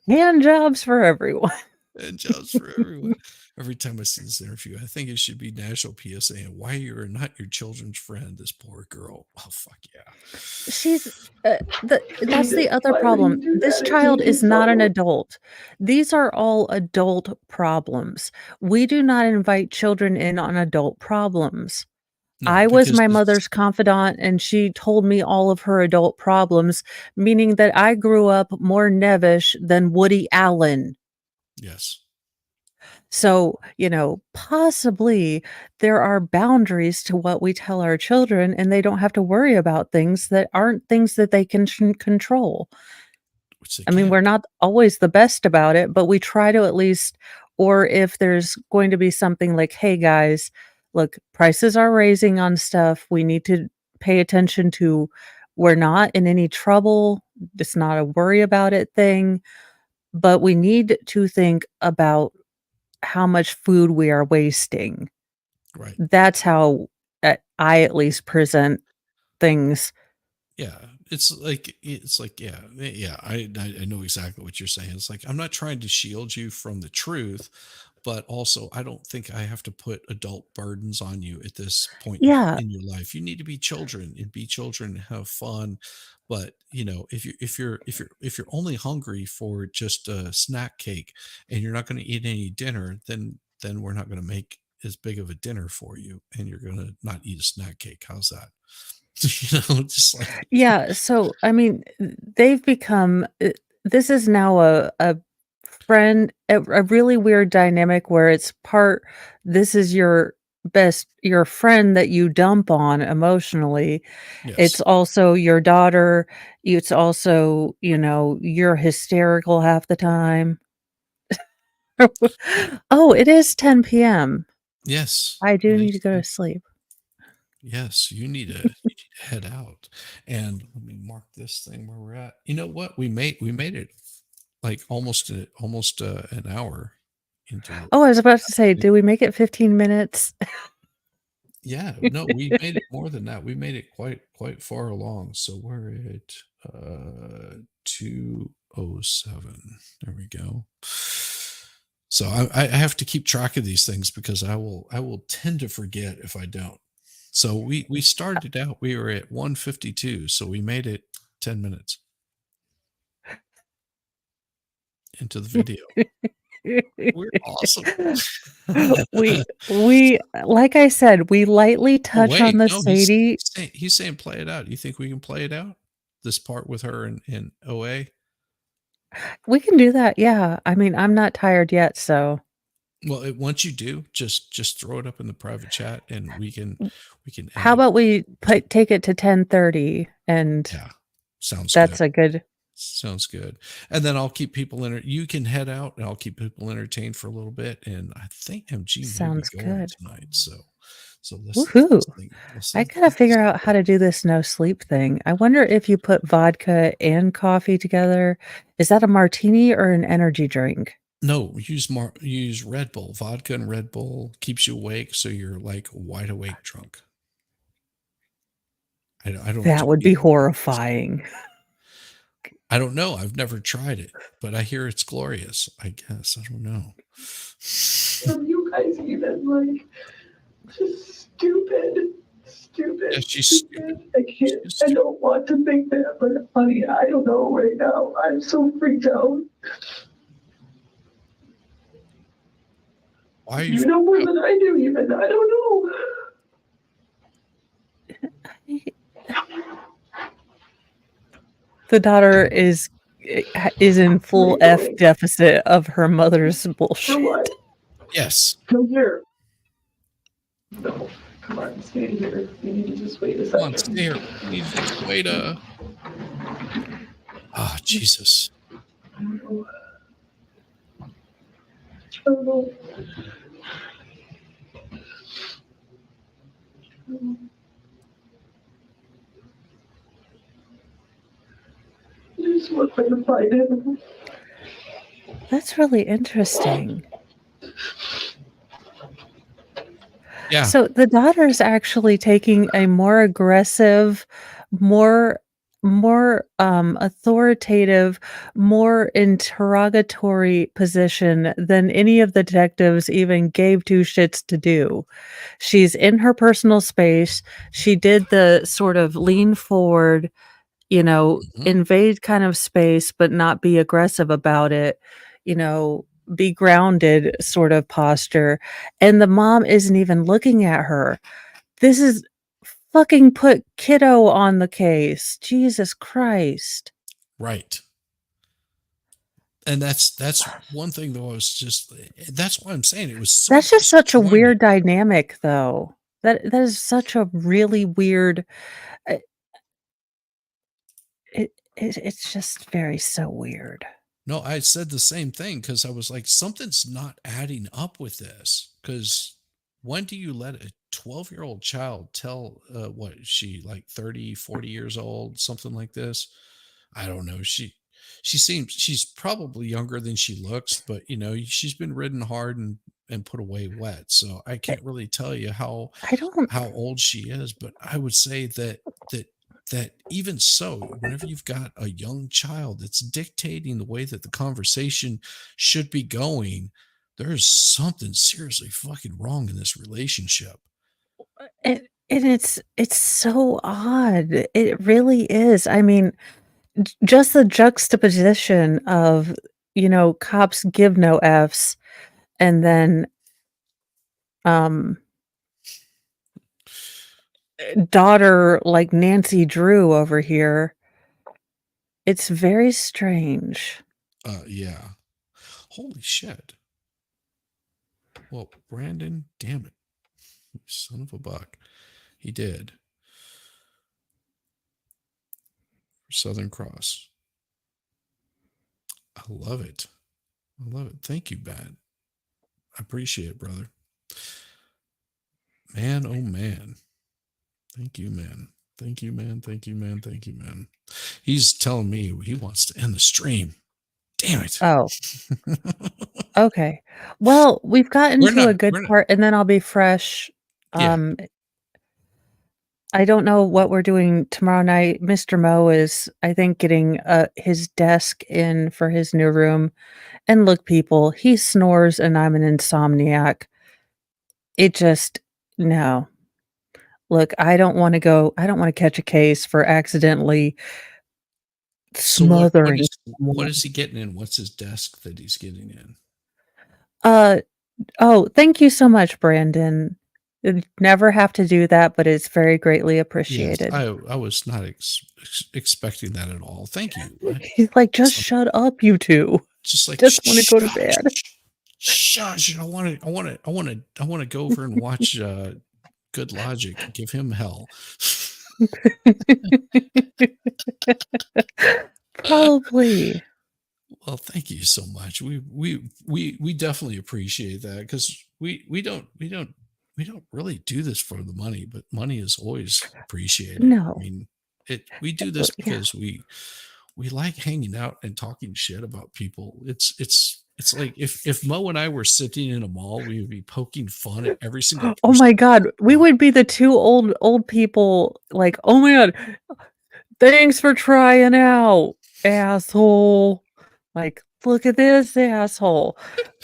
Speaker 5: Hand jobs for everyone.
Speaker 1: Hand jobs for everyone. Every time I see this interview, I think it should be national PSA and why you're not your children's friend, this poor girl. Oh, fuck yeah.
Speaker 5: She's that's the other problem. This child is not an adult. These are all adult problems. We do not invite children in on adult problems.
Speaker 1: No,
Speaker 5: I was
Speaker 1: because
Speaker 5: my
Speaker 1: it's-
Speaker 5: mother's confidant and she told me all of her adult problems, meaning that I grew up more nevish than Woody Allen.
Speaker 1: Yes.
Speaker 5: So, possibly there are boundaries to what we tell our children, and they don't have to worry about things that aren't things that they can control.
Speaker 1: Which they
Speaker 5: I mean,
Speaker 1: can't.
Speaker 5: we're not always the best about it, but we try to at least, or if there's going to be something like, hey guys, look, prices are raising on stuff. We need to pay attention to, we're not in any trouble. It's not a worry about it thing, but we need to think about how much food we are wasting.
Speaker 1: Right.
Speaker 5: That's how I at least present things.
Speaker 1: Yeah. It's like, yeah. I know exactly what you're saying. It's like, I'm not trying to shield you from the truth, but also I don't think I have to put adult burdens on you at this point
Speaker 5: Yeah.
Speaker 1: in your life. You need to be children and be children and have fun. But if you're only hungry for just a snack cake and you're not going to eat any dinner, then we're not going to make as big of a dinner for you, and you're going to not eat a snack cake. How's that? Just like
Speaker 5: Yeah, so, I mean, they've become this is now a friend a really weird dynamic where it's part this is your friend that you dump on emotionally. It's
Speaker 1: yes.
Speaker 5: also your daughter, it's also, you're hysterical half the time. Oh, it is 10 PM.
Speaker 1: Yes.
Speaker 5: I do need to
Speaker 1: These
Speaker 5: go to
Speaker 1: things.
Speaker 5: sleep.
Speaker 1: Yes, you need to head out. And let me mark this thing where we're at. You know what? We made it like almost an hour into the
Speaker 5: Oh, I was about to say, did we make it 15 minutes?
Speaker 1: yeah, no, we made it more than that. We made it quite far along. So we're at 2:07. There we go. So I have to keep track of these things because I will tend to forget if I don't. So we started out, we were at 1:52, so we made it 10 minutes into the video. We're awesome.
Speaker 5: We like I said, we lightly
Speaker 1: Oh,
Speaker 5: touch on
Speaker 1: wait,
Speaker 5: the
Speaker 1: no, he's
Speaker 5: Sadie.
Speaker 1: he's saying he's saying play it out. You think we can play it out? This part with her in OA?
Speaker 5: We can do that, yeah. I mean, I'm not tired yet, so
Speaker 1: Well, once you do, just throw it up in the private chat and we can
Speaker 5: how
Speaker 1: add.
Speaker 5: about we take it to 10:30, and
Speaker 1: Yeah, sounds good.
Speaker 5: that's a good
Speaker 1: Sounds good. And then I'll keep people you can head out and I'll keep people entertained for a little bit. And I think MG may be
Speaker 5: sounds
Speaker 1: going
Speaker 5: good.
Speaker 1: tonight. So
Speaker 5: Woohoo.
Speaker 1: let's
Speaker 5: I
Speaker 1: let
Speaker 5: gotta
Speaker 1: this
Speaker 5: figure out how to do this no sleep thing. I wonder if you put vodka and coffee together. Is that a martini or an energy drink?
Speaker 1: no, use Red Bull. Vodka and Red Bull keeps you awake, so you're like wide awake drunk. I don't
Speaker 5: That
Speaker 1: do
Speaker 5: would be
Speaker 1: either.
Speaker 5: horrifying.
Speaker 1: I don't know. I've never tried it, but I hear it's glorious. I guess. I don't know.
Speaker 6: You guys even like just stupid.
Speaker 1: Yeah, she's stupid.
Speaker 6: I can't.
Speaker 1: She's
Speaker 6: I
Speaker 1: stupid.
Speaker 6: don't want to think that, but honey, I don't know right now. I'm so freaked out.
Speaker 1: Why are
Speaker 6: You know more than I do. Even I don't know.
Speaker 5: The daughter is in full
Speaker 6: What are you
Speaker 5: F
Speaker 6: doing?
Speaker 5: deficit of her mother's
Speaker 6: For
Speaker 5: bullshit.
Speaker 6: what?
Speaker 1: Yes.
Speaker 6: Come here. No, come on, stand here. You need to just wait a
Speaker 1: Come on,
Speaker 6: second.
Speaker 1: stay here. You need to just wait. Ah, Jesus.
Speaker 6: I don't know. I don't know. I just want to find him.
Speaker 5: That's really interesting.
Speaker 1: Yeah.
Speaker 5: So the daughter's actually taking a more aggressive, more authoritative, more interrogatory position than any of the detectives even gave two shits to do. She's in her personal space. She did the sort of lean forward,
Speaker 1: Mhm.
Speaker 5: invade kind of space, but not be aggressive about it, be grounded sort of posture. And the mom isn't even looking at her. This is fucking put kiddo on the case. Jesus Christ.
Speaker 1: Right. And that's one thing though. I was just that's why I'm saying it was so
Speaker 5: That's just such a
Speaker 1: disjointed.
Speaker 5: weird dynamic, though. That is such a really weird. uh, it's just very so weird.
Speaker 1: No, I said the same thing because I was like, something's not adding up with this. Because when do you let a 12-year-old child tell what is she like 30, 40 years old, something like this? I don't know. She's probably younger than she looks, but she's been ridden hard and put away wet. So I
Speaker 5: I
Speaker 1: can't really tell you how
Speaker 5: I don't.
Speaker 1: old she is, but I would say that that even so, whenever you've got a young child that's dictating the way that the conversation should be going, there's something seriously fucking wrong in this relationship.
Speaker 5: And it's so odd. It really is. I mean, just the juxtaposition of, cops give no Fs, and then daughter like Nancy Drew over here. It's very strange.
Speaker 1: Yeah. Holy shit. Well, Brandon, damn it. You son of a buck. He did. Southern Cross. I love it. I love it. Thank you, Ben. I appreciate it, brother. Man, oh man. Thank you, man. Thank you, man. Thank you, man. Thank you, man. He's telling me he wants to end the stream. Damn it.
Speaker 5: Oh. Okay. Well, we've gotten to a good part, and then I'll be fresh.
Speaker 1: Yeah.
Speaker 5: I don't know what we're doing tomorrow night. Mr. Mo is, I think, getting his desk in for his new room. And look, people, he snores and I'm an insomniac. It just, no. Look, I don't want to catch a case for accidentally smothering.
Speaker 1: What is he getting in? What's his desk that he's getting in?
Speaker 5: Oh, thank you so much, Brandon. You'd never have to do that, but it's very greatly appreciated.
Speaker 1: Yes, I was not expecting that at all. Thank you.
Speaker 5: He's like, just shut up, you two.
Speaker 1: Just want
Speaker 5: to go to bed.
Speaker 1: Shush! I want to go over and watch Good Logic. Give him hell.
Speaker 5: Probably.
Speaker 1: Well, thank you so much. We definitely appreciate that, because we don't really do this for the money, but money is always appreciated.
Speaker 5: No.
Speaker 1: I mean, we do this because we like hanging out and talking shit about people. It's like if Mo and I were sitting in a mall, we would be poking fun at every single person.
Speaker 5: Oh my God, we would be the two old people like, oh my God, thanks for trying out, asshole. Like, look at this asshole.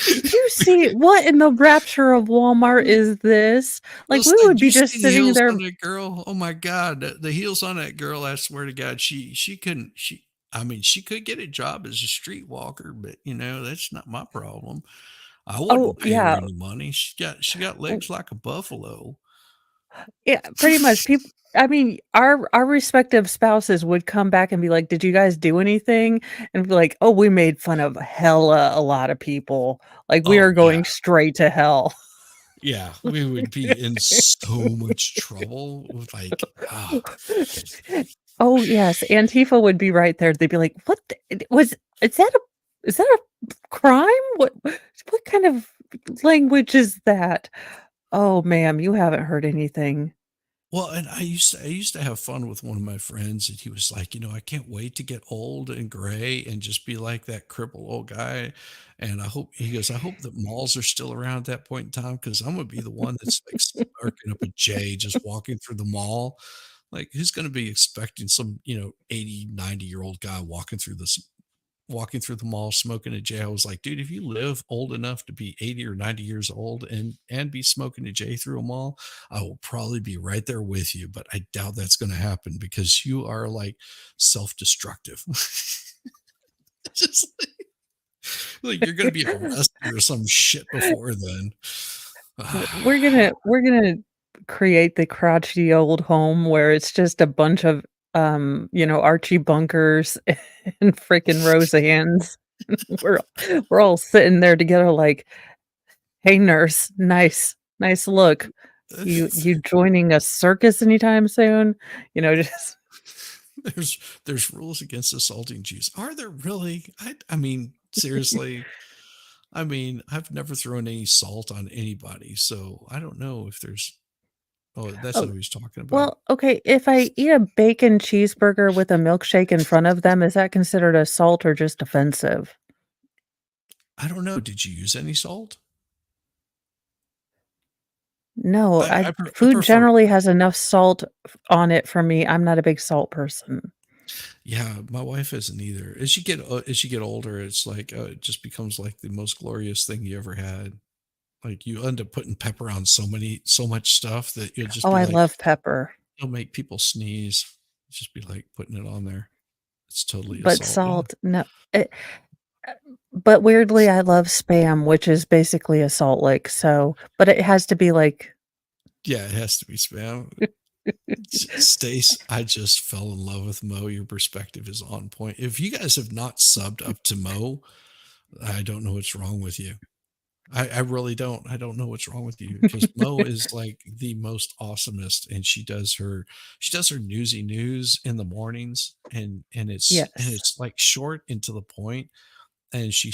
Speaker 5: Did you see what in the rapture of Walmart is this? Like,
Speaker 1: Listen,
Speaker 5: we would be just
Speaker 1: the
Speaker 5: sitting
Speaker 1: heels
Speaker 5: there.
Speaker 1: on that girl. Oh my God, the heels on that girl! I swear to God, she couldn't. I mean, she could get a job as a streetwalker, but that's not my problem. I wouldn't pay her any money. She got legs like a buffalo.
Speaker 5: Yeah, pretty much. People. I mean, our respective spouses would come back and be like, "Did you guys do anything?" And be like, "Oh, we made fun of a lot of people. Like, we are going straight to hell."
Speaker 1: Yeah, we would be in so much trouble. Like,
Speaker 5: oh yes, Antifa would be right there. They'd be like, "What is that a crime? What kind of language is that?" Oh, ma'am, you haven't heard anything.
Speaker 1: Well, and I used to have fun with one of my friends, and he was like, I can't wait to get old and gray and just be like that crippled old guy. And I hope that malls are still around at that point in time, because I'm gonna be the one that's like sparking up a J just walking through the mall. Like, who's gonna be expecting some 80, 90-year-old guy walking through the mall smoking a J? I was like, dude, if you live old enough to be 80 or 90 years old and be smoking a J through a mall, I will probably be right there with you, but I doubt that's going to happen, because you are like self-destructive. Just like you're going to be arrested or some shit before then.
Speaker 5: We're gonna create the crotchety old home where it's just a bunch of Archie Bunkers and freaking Roseannes. we're all sitting there together like, "Hey nurse, nice look. You joining a circus anytime soon?" Just
Speaker 1: there's rules against assaulting Jews. Are there really? I mean, seriously. I mean, I've never thrown any salt on anybody, so I don't know if there's. Oh, that's what he was talking about.
Speaker 5: Well, okay, if I eat a bacon cheeseburger with a milkshake in front of them, is that considered assault or just offensive?
Speaker 1: I don't know. Did you use any salt?
Speaker 5: No, food generally has enough salt on it for me. I'm not a big salt person.
Speaker 1: Yeah, my wife isn't either. As you get older, it's like it just becomes like the most glorious thing you ever had. Like you end up putting pepper on so much stuff that you'll just
Speaker 5: Oh,
Speaker 1: be
Speaker 5: I
Speaker 1: like,
Speaker 5: love pepper,
Speaker 1: it'll make people sneeze. Just be like putting it on there. It's totally a
Speaker 5: but
Speaker 1: salt. Yeah.
Speaker 5: salt, no. But weirdly, I love Spam, which is basically a salt lick. So, but it has to be like,
Speaker 1: Yeah, it has to be Spam. Stace, I just fell in love with Mo. Your perspective is on point. If you guys have not subbed up to Mo, I don't know what's wrong with you. I really don't. I don't know what's wrong with you because Mo is like the most awesomest, and she does her newsy news in the mornings, and
Speaker 5: yes.
Speaker 1: it's like short and to the point, and she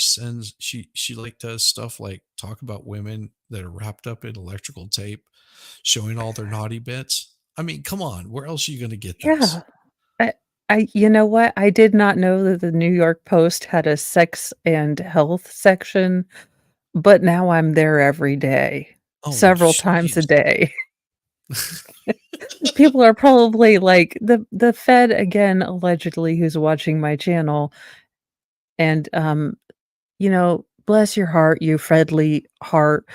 Speaker 1: like does stuff like talk about women that are wrapped up in electrical tape, showing all their naughty bits. I mean, come on, where else are you going to get this?
Speaker 5: Yeah. You know what? I did not know that the New York Post had a sex and health section, but now I'm there every day,
Speaker 1: Oh,
Speaker 5: several times a day. People are probably like the Fed again, allegedly, who's watching my channel, and bless your heart, you Fredly heart.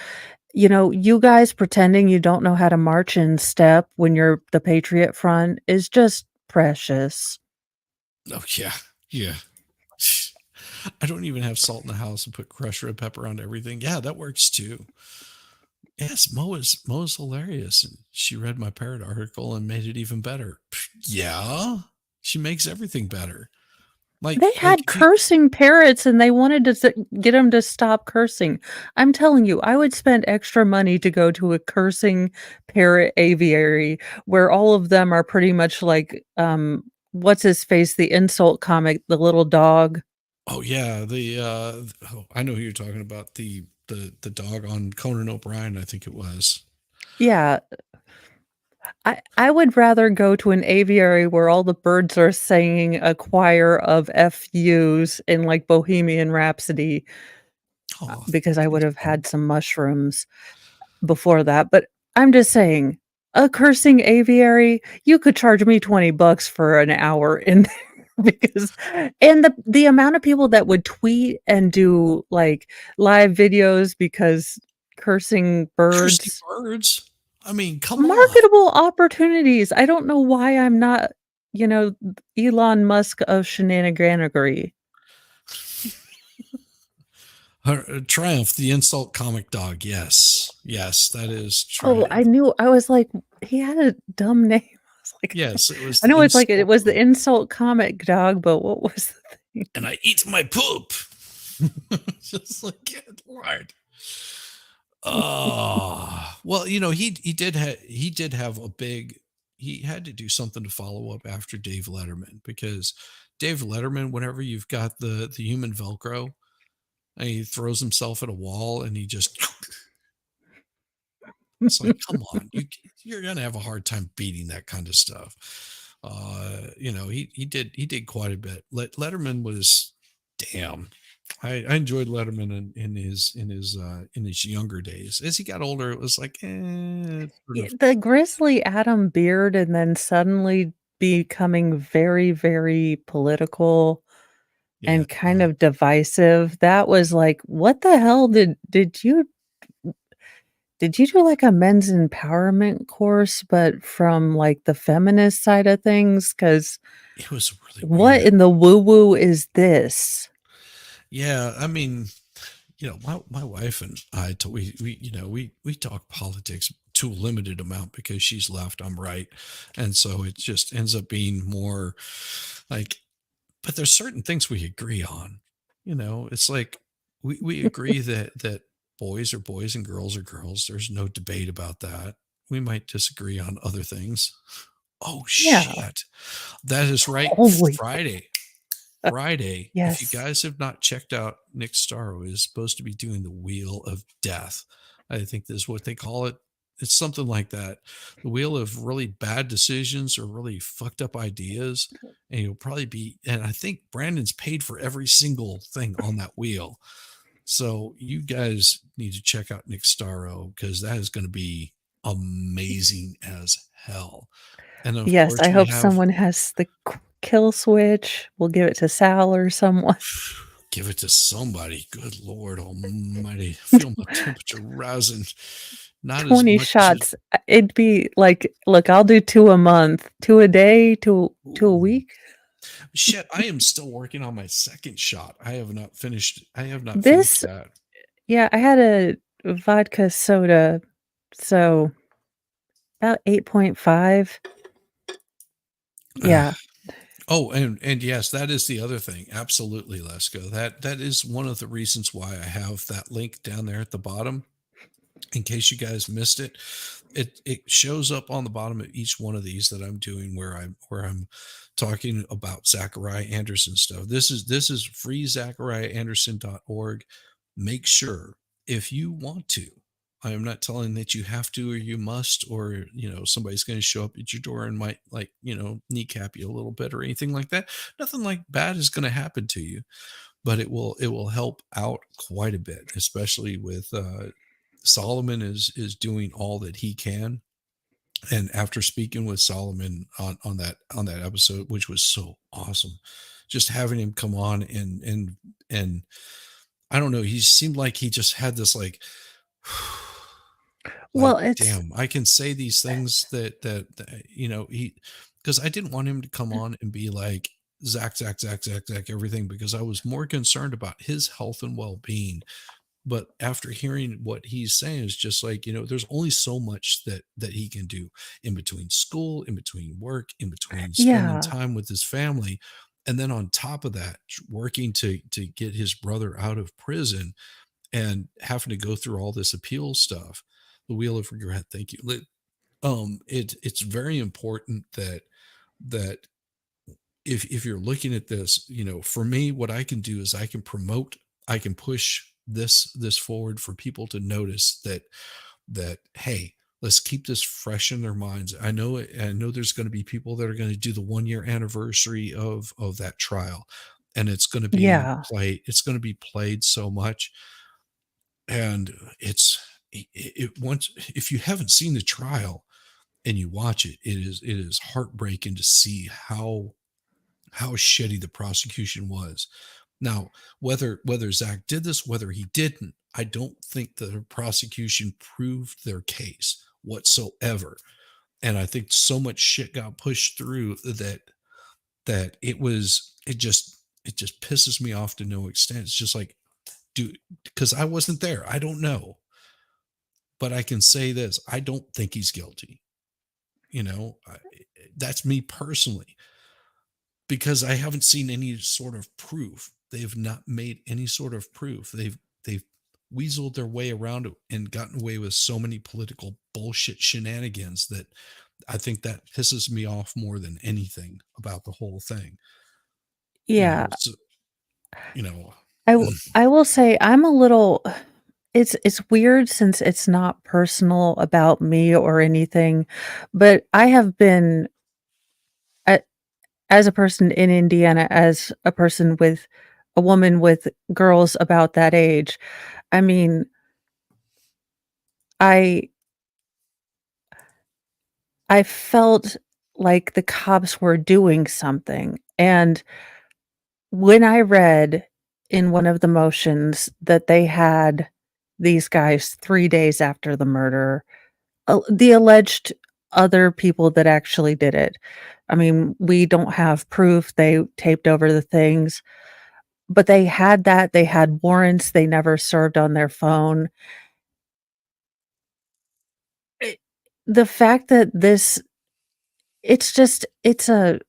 Speaker 5: You guys pretending you don't know how to march in step when you're the Patriot Front is just precious.
Speaker 1: Oh yeah, yeah. I don't even have salt in the house and put crushed red pepper on everything. Yeah, that works too. Yes, Mo is hilarious. And she read my parrot article and made it even better. Yeah, she makes everything better.
Speaker 5: They had cursing parrots and they wanted to get them to stop cursing. I'm telling you, I would spend extra money to go to a cursing parrot aviary where all of them are pretty much like, what's his face, the insult comic, the little dog.
Speaker 1: Oh yeah, I know who you're talking about. The dog on Conan O'Brien, I think it was.
Speaker 5: Yeah. I would rather go to an aviary where all the birds are singing a choir of FUs in like Bohemian Rhapsody, because I would have had some mushrooms before that. But I'm just saying, a cursing aviary, you could charge me $20 for an hour in there because the amount of people that would tweet and do like live videos because cursing birds.
Speaker 1: I mean, come on.
Speaker 5: Marketable opportunities. I don't know why I'm not, Elon Musk of shenaniganery.
Speaker 1: Triumph, the insult comic dog. Yes, that is Triumph.
Speaker 5: Oh, I knew. I was like, he had a dumb name. I was like,
Speaker 1: yes, it was.
Speaker 5: I know it's like it was the insult comic dog, but what was the thing?
Speaker 1: And I eat my poop. Just like, good Lord. Well, he did have a big. He had to do something to follow up after Dave Letterman, because Dave Letterman, whenever you've got the human Velcro, and he throws himself at a wall and he just. It's like, come on, you're gonna have a hard time beating that kind of stuff. He did quite a bit. Letterman was, damn. I enjoyed Letterman in his younger days. As he got older, it was like,
Speaker 5: the Grizzly Adam beard, and then suddenly becoming very, very political and kind of divisive. That was like, what the hell did you do like a men's empowerment course, but from like the feminist side of things? Because
Speaker 1: it was really
Speaker 5: what
Speaker 1: weird.
Speaker 5: in the woo-woo is this?
Speaker 1: Yeah, I mean, my wife and I, we talk politics to a limited amount because she's left, I'm right. And so it just ends up being more like, but there's certain things we agree on. It's like we agree that boys are boys and girls are girls. There's no debate about that. We might disagree on other things. Oh,
Speaker 5: Yeah.
Speaker 1: shit. That is right.
Speaker 5: Holy
Speaker 1: Friday.
Speaker 5: Yes.
Speaker 1: If you guys have not checked out, Nick Starro is supposed to be doing the Wheel of Death. I think this is what they call it. It's something like that. The wheel of really bad decisions or really fucked up ideas. And you'll probably be, and I think Brandon's paid for every single thing on that wheel. So you guys need to check out Nick Starro, because that is going to be amazing as hell. And of
Speaker 5: yes,
Speaker 1: course,
Speaker 5: I hope someone has the kill switch. We'll give it to Sal or someone.
Speaker 1: Give it to somebody. Good Lord Almighty. Feel my temperature rising. Not as
Speaker 5: 20
Speaker 1: much
Speaker 5: shots. It'd be like, look, I'll do 2 a month, 2 a day, 2 a week.
Speaker 1: Shit, I am still working on my second shot. I have not finished
Speaker 5: This,
Speaker 1: that.
Speaker 5: yeah, I had a vodka soda, so about 8.5. Yeah.
Speaker 1: Oh, and yes, that is the other thing. Absolutely, Lesko. That is one of the reasons why I have that link down there at the bottom. In case you guys missed it, it shows up on the bottom of each one of these that I'm doing where I'm talking about Zachariah Anderson stuff. This is freezachariahanderson.org. Make sure, if you want to, I am not telling that you have to or you must, or somebody's going to show up at your door and might kneecap you a little bit or anything like that. Nothing like bad is going to happen to you, but it will help out quite a bit, especially with Solomon is doing all that he can. And after speaking with Solomon on that episode, which was so awesome, just having him come on and I don't know, he seemed like he just had this like
Speaker 5: Well, it's
Speaker 1: damn, I can say these things that he, because I didn't want him to come on and be like Zach everything, because I was more concerned about his health and well-being. But after hearing what he's saying, is just like, there's only so much that he can do in between school, in between work, in between spending
Speaker 5: yeah.
Speaker 1: time with his family. And then on top of that, working to get his brother out of prison and having to go through all this appeal stuff, the wheel of regret. Thank you. It's very important that if you're looking at this, for me, what I can do is I can promote, I can push this forward for people to notice that hey, let's keep this fresh in their minds. I know there's going to be people that are going to do the 1-year anniversary of that trial, and it's going to be
Speaker 5: Yeah.
Speaker 1: played so much. And it once, if you haven't seen the trial and you watch it, it is heartbreaking to see how shitty the prosecution was. Now, whether Zach did this, whether he didn't, I don't think the prosecution proved their case whatsoever. And I think so much shit got pushed through that it just pisses me off to no extent. It's just like, dude, because I wasn't there. I don't know. But I can say this, I don't think he's guilty. That's me personally, because I haven't seen any sort of proof. They've not made any sort of proof. They've weaseled their way around it and gotten away with so many political bullshit shenanigans that I think that pisses me off more than anything about the whole thing.
Speaker 5: Yeah.
Speaker 1: I
Speaker 5: I will say I'm a little, it's weird since it's not personal about me or anything, but I have been as a person in Indiana, as a person with a woman with girls about that age. I mean, I felt like the cops were doing something. And when I read in one of the motions that they had these guys 3 days after the murder, the alleged other people that actually did it. I mean, we don't have proof. They taped over the things, but they had that. They had warrants. They never served on their phone. The fact that it's just, it's a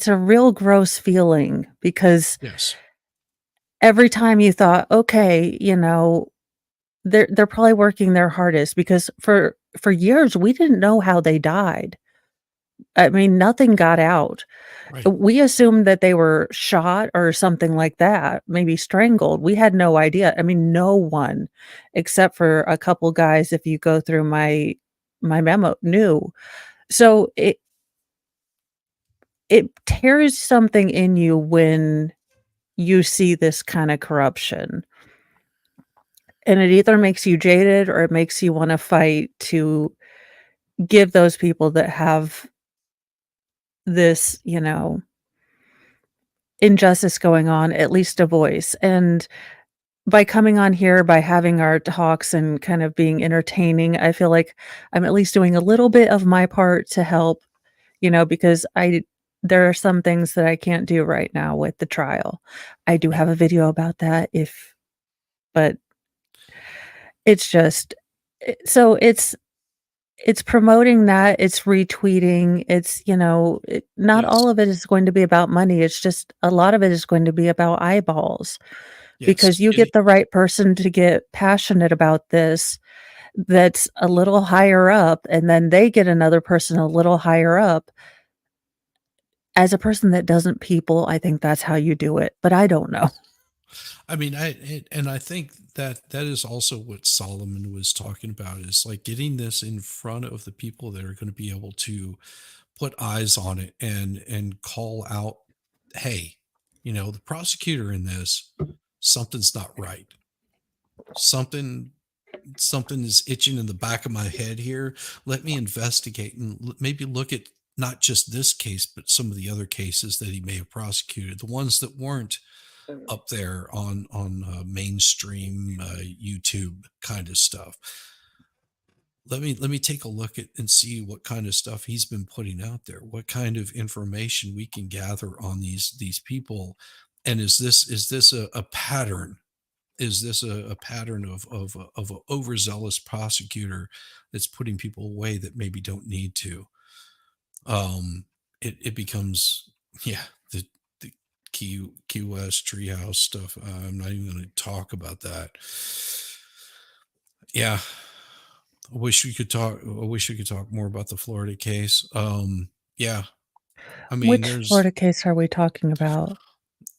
Speaker 5: real gross feeling, because
Speaker 1: yes,
Speaker 5: every time you thought, okay, they're probably working their hardest, because for years we didn't know how they died. I mean, nothing got out.
Speaker 1: right.
Speaker 5: We assumed that they were shot or something like that, maybe strangled. We had no idea. I mean, no one, except for a couple guys, if you go through my memo, knew. So it tears something in you when you see this kind of corruption. And it either makes you jaded or it makes you want to fight to give those people that have this, injustice going on, at least a voice. And by coming on here, by having our talks and kind of being entertaining, I feel like I'm at least doing a little bit of my part to help, because there are some things that I can't do right now with the trial. I do have a video about that but it's just so it's promoting that, it's retweeting, it's, not all
Speaker 1: Yes.
Speaker 5: of it is going to be about money. It's just a lot of it is going to be about eyeballs because
Speaker 1: Yes.
Speaker 5: you get the right person to get passionate about this that's a little higher up, and then they get another person a little higher up. As a person that doesn't people, I think that's how you do it, but I don't know.
Speaker 1: I mean, I think that is also what Solomon was talking about, is like getting this in front of the people that are going to be able to put eyes on it and call out, hey, the prosecutor in this, something's not right. Something is itching in the back of my head here. Let me investigate and maybe look at not just this case, but some of the other cases that he may have prosecuted, the ones that weren't up there on mainstream YouTube kind of stuff. Let me take a look at and see what kind of stuff he's been putting out there, what kind of information we can gather on these people, and is this a pattern? Is this a pattern of an overzealous prosecutor that's putting people away that maybe don't need to? It becomes, yeah, the Key West treehouse stuff. I'm not even going to talk about that. Yeah, I wish we could talk more about the Florida case. Yeah, I mean,
Speaker 5: Which Florida case are we talking about?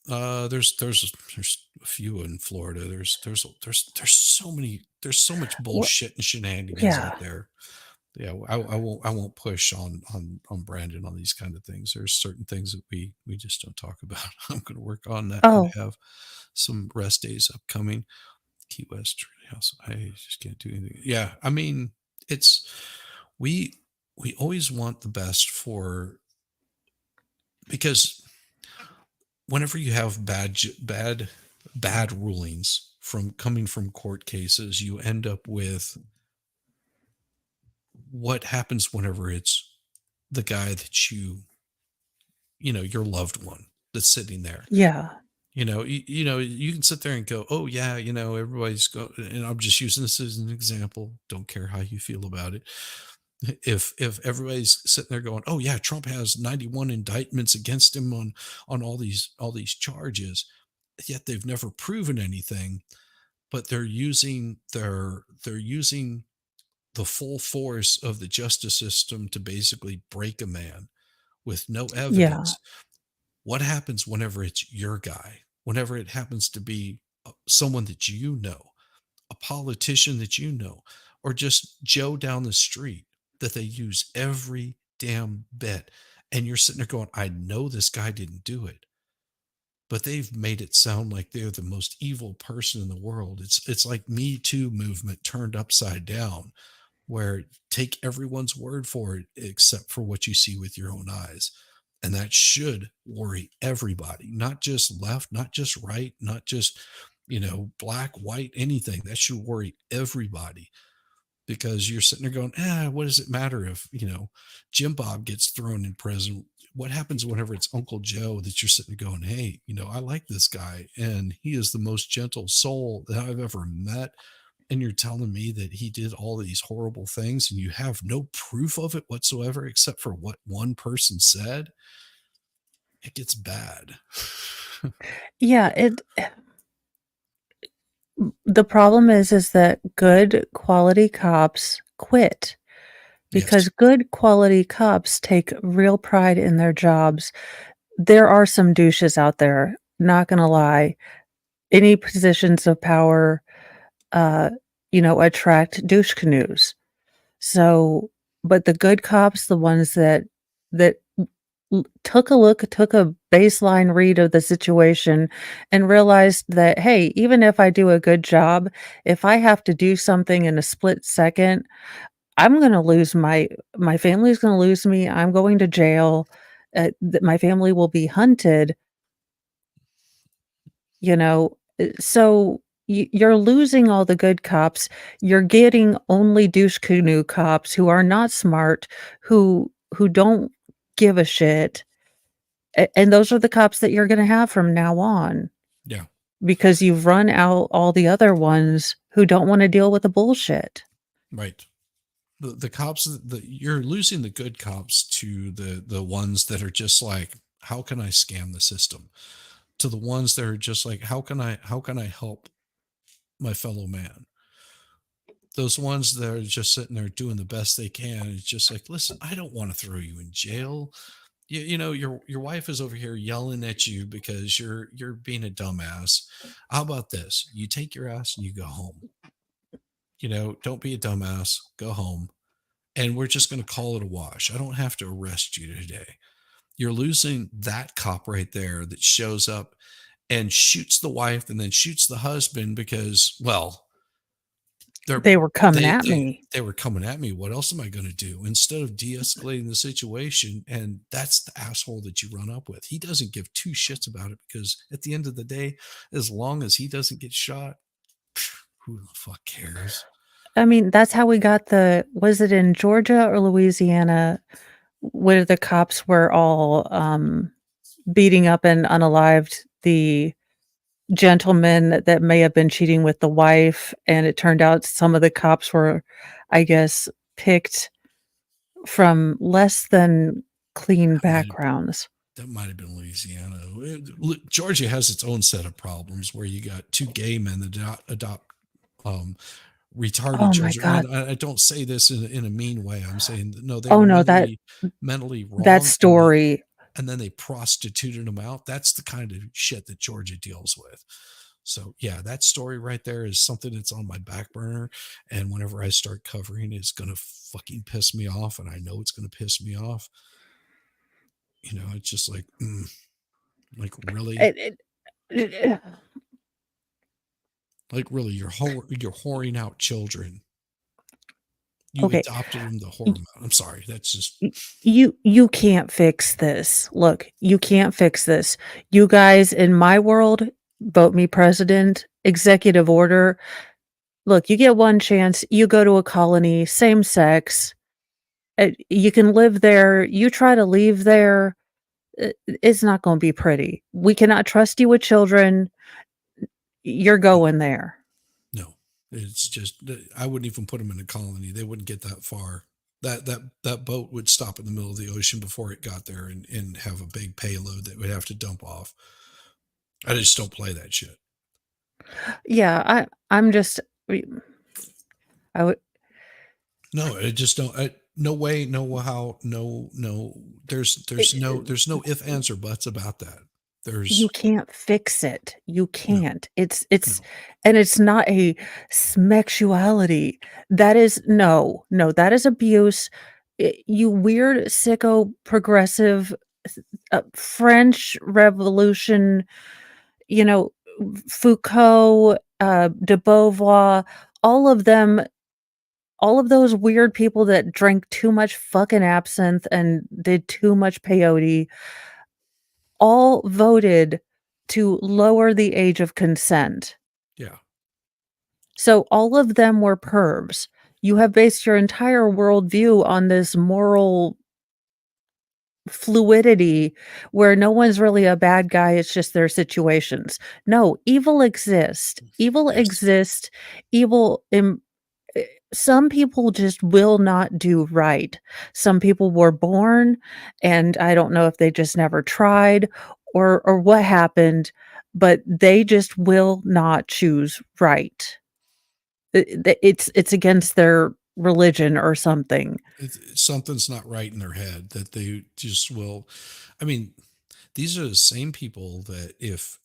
Speaker 1: there's a few in Florida. There's so many. There's so much bullshit and shenanigans out there. Yeah, I won't push on Brandon on these kind of things. There's certain things that we just don't talk about. I'm going to work on that.
Speaker 5: Oh.
Speaker 1: I have some rest days upcoming. Key West Treehouse. I just can't do anything. Yeah, I mean, it's we always want the best because whenever you have bad rulings coming from court cases, you end up with what happens whenever it's the guy that your loved one that's sitting there.
Speaker 5: Yeah.
Speaker 1: You can sit there and go, oh yeah, everybody's go, and I'm just using this as an example. Don't care how you feel about it. If everybody's sitting there going, oh yeah, Trump has 91 indictments against him on all these charges, yet they've never proven anything, but they're using the full force of the justice system to basically break a man with no evidence.
Speaker 5: Yeah.
Speaker 1: What happens whenever it's your guy? Whenever it happens to be someone that a politician that or just Joe down the street that they use every damn bit. And you're sitting there going, I know this guy didn't do it, but they've made it sound like they're the most evil person in the world. It's like Me Too movement turned upside down, where take everyone's word for it except for what you see with your own eyes. And that should worry everybody, not just left, not just right, not just, black, white, anything. That should worry everybody, because you're sitting there going, what does it matter if, Jim Bob gets thrown in prison? What happens whenever it's Uncle Joe that you're sitting there going, hey, I like this guy and he is the most gentle soul that I've ever met. And you're telling me that he did all these horrible things and you have no proof of it whatsoever except for what one person said? It gets bad.
Speaker 5: Yeah, the problem is that good quality cops quit because good quality cops take real pride in their jobs. There are some douches out there, not gonna lie. Any positions of power, attract douche canoes. So, but the good cops, the ones that took a baseline read of the situation and realized that, hey, even if I do a good job, if I have to do something in a split second, I'm going to lose my family's going to lose me. I'm going to jail. that my family will be hunted, so you're losing all the good cops. You're getting only douche canoe cops who are not smart, who don't give a shit. And those are the cops that you're going to have from now on.
Speaker 1: Yeah.
Speaker 5: Because you've run out all the other ones who don't want to deal with the bullshit.
Speaker 1: Right. The cops, you're losing the good cops to the ones that are just like, how can I scam the system? To the ones that are just like, how can I help my fellow man? Those ones that are just sitting there doing the best they can. It's just like, listen, I don't want to throw you in jail. Your wife is over here yelling at you because you're being a dumbass. How about this? You take your ass and you go home. Don't be a dumbass. Go home. And we're just going to call it a wash. I don't have to arrest you today. You're losing that cop right there that shows up and shoots the wife and then shoots the husband because, well,
Speaker 5: they were coming at me.
Speaker 1: They were coming at me. What else am I going to do? Instead of de-escalating the situation, and that's the asshole that you run up with. He doesn't give two shits about it because at the end of the day, as long as he doesn't get shot, who the fuck cares?
Speaker 5: I mean, that's how we got was it in Georgia or Louisiana where the cops were all beating up and unalived the gentleman that may have been cheating with the wife, and it turned out some of the cops were, I guess, picked from less than clean backgrounds.
Speaker 1: That might have been Louisiana. Georgia has its own set of problems where you got two gay men that adopt retarded children.
Speaker 5: God.
Speaker 1: I don't say this in a mean way. I'm saying no. They mentally wrong.
Speaker 5: That story.
Speaker 1: And then they prostituted them out. That's the kind of shit that Georgia deals with. So yeah, that story right there is something that's on my back burner. And whenever I start covering, it's going to fucking piss me off. And I know it's going to piss me off. It's just like, like really, like really, you're whoring out children. You adopted them to whore them out. I'm sorry. That's just
Speaker 5: you can't fix this. Look, you can't fix this. You guys in my world, vote me president, executive order. Look, you get one chance. You go to a colony, same sex. You can live there. You try to leave there. It's not going to be pretty. We cannot trust you with children. You're going there.
Speaker 1: No. It's just, I wouldn't even put them in a colony. They wouldn't get that far. That boat would stop in the middle of the ocean before it got there and have a big payload that would have to dump off. I just don't play that shit.
Speaker 5: Yeah, I'm just, I would.
Speaker 1: No, I just don't. No way, no how, no. There's no if, ands, or buts about that.
Speaker 5: You can't fix it. You can't. No. And it's not a smexuality. That is that is abuse. You weird sicko progressive French Revolution, Foucault, de Beauvoir, all of those weird people that drank too much fucking absinthe and did too much peyote all voted to lower the age of consent.
Speaker 1: Yeah.
Speaker 5: So all of them were pervs. You have based your entire worldview on this moral fluidity where no one's really a bad guy. It's just their situations. No, evil exists. Evil exists. Some people just will not do right. Some people were born, and I don't know if they just never tried or what happened, but they just will not choose right. It's against their religion or something.
Speaker 1: Something's not right in their head that they just will. I mean, these are the same people that if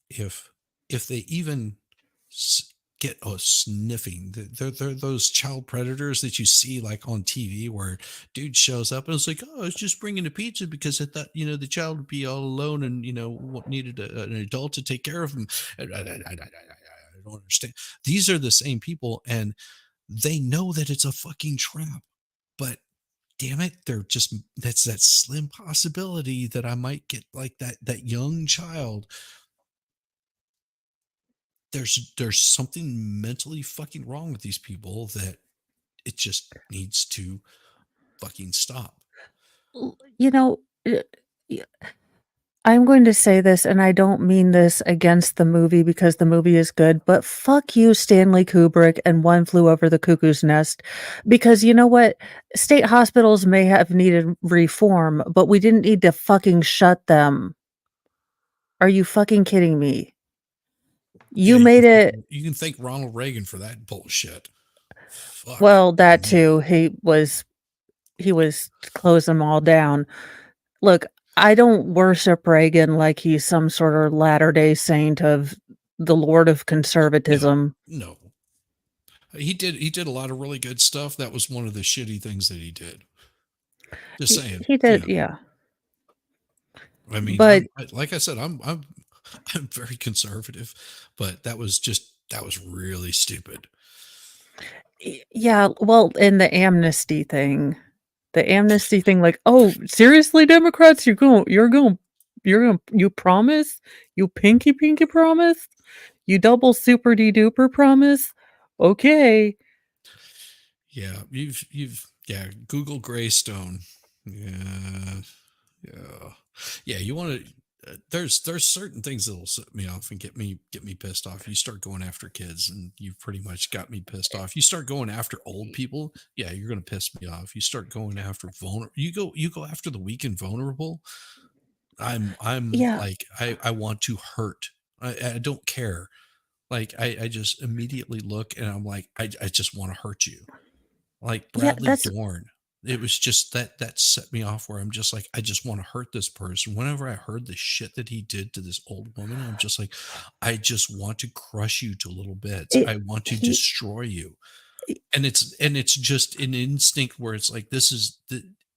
Speaker 1: they even get a sniffing, they're those child predators that you see like on TV where dude shows up and it's like, oh, I was just bringing a pizza because I thought, the child would be all alone and, needed an adult to take care of him. I don't understand. These are the same people and they know that it's a fucking trap, but damn it, that's that slim possibility that I might get like that young child. There's something mentally fucking wrong with these people that it just needs to fucking stop.
Speaker 5: You know, y- I'm going to say this, and I don't mean this against the movie because the movie is good, but fuck you, Stanley Kubrick and One Flew Over the Cuckoo's Nest. Because you know what? State hospitals may have needed reform, but we didn't need to fucking shut them. Are you fucking kidding me? You made it.
Speaker 1: You can thank Ronald Reagan for that bullshit. Fuck.
Speaker 5: Well, that too. He was closing them all down. Look, I don't worship Reagan like he's some sort of Latter-day Saint of the Lord of conservatism.
Speaker 1: No. He did a lot of really good stuff. That was one of the shitty things that he did. Just saying.
Speaker 5: He did, yeah.
Speaker 1: I mean,
Speaker 5: but
Speaker 1: like I said, I'm very conservative, but that was really stupid.
Speaker 5: Yeah, well, in the amnesty thing, like, oh, seriously, Democrats, you promise? You pinky promise? You double super duper promise? Okay.
Speaker 1: Yeah, Google Greystone. Yeah. You want to? There's certain things that'll set me off and get me pissed off. You start going after kids, and you pretty much got me pissed off. You start going after old people, yeah, you're gonna piss me off. You start going after you go after the weak and vulnerable. I'm
Speaker 5: Yeah.
Speaker 1: like I want to hurt. I don't care. Like I just immediately look and I'm like I just want to hurt you. Like Bradley Dorn. It was just that set me off where I'm just like, I just want to hurt this person. Whenever I heard the shit that he did to this old woman, I'm just like, I just want to crush you to little bits. I want to destroy you. And it's just an instinct where it's like, this is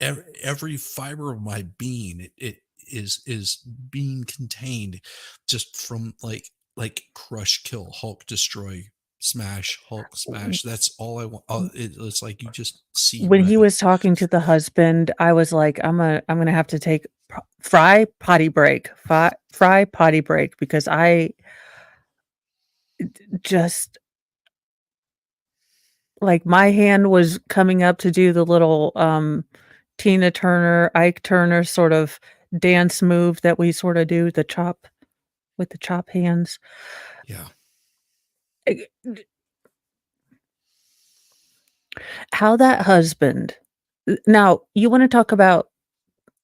Speaker 1: every fiber of my being. It is being contained just from like crush, kill, Hulk, destroy, smash, Hulk, smash. That's all I want. It's like you just see
Speaker 5: when
Speaker 1: red.
Speaker 5: he was talking to the husband, I was like, I'm gonna have to take fry potty break because I just like my hand was coming up to do the little Tina Turner, Ike Turner sort of dance move that we sort of do, the chop with the chop hands.
Speaker 1: Yeah.
Speaker 5: How that husband. Now, you want to talk about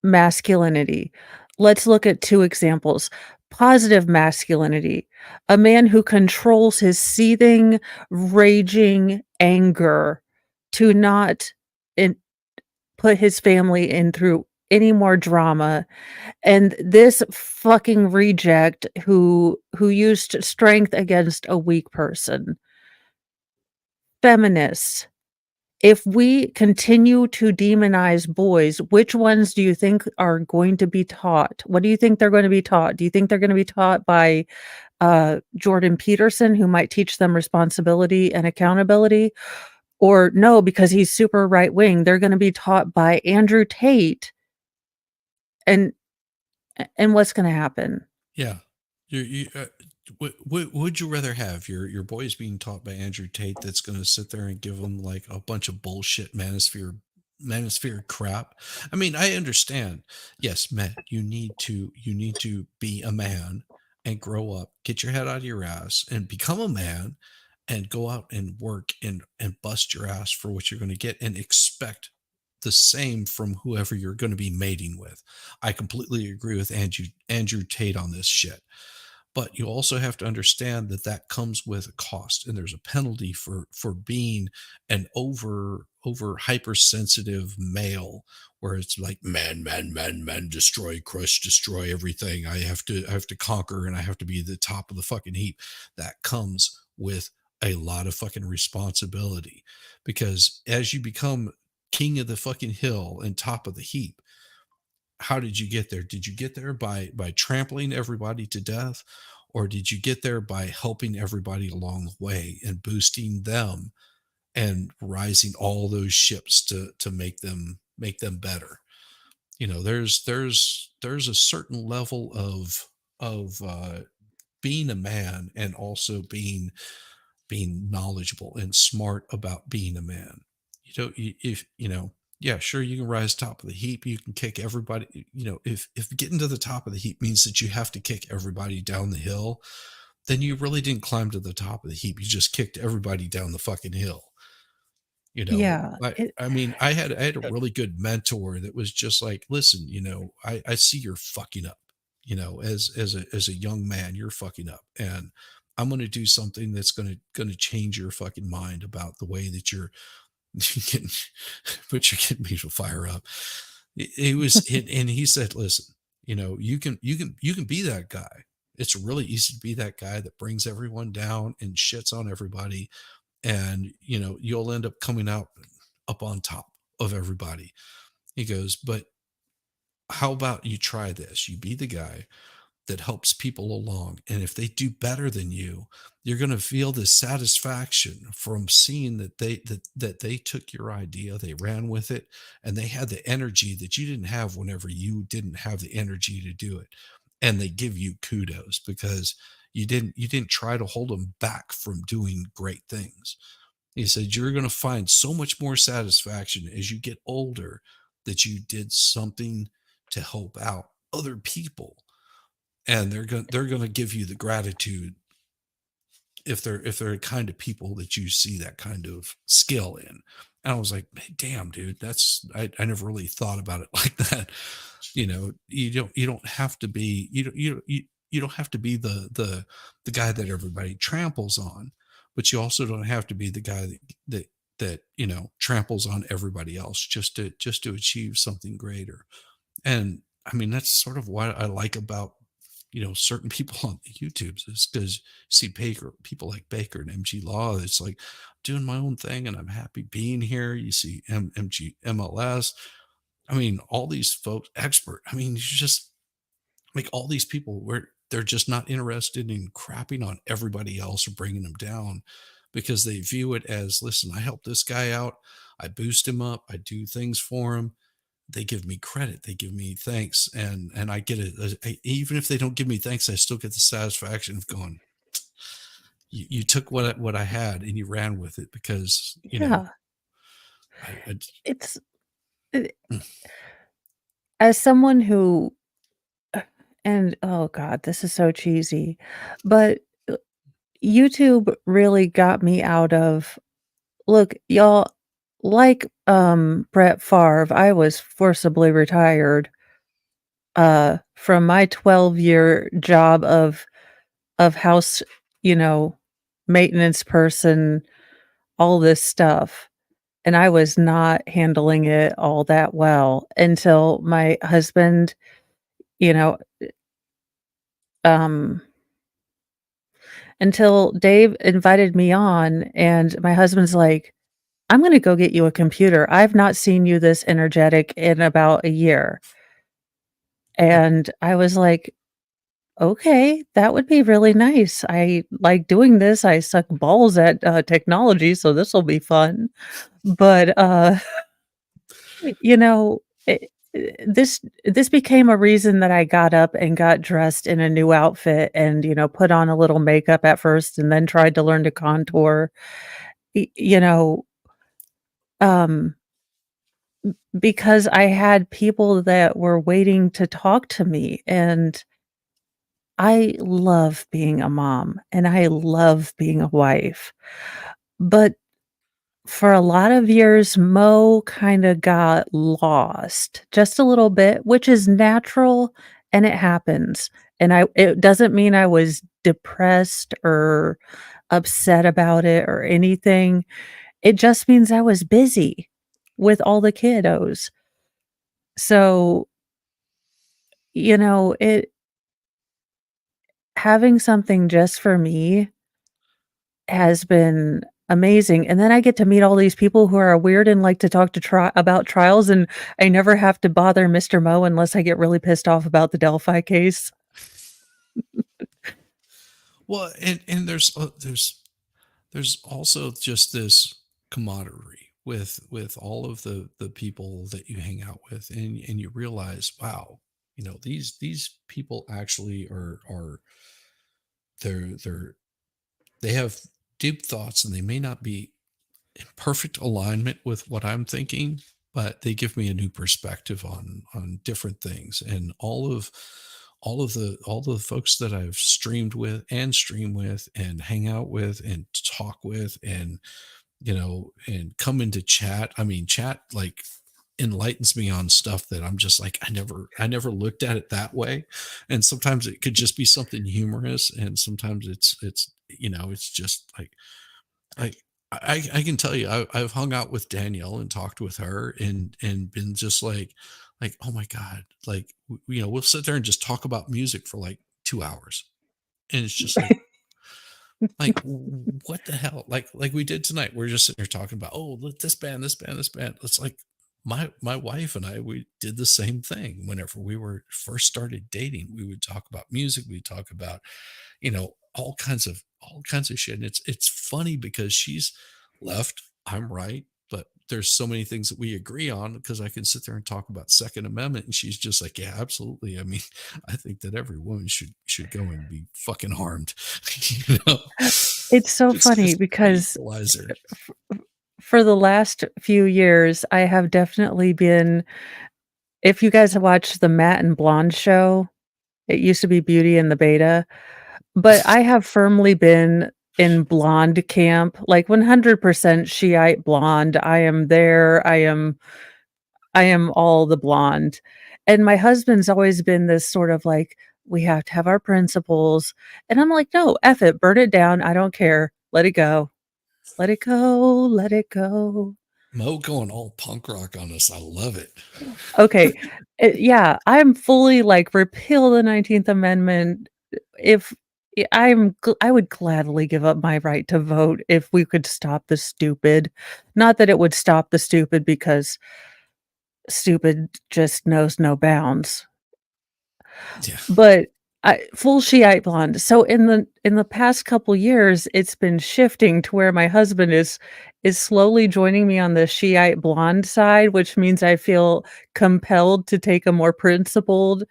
Speaker 5: masculinity. Let's look at two examples. Positive masculinity, a man who controls his seething, raging anger to not put his family in through any more drama. And this fucking reject who used strength against a weak person. Feminists. If we continue to demonize boys, which ones do you think are going to be taught? What do you think they're going to be taught? Do you think they're going to be taught by Jordan Peterson, who might teach them responsibility and accountability? Or no, because he's super right wing, they're going to be taught by Andrew Tate. And what's going to happen?
Speaker 1: Yeah. Would you rather have your boys being taught by Andrew Tate that's going to sit there and give them like a bunch of bullshit manosphere crap? I mean, I understand. Yes, Matt, you need to be a man and grow up, get your head out of your ass and become a man and go out and work and bust your ass for what you're going to get and expect the same from whoever you're going to be mating with. I completely agree with Andrew Tate on this shit. But you also have to understand that comes with a cost, and there's a penalty for being an over hypersensitive male, where it's like man, destroy, crush, destroy everything. I have to conquer, and I have to be the top of the fucking heap. That comes with a lot of fucking responsibility, because as you become king of the fucking hill and top of the heap, how did you get there? Did you get there by trampling everybody to death, or did you get there by helping everybody along the way and boosting them and rising all those ships to make them make them better. You know, there's a certain level of being a man and also being knowledgeable and smart about being a man. You know, if you know, yeah, sure, you can rise top of the heap, you can kick everybody. You know, if getting to the top of the heap means that you have to kick everybody down the hill, then you really didn't climb to the top of the heap. You just kicked everybody down the fucking hill. You know,
Speaker 5: Yeah.
Speaker 1: I mean, I had a really good mentor that was just like, listen, you know, I see you're fucking up, you know, as a young man, you're fucking up. And I'm going to do something that's going to change your fucking mind about the way that you're getting, but you're getting me to fire up. It was, and he said, listen, you know, you can be that guy. It's really easy to be that guy that brings everyone down and shits on everybody, and you know you'll end up coming out up on top of everybody. He goes, but how about you try this? You be the guy that helps people along, and if they do better than you, you're going to feel this satisfaction from seeing that they took your idea, they ran with it, and they had the energy that you didn't have whenever you didn't have the energy to do it, and they give you kudos because you didn't try to hold them back from doing great things. He said, you're going to find so much more satisfaction as you get older that you did something to help out other people. And they're going to give you the gratitude if they're the kind of people that you see that kind of skill in. And I was like, damn, dude, that's, I never really thought about it like that. You know, you don't have to be, you don't have to be the guy that everybody tramples on, but you also don't have to be the guy that, you know, tramples on everybody else just to achieve something greater. And I mean, that's sort of what I like about, you know, certain people on the YouTubes, is because you see people like Baker and MG Law. It's like doing my own thing and I'm happy being here. You see MG MLS. I mean, all these folks, expert. I mean, you just like all these people where they're just not interested in crapping on everybody else or bringing them down, because they view it as, listen, I help this guy out. I boost him up. I do things for him. They give me credit. They give me thanks. And I get it. Even if they don't give me thanks, I still get the satisfaction of going, you took what I had and you ran with it, because, you know,
Speaker 5: it's as someone who, and oh God, this is so cheesy, but YouTube really got me out of, look, y'all, like Brett Favre, I was forcibly retired from my 12-year job of house, you know, maintenance person, all this stuff. And I was not handling it all that well until my husband, you know, until Dave invited me on, and my husband's like, I'm going to go get you a computer. I've not seen you this energetic in about a year. And I was like, okay, that would be really nice. I like doing this. I suck balls at technology, so this will be fun. But you know, this became a reason that I got up and got dressed in a new outfit and, you know, put on a little makeup at first and then tried to learn to contour. You know, um because I had people that were waiting to talk to me, and I love being a mom and I love being a wife. But for a lot of years, Mo kinda got lost just a little bit, which is natural and it happens. And it doesn't mean I was depressed or upset about it or anything. It just means I was busy with all the kiddos. So, you know, having something just for me has been amazing, and then I get to meet all these people who are weird and like to talk to about trials, and I never have to bother Mr. Mo unless I get really pissed off about the Delphi case.
Speaker 1: well, and there's also just this camaraderie with all of the people that you hang out with, and you realize, wow, these people actually are they're they have deep thoughts, and they may not be in perfect alignment with what I'm thinking, but they give me a new perspective on different things. And all the folks that I've streamed with and stream with and hang out with and talk with, and and come into chat. I mean, chat like enlightens me on stuff that I'm just like, I never looked at it that way. And sometimes it could just be something humorous, and sometimes it's just like I can tell you, I've hung out with Danielle and talked with her, and been just like, oh my God, like, we'll sit there and just talk about music for like 2 hours. And it's just like, what the hell? Like we did tonight. We're just sitting here talking about, oh, this band, this band, this band. It's like my wife and I, we did the same thing. Whenever we were first started dating, we would talk about music. We'd talk about, all kinds of shit. And it's funny because she's left, I'm right, but there's so many things that we agree on, because I can sit there and talk about Second Amendment, and she's just like, yeah, absolutely. I mean, I think that every woman should go and be fucking harmed.
Speaker 5: It's so
Speaker 1: Just
Speaker 5: funny
Speaker 1: as an
Speaker 5: because
Speaker 1: equalizer.
Speaker 5: for the last few years, I have definitely been. If you guys have watched the Matt and Blonde show, it used to be Beauty and the Beta, but I have firmly been in blonde camp, like 100% Shiite blonde. I am there. I am all the blonde. And my husband's always been this sort of like, we have to have our principles. And I'm like, no, F it, burn it down. I don't care. Let it go. Let it go. Let it go.
Speaker 1: Mo going all punk rock on us. I love it.
Speaker 5: Okay. Yeah, I'm fully like repeal the 19th Amendment. If I would gladly give up my right to vote if we could stop the stupid. Not that it would stop the stupid, because stupid just knows no bounds.
Speaker 1: Yeah.
Speaker 5: But full Shiite blonde. So in the past couple years, it's been shifting to where my husband is slowly joining me on the Shiite blonde side, which means I feel compelled to take a more principled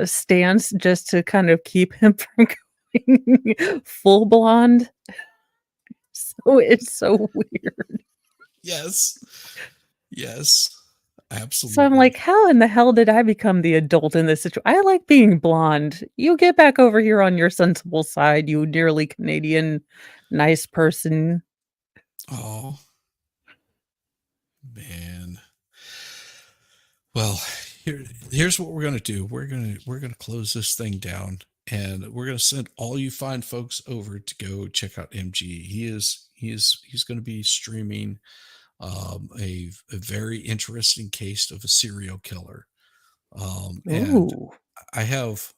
Speaker 5: stance, just to kind of keep him from going full blonde. So it's so weird.
Speaker 1: Yes. Absolutely.
Speaker 5: So I'm like, how in the hell did I become the adult in this situation? I like being blonde. You get back over here on your sensible side, you nearly Canadian nice person.
Speaker 1: Oh, man. Well, here's what we're gonna do. We're gonna close this thing down, and we're gonna send all you fine folks over to go check out MG. He's gonna be streaming a very interesting case of a serial killer. And
Speaker 5: Ooh.
Speaker 1: I have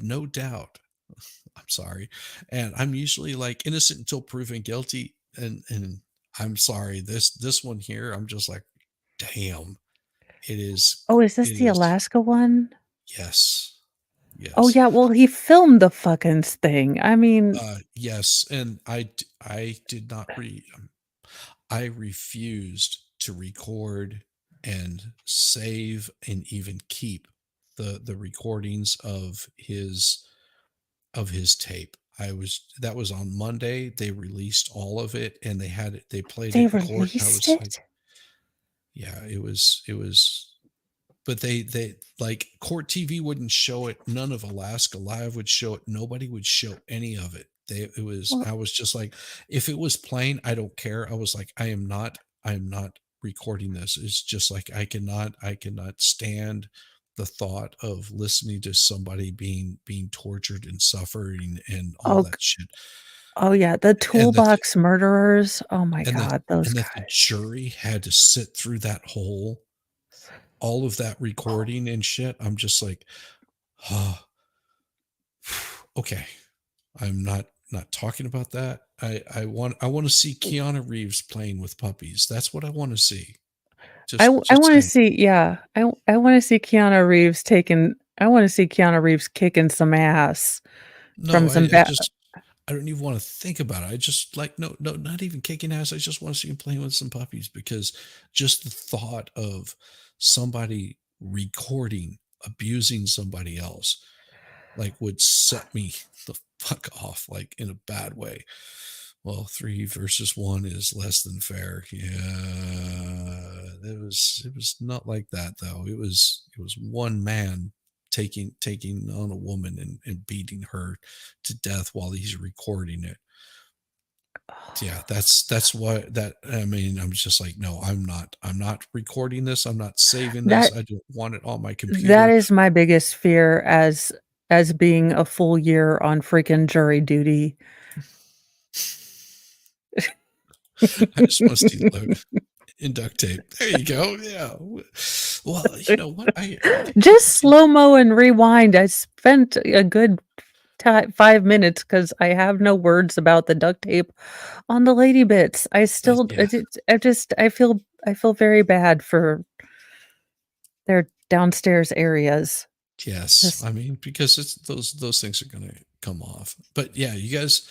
Speaker 1: no doubt. I'm sorry, and I'm usually like innocent until proven guilty, and I'm sorry. This one here, I'm just like, damn. It is.
Speaker 5: Oh, is this
Speaker 1: It
Speaker 5: the
Speaker 1: is.
Speaker 5: Alaska one?
Speaker 1: Yes.
Speaker 5: Oh
Speaker 1: Yes.
Speaker 5: yeah, well he filmed the fucking thing. I mean,
Speaker 1: Yes, and I did not read. I refused to record and save and even keep the recordings of his tape. That was on Monday. They released all of it, and they played
Speaker 5: they
Speaker 1: it in court. And I
Speaker 5: released
Speaker 1: was like,
Speaker 5: it?
Speaker 1: yeah, it was, but they like Court TV wouldn't show it. None of Alaska Live would show it. Nobody would show any of it.
Speaker 5: Well,
Speaker 1: I was just like, if it was plain, I don't care. I was like, I am not recording this. It's just like, I cannot stand the thought of listening to somebody being tortured and suffering and all
Speaker 5: oh,
Speaker 1: that shit.
Speaker 5: oh yeah, the
Speaker 1: And that
Speaker 5: toolbox murderers. Oh my
Speaker 1: and that
Speaker 5: God, those
Speaker 1: and that the
Speaker 5: guys.
Speaker 1: jury had to sit through that whole all of that recording and shit. I'm just like, oh, okay. I'm not talking about that. I want to see Keanu Reeves playing with puppies. That's what I want to see.
Speaker 5: I
Speaker 1: Just
Speaker 5: want to
Speaker 1: saying.
Speaker 5: see, yeah, I want to see Keanu Reeves I want to see Keanu Reeves kicking some ass
Speaker 1: No,
Speaker 5: from some
Speaker 1: I don't even want to think about it. I just like, no, not even kicking ass. I just want to see him playing with some puppies, because just the thought of somebody recording abusing somebody else like would set me the fuck off, like in a bad way. Well, 3 versus 1 is less than fair. Yeah, it was not like that though. It was one man taking on a woman and beating her to death while he's recording it. Yeah, that's why that, I mean, I'm just like, no, I'm not recording this. I'm not saving this.
Speaker 5: That
Speaker 1: I don't want it on my
Speaker 5: that
Speaker 1: computer.
Speaker 5: is my biggest fear as being a full year on freaking jury duty.
Speaker 1: I just want to see load in duct tape. There you go. Yeah. Well, you know what? I
Speaker 5: Just slow-mo and rewind. I spent a good 5 minutes because I have no words about the duct tape on the lady bits. I still,
Speaker 1: yeah.
Speaker 5: I feel very bad for their downstairs areas.
Speaker 1: Yes,
Speaker 5: Just-
Speaker 1: I mean, because it's those things are going to come off. But yeah, you guys,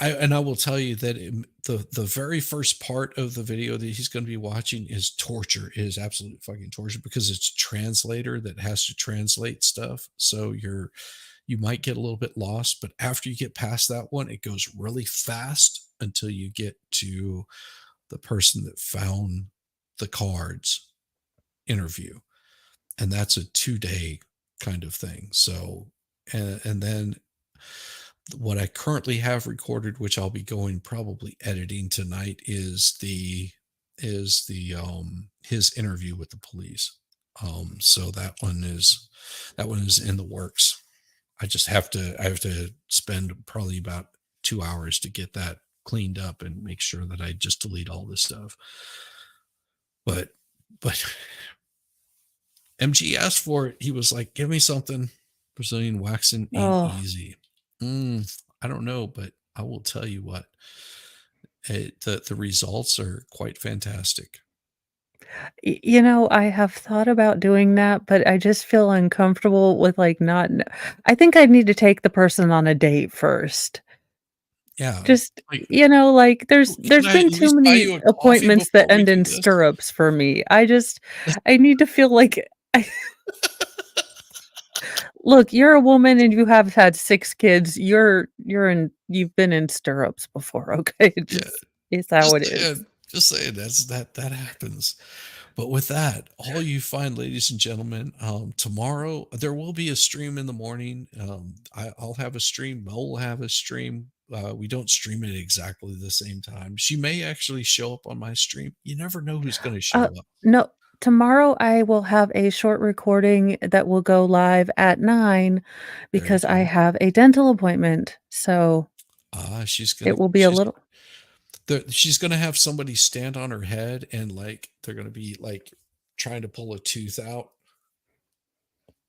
Speaker 1: I will tell you that the very first part of the video that he's going to be watching is torture. It is absolute fucking torture, because it's a translator that has to translate stuff. So you might get a little bit lost, but after you get past that one, it goes really fast until you get to the person that found the cards interview. And that's a 2-day kind of thing. So, and then what I currently have recorded, which I'll be going probably editing tonight, is his interview with the police. So that one is in the works. I have to spend probably about 2 hours to get that cleaned up and make sure that I just delete all this stuff. But MG asked for it. He was like, give me something. Brazilian waxing ain't easy. I don't know, but I will tell you what, the results are quite fantastic.
Speaker 5: You know, I have thought about doing that, but I just feel uncomfortable with like not. I think I need to take the person on a date first.
Speaker 1: Yeah.
Speaker 5: Just,
Speaker 1: Like,
Speaker 5: like there's
Speaker 1: can I
Speaker 5: been
Speaker 1: at
Speaker 5: too
Speaker 1: least buy
Speaker 5: many
Speaker 1: you a coffee
Speaker 5: appointments that
Speaker 1: before we
Speaker 5: end
Speaker 1: do
Speaker 5: in
Speaker 1: this?
Speaker 5: stirrups for me. I need to feel like look, you're a woman and you have had 6 kids. You've been in stirrups before, okay? It's how it is.
Speaker 1: Just saying that happens. But with that, all you fine ladies and gentlemen, tomorrow there will be a stream in the morning. I'll have a stream. Mo will have a stream. We don't stream it exactly the same time. She may actually show up on my stream. You never know who's going to show up.
Speaker 5: No, tomorrow I will have a short recording that will go live at 9 because I have a dental appointment. So it will be a little.
Speaker 1: She's going to have somebody stand on her head and like they're going to be like trying to pull a tooth out.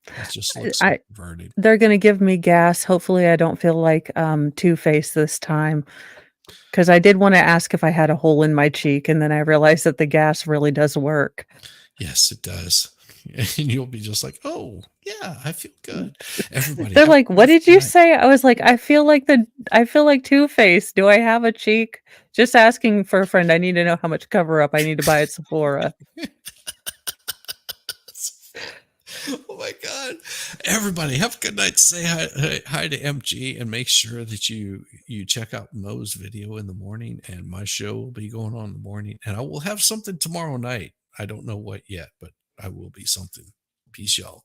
Speaker 1: It just looks perverted.
Speaker 5: They're going to give me gas. Hopefully I don't feel like Two-Face this time, because I did want to ask if I had a hole in my cheek, and then I realized that the gas really does work.
Speaker 1: Yes, it does. And you'll be just like, oh yeah, I feel good. Everybody,
Speaker 5: they're like, what did you say? I was like, I feel like Two-Face. Do I have a cheek? Just asking for a friend. I need to know how much cover up I need to buy at Sephora.
Speaker 1: Oh my God. Everybody have a good night. Say hi to MG, and make sure that you check out Mo's video in the morning, and my show will be going on in the morning, and I will have something tomorrow night. I don't know what yet, but I will be something. Peace, y'all.